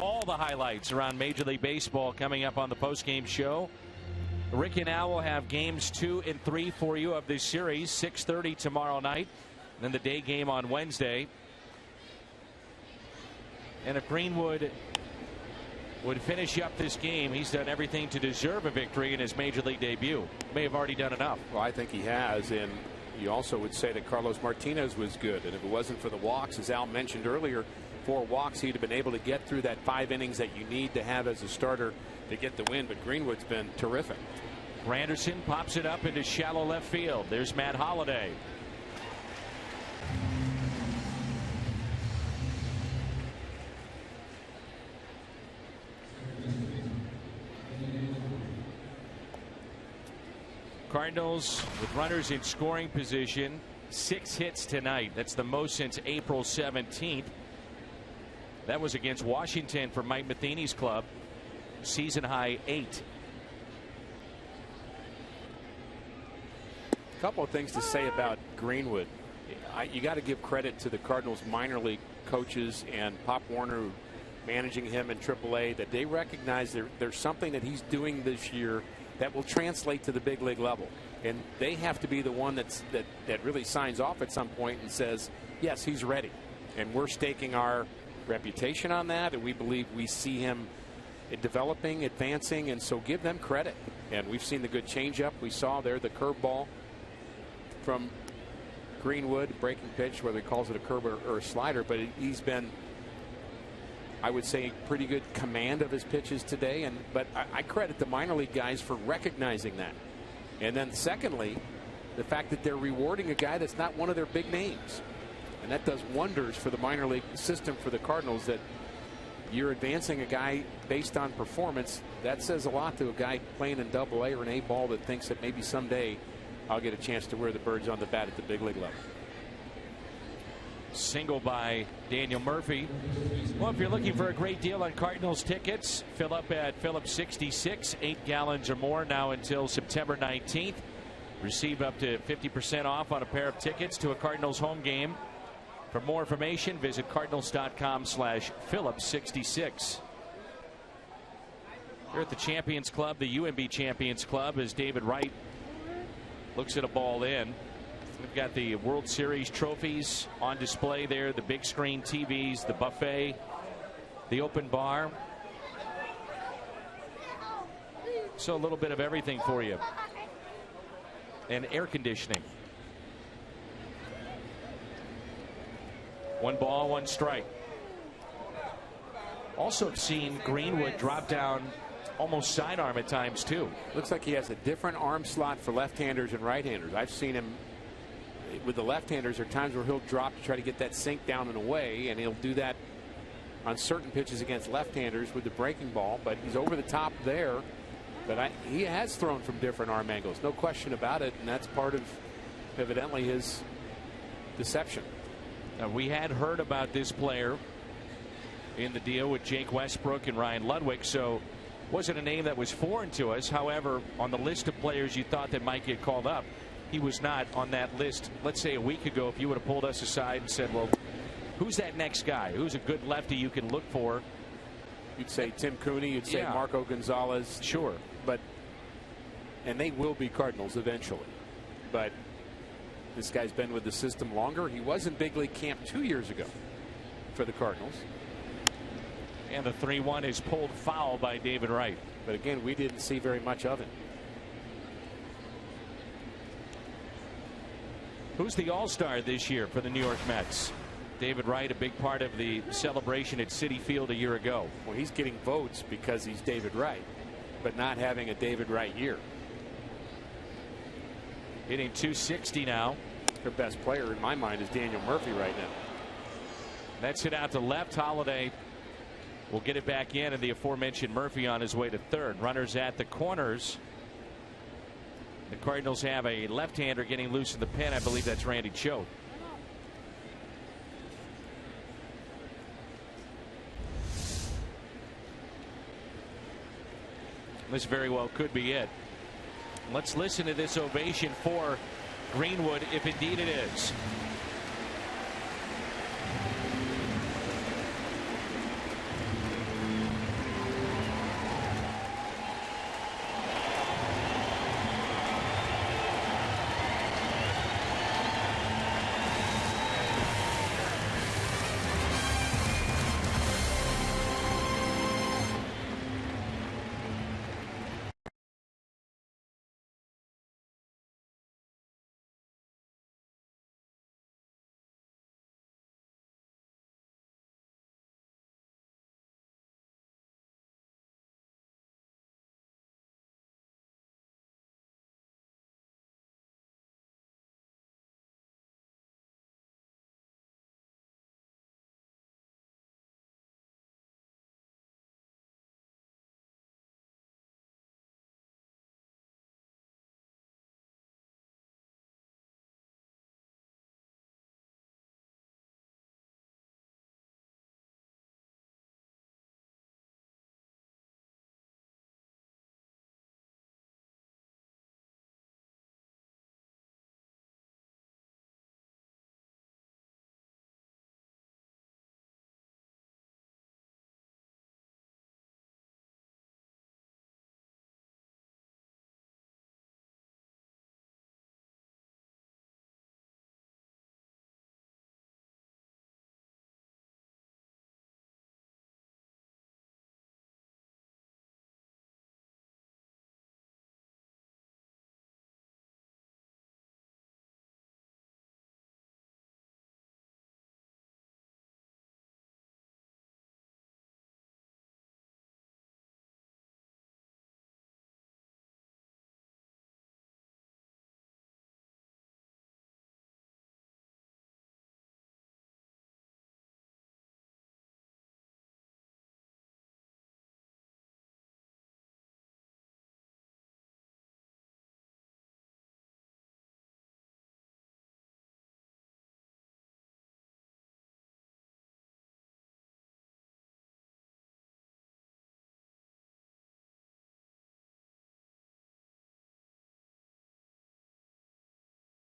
A: All the highlights around Major League Baseball coming up on the postgame show. Rick and Al will have games 2 and 3 for you of this series. 6:30 tomorrow night, and then the day game on Wednesday. And if Greenwood would finish up this game, he's done everything to deserve a victory in his Major League debut. May have already done enough.
I: Well, I think he has, and you also would say that Carlos Martinez was good, and if it wasn't for the walks, as Al mentioned earlier, 4 walks, he'd have been able to get through that 5 innings that you need to have as a starter to get the win. But Greenwood's been terrific.
A: Granderson pops it up into shallow left field. There's Matt Holliday. Cardinals with runners in scoring position. 6 hits tonight. That's the most since April 17th. That was against Washington for Mike Matheny's club. Season high 8.
I: A couple of things to say about Greenwood. You got to give credit to the Cardinals minor league coaches and Pop Warner managing him in AAA, that they recognize there's something that he's doing this year that will translate to the big league level. And they have to be the one that really signs off at some point and says, yes, he's ready. And we're staking our reputation on that, and we believe we see him developing, advancing, and so give them credit. And we've seen the good changeup. We saw there the curveball from Greenwood, breaking pitch, whether he calls it a curve or a slider, but he's been, I would say, pretty good command of his pitches today. But I credit the minor league guys for recognizing that. And then secondly, the fact that they're rewarding a guy that's not one of their big names. And that does wonders for the minor league system for the Cardinals, that you're advancing a guy based on performance. That says a lot to a guy playing in Double-A or an A ball that thinks that maybe someday I'll get a chance to wear the birds on the bat at the big league level.
A: Single by Daniel Murphy. Well, if you're looking for a great deal on Cardinals tickets, fill up at Phillips 66, 8 gallons or more now until September 19th. Receive up to 50% off on a pair of tickets to a Cardinals home game. For more information, visit cardinals.com/Phillips66. Here at the Champions Club, the UMB Champions Club, as David Wright looks at a ball in. We've got the World Series trophies on display there, the big screen TVs, the buffet, the open bar. So a little bit of everything for you. And air conditioning. 1 ball, 1 strike. Also have seen Greenwood drop down almost sidearm at times too.
I: Looks like he has a different arm slot for left-handers and right-handers. I've seen him with the left-handers. There are times where he'll drop to try to get that sink down and away, and he'll do that on certain pitches against left-handers with the breaking ball. But he's over the top there. But he has thrown from different arm angles, no question about it, and that's part of evidently his deception.
A: Now, we had heard about this player in the deal with Jake Westbrook and Ryan Ludwig, so wasn't a name that was foreign to us. However, on the list of players you thought that might get called up, he was not on that list. Let's say a week ago, if you would have pulled us aside and said, well, who's that next guy? Who's a good lefty you can look for?
I: You'd say Tim Cooney. You'd say Marco Gonzalez.
A: Sure.
I: And they will be Cardinals eventually. But this guy's been with the system longer. He was in big league camp 2 years ago for the Cardinals.
A: And the 3-1 is pulled foul by David Wright.
I: But again, we didn't see very much of it.
A: Who's the all-star this year for the New York Mets? David Wright, a big part of the celebration at Citi Field a year ago.
I: Well, he's getting votes because he's David Wright, but not having a David Wright year.
A: Hitting .260 now.
I: Their best player in my mind is Daniel Murphy right now.
A: That's hit out to left. Holliday
B: will get it back in, and the aforementioned Murphy on his way to third. Runners at the corners. The Cardinals have a left-hander getting loose in the pen. I believe that's Randy Choate. This very well could be it. Let's listen to this ovation for Greenwood, if indeed it is.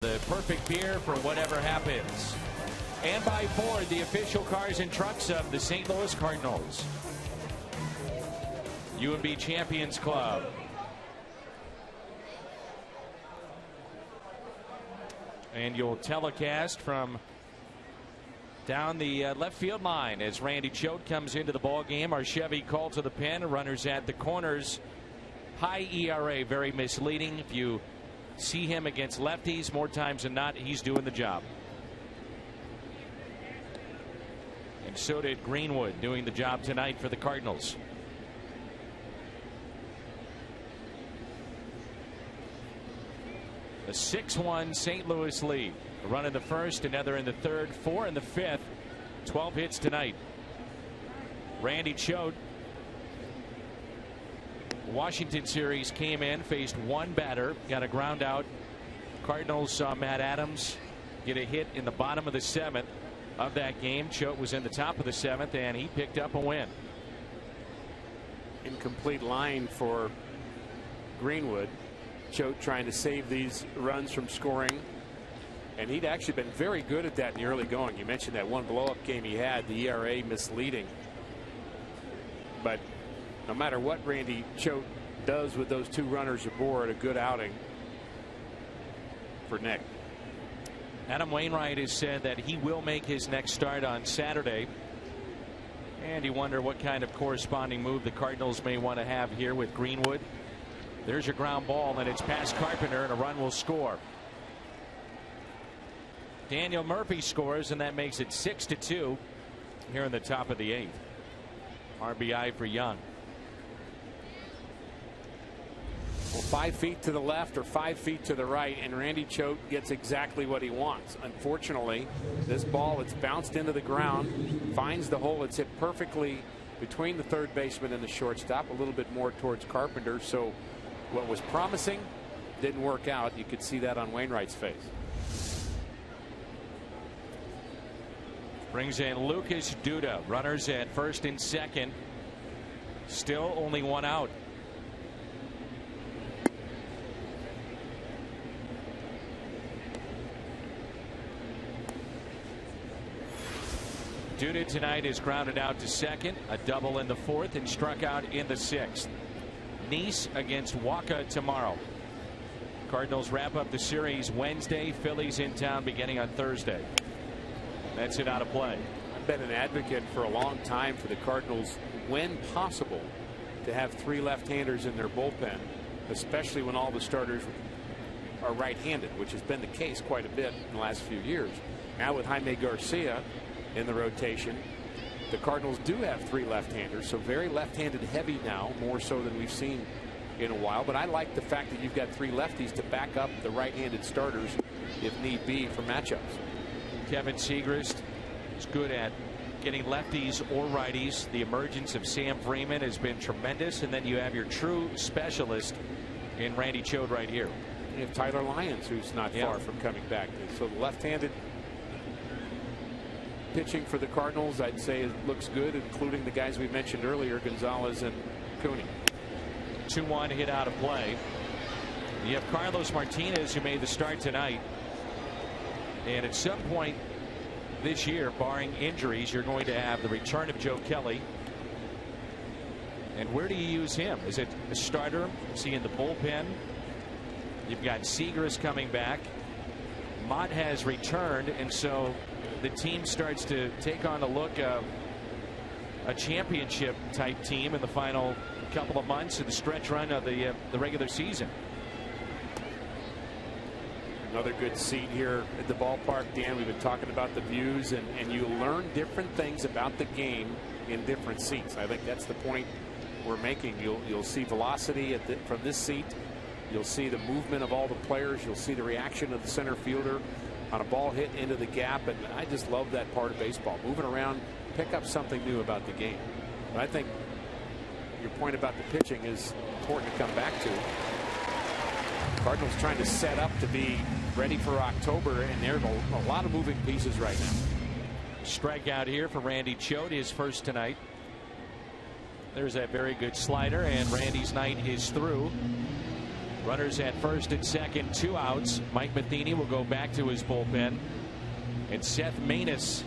B: The perfect beer for whatever happens. And by Ford, the official cars and trucks of the St. Louis Cardinals. UMB Champions Club. And you'll telecast from down the left field line as Randy Choate comes into the ball game. Our Chevy call to the pen. Runners at the corners. High ERA, very misleading. If you see him against lefties, more times than not, he's doing the job. And so did Greenwood, doing the job tonight for the Cardinals. A 6-1 St. Louis lead. A run in the first, another in the third, 4 in the fifth. 12 hits tonight. Randy Choate, Washington series, came in, faced one batter, got a ground out. Cardinals saw Matt Adams get a hit in the bottom of the seventh of that game. Choate was in the top of the seventh, and he picked up a win.
I: Incomplete line for Greenwood. Choate trying to save these runs from scoring, and he'd actually been very good at that in the early going. You mentioned that one blow-up game he had, the ERA misleading. But no matter what Randy Choate does with those two runners aboard, a good outing for Nick.
B: Adam Wainwright has said that he will make his next start on Saturday. And you wonder what kind of corresponding move the Cardinals may want to have here with Greenwood. There's your ground ball, and it's past Carpenter, and a run will score. Daniel Murphy scores, and that makes it 6-2 here in the top of the eighth. RBI for Young.
I: Well, 5 feet to the left or 5 feet to the right, and Randy Choate gets exactly what he wants. Unfortunately, this ball, it's bounced into the ground, finds the hole, it's hit perfectly between the third baseman and the shortstop, a little bit more towards Carpenter. So what was promising didn't work out. You could see that on Wainwright's face.
A: Brings in Lucas Duda. Runners at first and second. Still only one out. Duda tonight is grounded out to second, a double in the fourth, and struck out in the sixth. Nice against Waka tomorrow. Cardinals wrap up the series Wednesday. Phillies in town beginning on Thursday. That's it out of play.
I: I've been an advocate for a long time for the Cardinals, when possible, to have 3 left-handers in their bullpen, especially when all the starters are right-handed, which has been the case quite a bit in the last few years. Now with Jaime Garcia in the rotation, the Cardinals do have 3 left-handers, so very left-handed heavy now, more so than we've seen in a while. But I like the fact that you've got 3 lefties to back up the right-handed starters if need be for matchups.
A: Kevin Segrist is good at getting lefties or righties. The emergence of Sam Freeman has been tremendous, and then you have your true specialist in Randy Chode right here.
I: You have Tyler Lyons, who's not far from coming back. So the left-handed pitching for the Cardinals, I'd say it looks good, including the guys we mentioned earlier, Gonzalez and Cooney.
A: 2-1 hit out of play. You have Carlos Martinez, who made the start tonight. And at some point this year, barring injuries, you're going to have the return of Joe Kelly. And where do you use him? Is it a starter? Is he in the bullpen? You've got Segrist coming back. Mott has returned, and so the team starts to take on a look of a championship type team in the final couple of months of the stretch run of the regular season.
I: Another good seat here at the ballpark, Dan. We've been talking about the views, and you learn different things about the game in different seats. I think that's the point we're making. You'll see velocity from this seat. You'll see the movement of all the players. You'll see the reaction of the center fielder on a ball hit into the gap, and I just love that part of baseball. Moving around, pick up something new about the game. But I think your point about the pitching is important to come back to. Cardinals trying to set up to be ready for October, and there's a lot of moving pieces right now.
A: Strikeout here for Randy Chode, his first tonight. There's that very good slider, and Randy's night is through. Runners at first and second, 2 outs. Mike Matheny will go back to his bullpen, and Seth Maness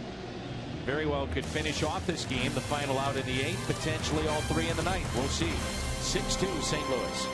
A: very well could finish off this game. The final out in the 8th, potentially all 3 in the ninth. We'll see. 6-2 St. Louis.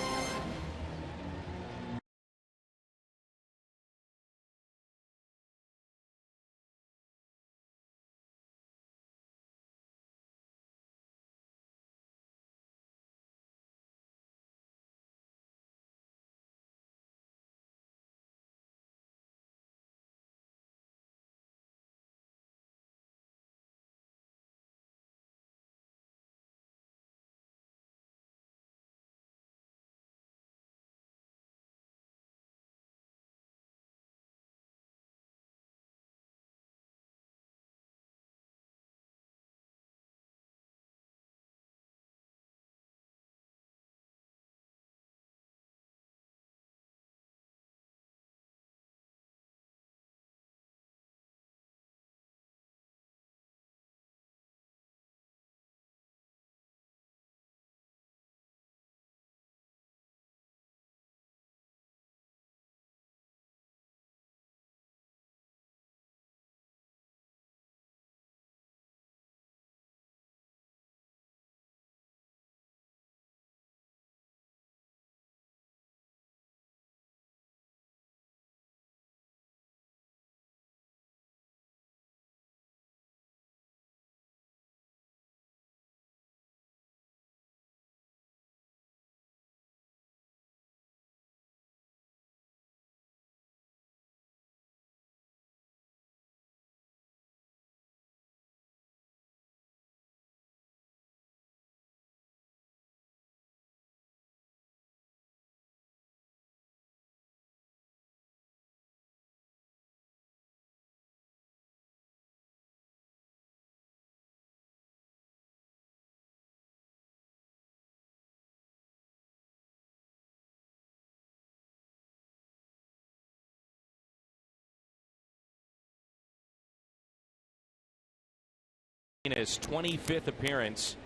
A: his 25th appearance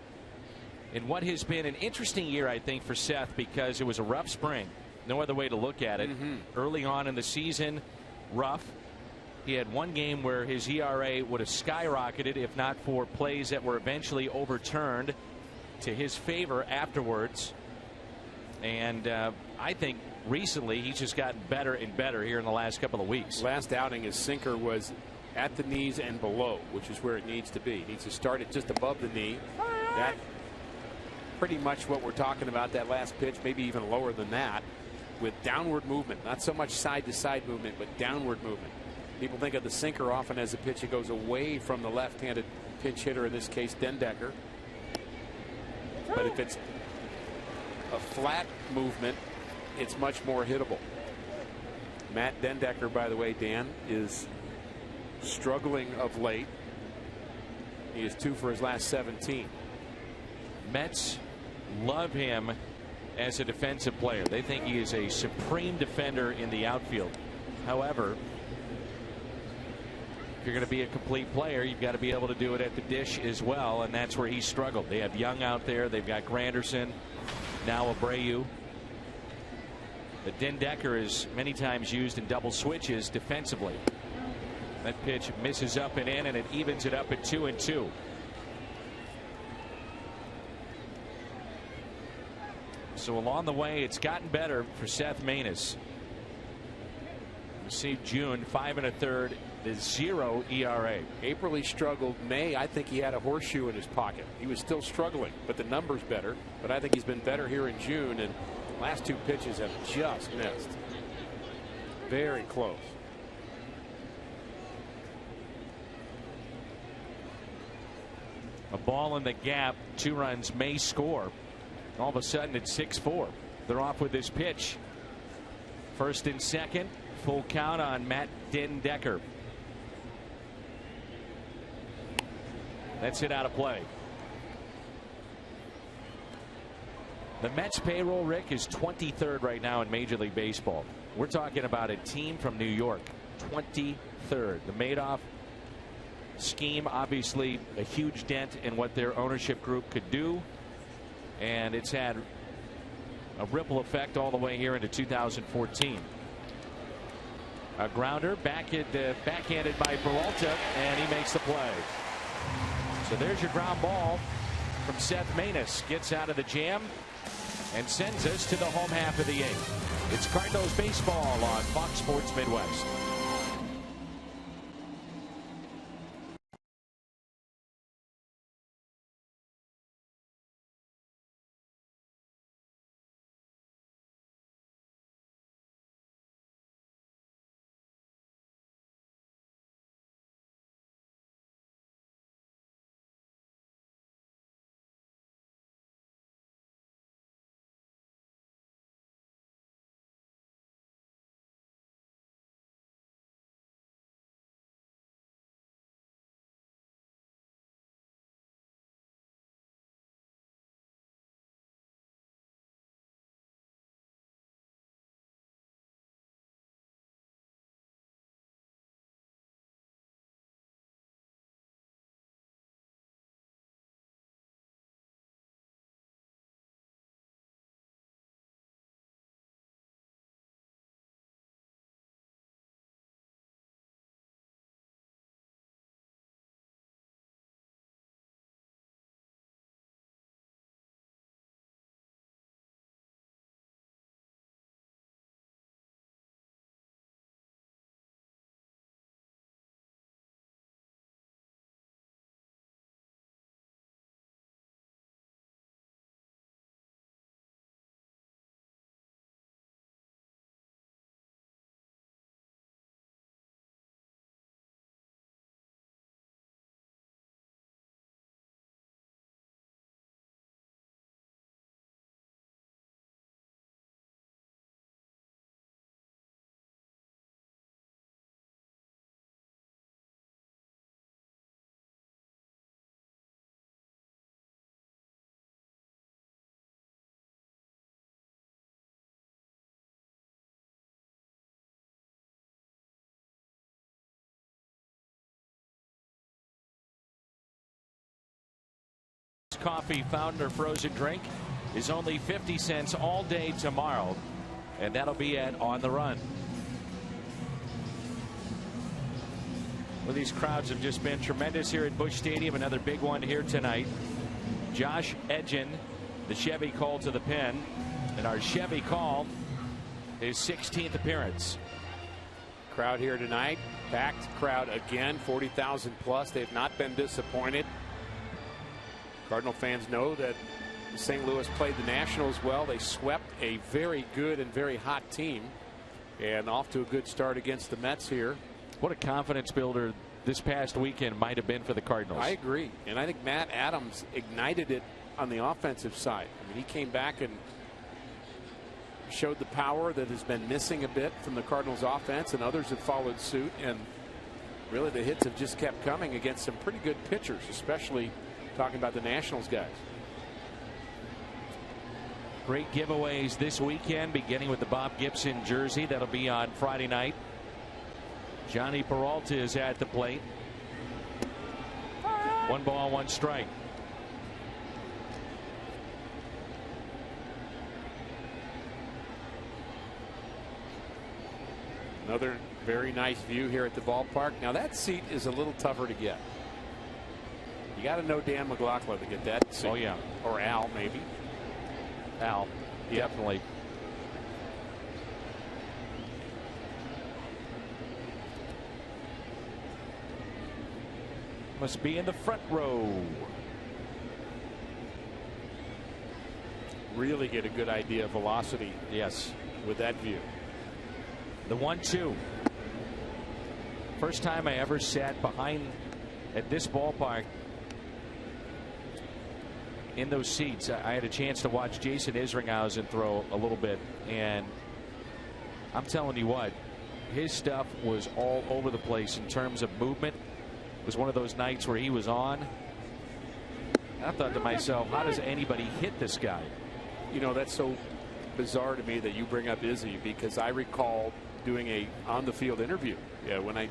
A: in what has been an interesting year, I think, for Seth, because it was a rough spring. No other way to look at it. Early on in the season, rough. He had one game where his ERA would have skyrocketed if not for plays that were eventually overturned to his favor afterwards. And I think recently he's just gotten better and better here in the last couple of weeks.
I: Last outing, his sinker was at the knees and below, which is where it needs to be. It needs to start it just above the knee. That pretty much what we're talking about, that last pitch, maybe even lower than that, with downward movement. Not so much side-to-side movement, but downward movement. People think of the sinker often as a pitch that goes away from the left-handed pinch hitter, in this case, Dendecker. But if it's a flat movement, it's much more hittable. Matt Dendecker, by the way, Dan, is struggling of late. He is 2 for his last 17.
A: Mets love him as a defensive player. They think he is a supreme defender in the outfield. However, if you're going to be a complete player, you've got to be able to do it at the dish as well, and that's where he struggled. They have Young out there. They've got Granderson, now Abreu. But Dendecker is many times used in double switches defensively. That pitch misses up and in, and it evens it up at 2-2. So along the way, it's gotten better for Seth Maness. Received June 5 1/3, the 0 ERA.
I: April he struggled. May, I think he had a horseshoe in his pocket. He was still struggling, but the number's better. But I think he's been better here in June, and last 2 pitches have just missed. Very close.
A: A ball in the gap, 2 runs may score. All of a sudden it's 6-4. They're off with this pitch. First and second, full count on Matt Dendecker. That's it, out of play. The Mets payroll, Rick, is 23rd right now in Major League Baseball. We're talking about a team from New York, 23rd. The Madoff scheme, obviously a huge dent in what their ownership group could do, and it's had a ripple effect all the way here into 2014. A grounder backhanded by Peralta, and he makes the play. So there's your ground ball from Seth Maness. Gets out of the jam and sends us to the home half of the 8th. It's Cardinals baseball on Fox Sports Midwest. Coffee fountain or frozen drink is only 50 cents all day tomorrow, and that'll be at On the Run. Well, these crowds have just been tremendous here at Busch Stadium. Another big one here tonight. Josh Edgin, the Chevy call to the pen, and our Chevy call, his 16th appearance.
I: Crowd here tonight, packed crowd again, 40,000 plus. They've not been disappointed. Cardinal fans know that St. Louis played the Nationals well. They swept a very good and very hot team, and off to a good start against the Mets here.
A: What a confidence builder this past weekend might have been for the Cardinals.
I: I agree. And I think Matt Adams ignited it on the offensive side. I mean, he came back and showed the power that has been missing a bit from the Cardinals offense, and others have followed suit. And really the hits have just kept coming against some pretty good pitchers, especially talking about the Nationals guys.
A: Great giveaways this weekend, beginning with the Bob Gibson jersey. That'll be on Friday night. Johnny Peralta is at the plate. 1 ball, 1 strike.
I: Another very nice view here at the ballpark. Now that seat is a little tougher to get. You got to know Dan McLaughlin to get that seat.
A: Oh yeah.
I: Or Al maybe.
A: Al, definitely. Must be in the front row.
I: Really get a good idea of velocity.
A: Yes.
I: With that view.
A: The 1-2. First time I ever sat behind at this ballpark in those seats. I had a chance to watch Jason Isringhausen throw a little bit, and I'm telling you what, his stuff was all over the place in terms of movement. It was one of those nights where he was on. I thought to myself, how does anybody hit this guy?
I: You know, that's so bizarre to me that you bring up Izzy, because I recall doing a on the field interview when I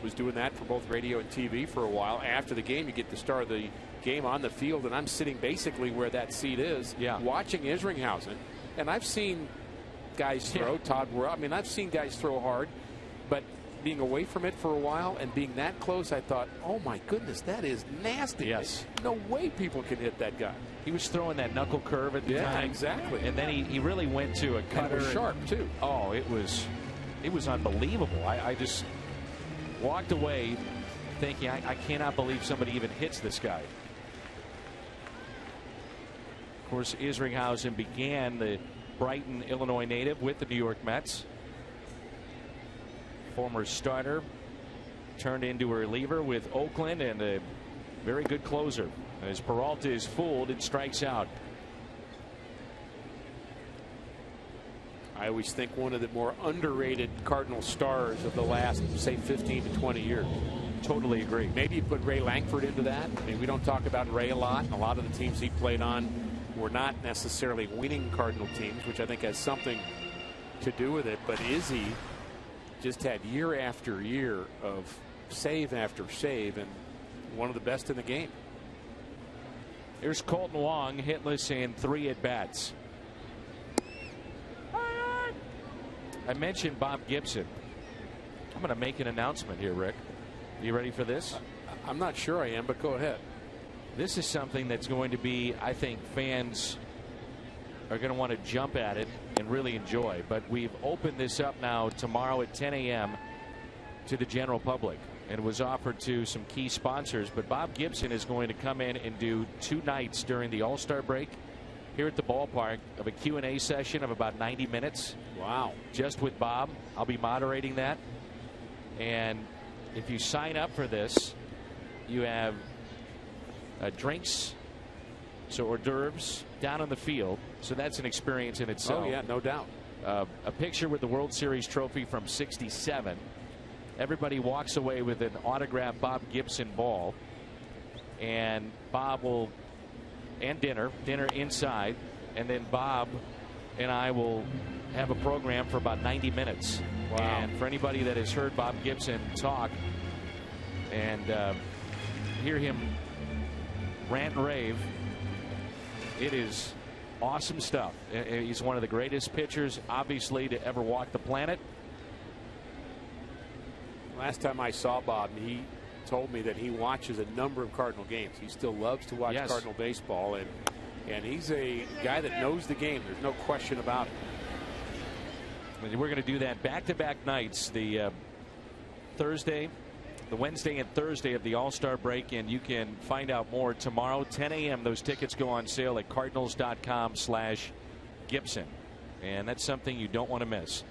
I: was doing that for both radio and TV for a while. After the game, you get the start of the game on the field, and I'm sitting basically where that seat is, watching Isringhausen. And I've seen guys throw, Todd Worrell. I mean, I've seen guys throw hard, but being away from it for a while and being that close, I thought, oh my goodness, that is nasty.
A: Yes.
I: No way people can hit that guy.
A: He was throwing that knuckle curve at the time.
I: Yeah, exactly.
A: And then he really went to a cutter.
I: And it was sharp too.
A: Oh, it was unbelievable. I just walked away thinking, I cannot believe somebody even hits this guy. Of course, Isringhausen began the Brighton, Illinois native with the New York Mets. Former starter, turned into a reliever with Oakland, and a very good closer. As Peralta is fooled and strikes out.
I: I always think one of the more underrated Cardinal stars of the last, say, 15 to 20 years.
A: Totally agree.
I: Maybe you put Ray Langford into that. I mean, we don't talk about Ray a lot, and a lot of the teams he played on were not necessarily winning Cardinal teams, which I think has something to do with it. But Izzy just had year after year of save after save, and one of the best in the game.
A: Here's Colton Wong, hitless in 3 at-bats. I mentioned Bob Gibson. I'm going to make an announcement here, Rick. You ready for this?
I: I'm not sure I am, but go ahead.
A: This is something that's going to be, I think, fans are going to want to jump at it and really enjoy. But we've opened this up now tomorrow at 10 a.m. to the general public. And it was offered to some key sponsors. But Bob Gibson is going to come in and do 2 nights during the All-Star break here at the ballpark of a Q&A session of about 90 minutes.
I: Wow. Just
A: with Bob. I'll be moderating that. And if you sign up for this, you have drinks, so hors d'oeuvres down on the field. So that's an experience in itself.
I: Oh, yeah, no doubt.
A: A picture with the World Series trophy from '67. Everybody walks away with an autographed Bob Gibson ball. And Bob will, and dinner inside. And then Bob and I will have a program for about 90 minutes.
I: Wow.
A: And for anybody that has heard Bob Gibson talk and hear him rant and rave, It is awesome stuff. He's one of the greatest pitchers, obviously, to ever walk the planet.
I: Last time I saw Bob, he told me that he watches a number of Cardinal games. He still loves to watch Cardinal baseball, and he's a guy that knows the game. There's no question about it.
A: We're going to do that back-to-back nights, the Wednesday and Thursday of the All-Star break, and you can find out more tomorrow, 10 a.m. Those tickets go on sale at cardinals.com/Gibson, and that's something you don't want to miss.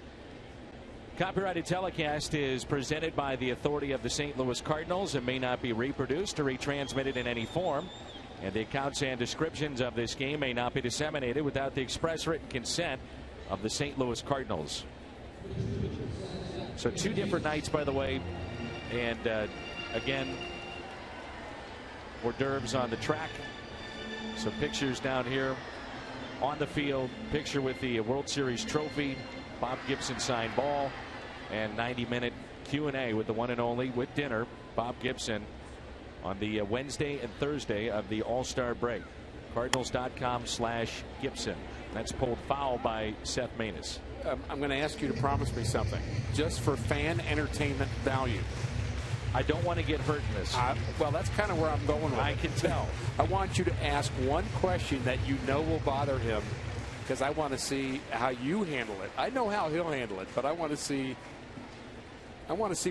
A: Copyrighted telecast is presented by the authority of the St. Louis Cardinals and may not be reproduced or retransmitted in any form. And the accounts and descriptions of this game may not be disseminated without the express written consent of the St. Louis Cardinals. So 2 different nights, by the way. And again, hors d'oeuvres on the track. Some pictures down here on the field. Picture with the World Series trophy. Bob Gibson signed ball, and 90-minute Q&A with the one and only, with dinner, Bob Gibson, on the Wednesday and Thursday of the All-Star break. Cardinals.com/Gibson. That's pulled foul by Seth Maness.
I: I'm going to ask you to promise me something, just for fan entertainment value.
A: I don't want to get hurt in this.
I: Well, that's kind of where I'm going with it.
A: I can tell.
I: I want you to ask one question that you know will bother him, because I want to see how you handle it. I know how he'll handle it, but I want to see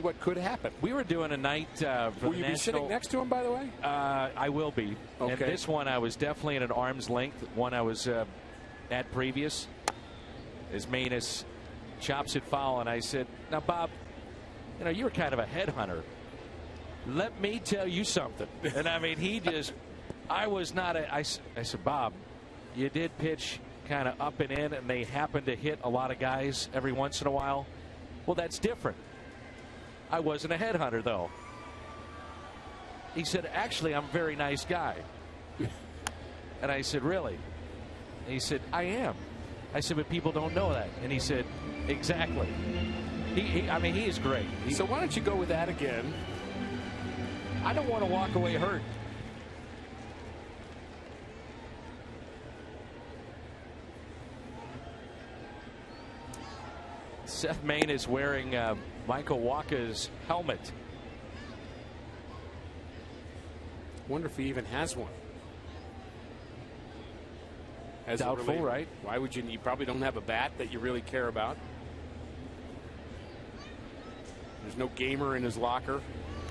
I: what could happen.
A: We were doing a night for
I: Will you be sitting next to him, by the way?
A: I will be.
I: Okay.
A: And this one I was definitely at an arm's length. One I was at previous. As Maness chops it foul, and I said, now, Bob, you know, you were kind of a headhunter. Let me tell you something. And I mean, I was not I said, Bob, you did pitch kind of up and in, and they happen to hit a lot of guys every once in a while. Well, that's different. I wasn't a headhunter, though. He said, actually, I'm a very nice guy. And I said, really? And he said, I am. I said, but people don't know that. And he said, exactly. I mean, he is great.
I: So why don't you go with that again?
A: I don't want to walk away hurt. Seth Maness is wearing Michael Wacha's helmet.
I: Wonder if he even has one.
A: Doubtful, right?
I: Why would you? You probably don't have a bat that you really care about. There's no gamer in his locker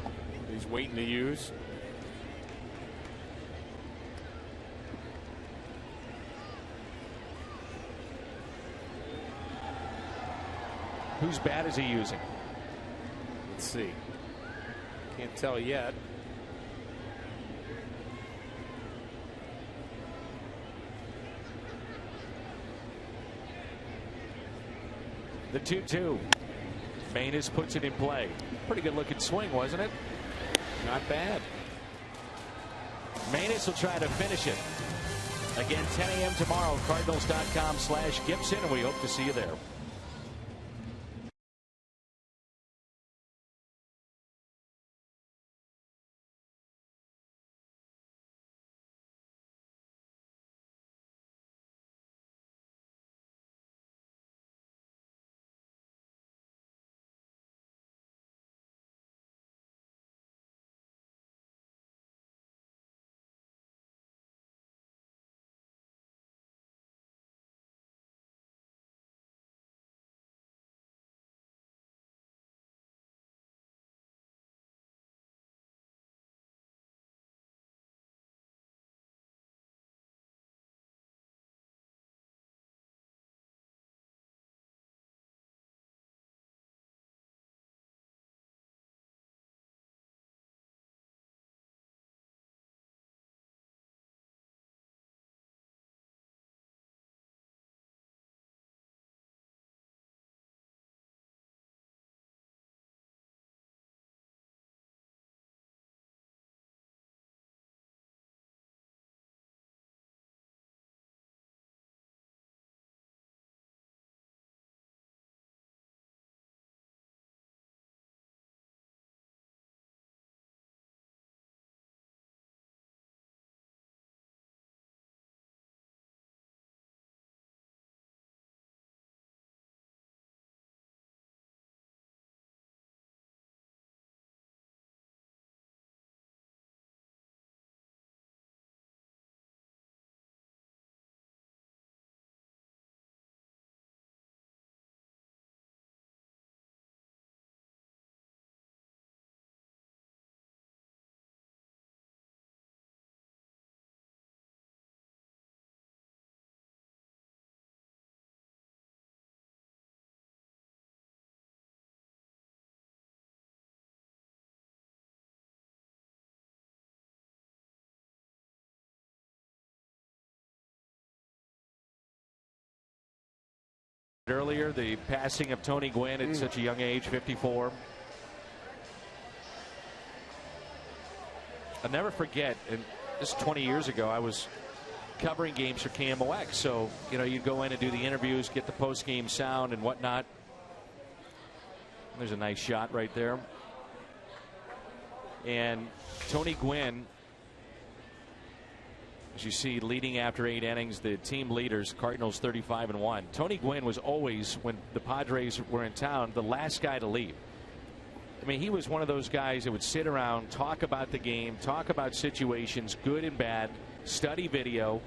I: that he's waiting to use.
A: Whose bat is he using?
I: Let's see. Can't tell yet.
A: The 2-2. Maness puts it in play. Pretty good looking swing, wasn't it?
I: Not bad.
A: Maness will try to finish it. Again, 10 a.m. tomorrow, Cardinals.com/Gibson, and we hope to see you there. Earlier, the passing of Tony Gwynn at such a young age, 54. I'll never forget, and this is 20 years ago, I was covering games for KMOX. So, you know, you'd go in and do the interviews, get the post-game sound and whatnot. There's a nice shot right there. And Tony Gwynn, as you see, leading after 8 innings, the team leaders, Cardinals 35-1. Tony Gwynn was always, when the Padres were in town, the last guy to leave. I mean, he was one of those guys that would sit around, talk about the game, talk about situations, good and bad, study video.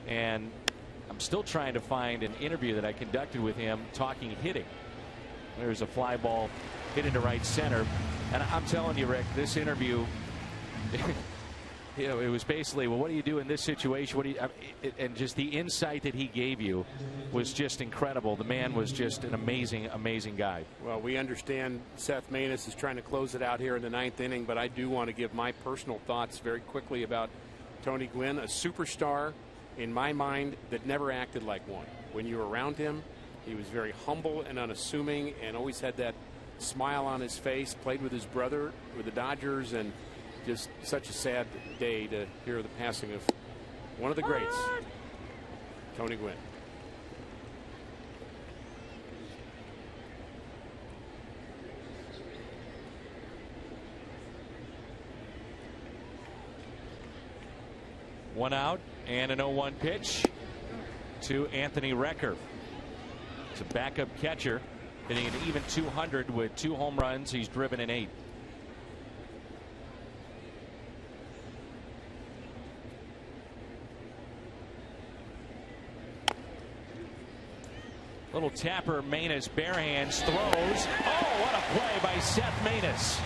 A: And I'm still trying to find an interview that I conducted with him talking hitting. There's a fly ball hit into right center. And I'm telling you, Rick, this interview, you know, it was basically, well, what do you do in this situation? What do you, and just the insight that he gave you was just incredible. The man was just an amazing, amazing guy.
I: Well, we understand Seth Maness is trying to close it out here in the 9th inning, but I do want to give my personal thoughts very quickly about Tony Gwynn, a superstar in my mind that never acted like one. When you were around him, he was very humble and unassuming and always had that smile on his face, played with his brother with the Dodgers, and just such a sad day to hear the passing of one of the greats, Tony Gwynn.
A: One out and an 0-1 pitch to Anthony Recker. It's a backup catcher hitting an even 200 with 2 home runs. He's driven in 8. Little tapper, Maness, bare hands, throws. Oh, what a play by Seth Maness.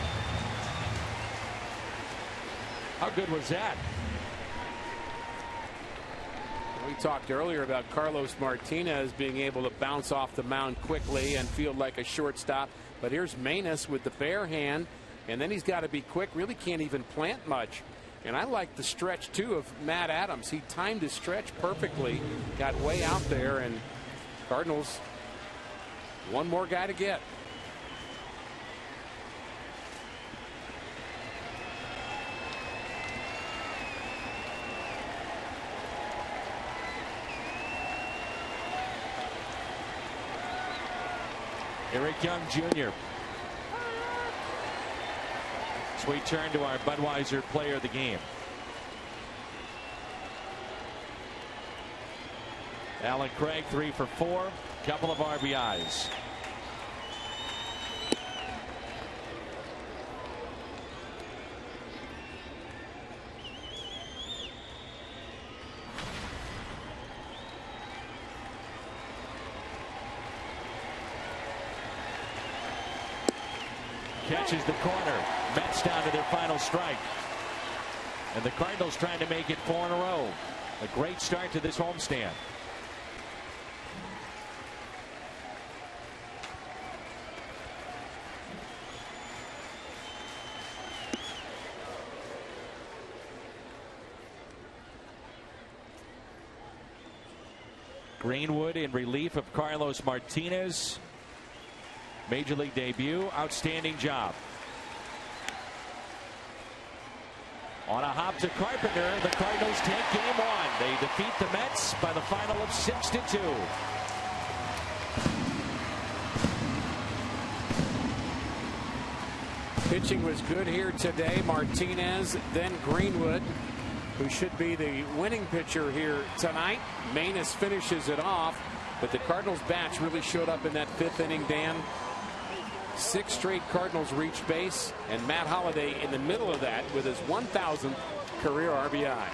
A: How good was that?
I: We talked earlier about Carlos Martinez being able to bounce off the mound quickly and feel like a shortstop. But here's Maness with the bare hand, and then he's got to be quick. Really can't even plant much. And I like the stretch, too, of Matt Adams. He timed his stretch perfectly, got way out there, and Cardinals, one more guy to get.
A: Eric Young Jr. So we turn to our Budweiser player of the game. Alan Craig 3 for 4, couple of RBIs. Catches the corner. Mets down to their final strike. And the Cardinals trying to make it 4 in a row. A great start to this homestand. Greenwood in relief of Carlos Martinez. Major League debut. Outstanding job. On a hop to Carpenter, the Cardinals take game 1. They defeat the Mets by the final of 6-2.
I: Pitching was good here today. Martinez, then Greenwood, who should be the winning pitcher here tonight. Maness finishes it off, but the Cardinals bats really showed up in that 5th inning, Dan. 6 straight Cardinals reached base, and Matt Holliday in the middle of that with his 1,000th career RBI.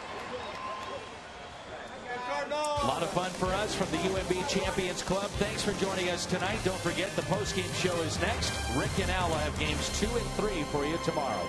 A: A lot of fun for us from the UMB Champions Club. Thanks for joining us tonight. Don't forget the postgame show is next. Rick and Al will have games 2 and 3 for you tomorrow.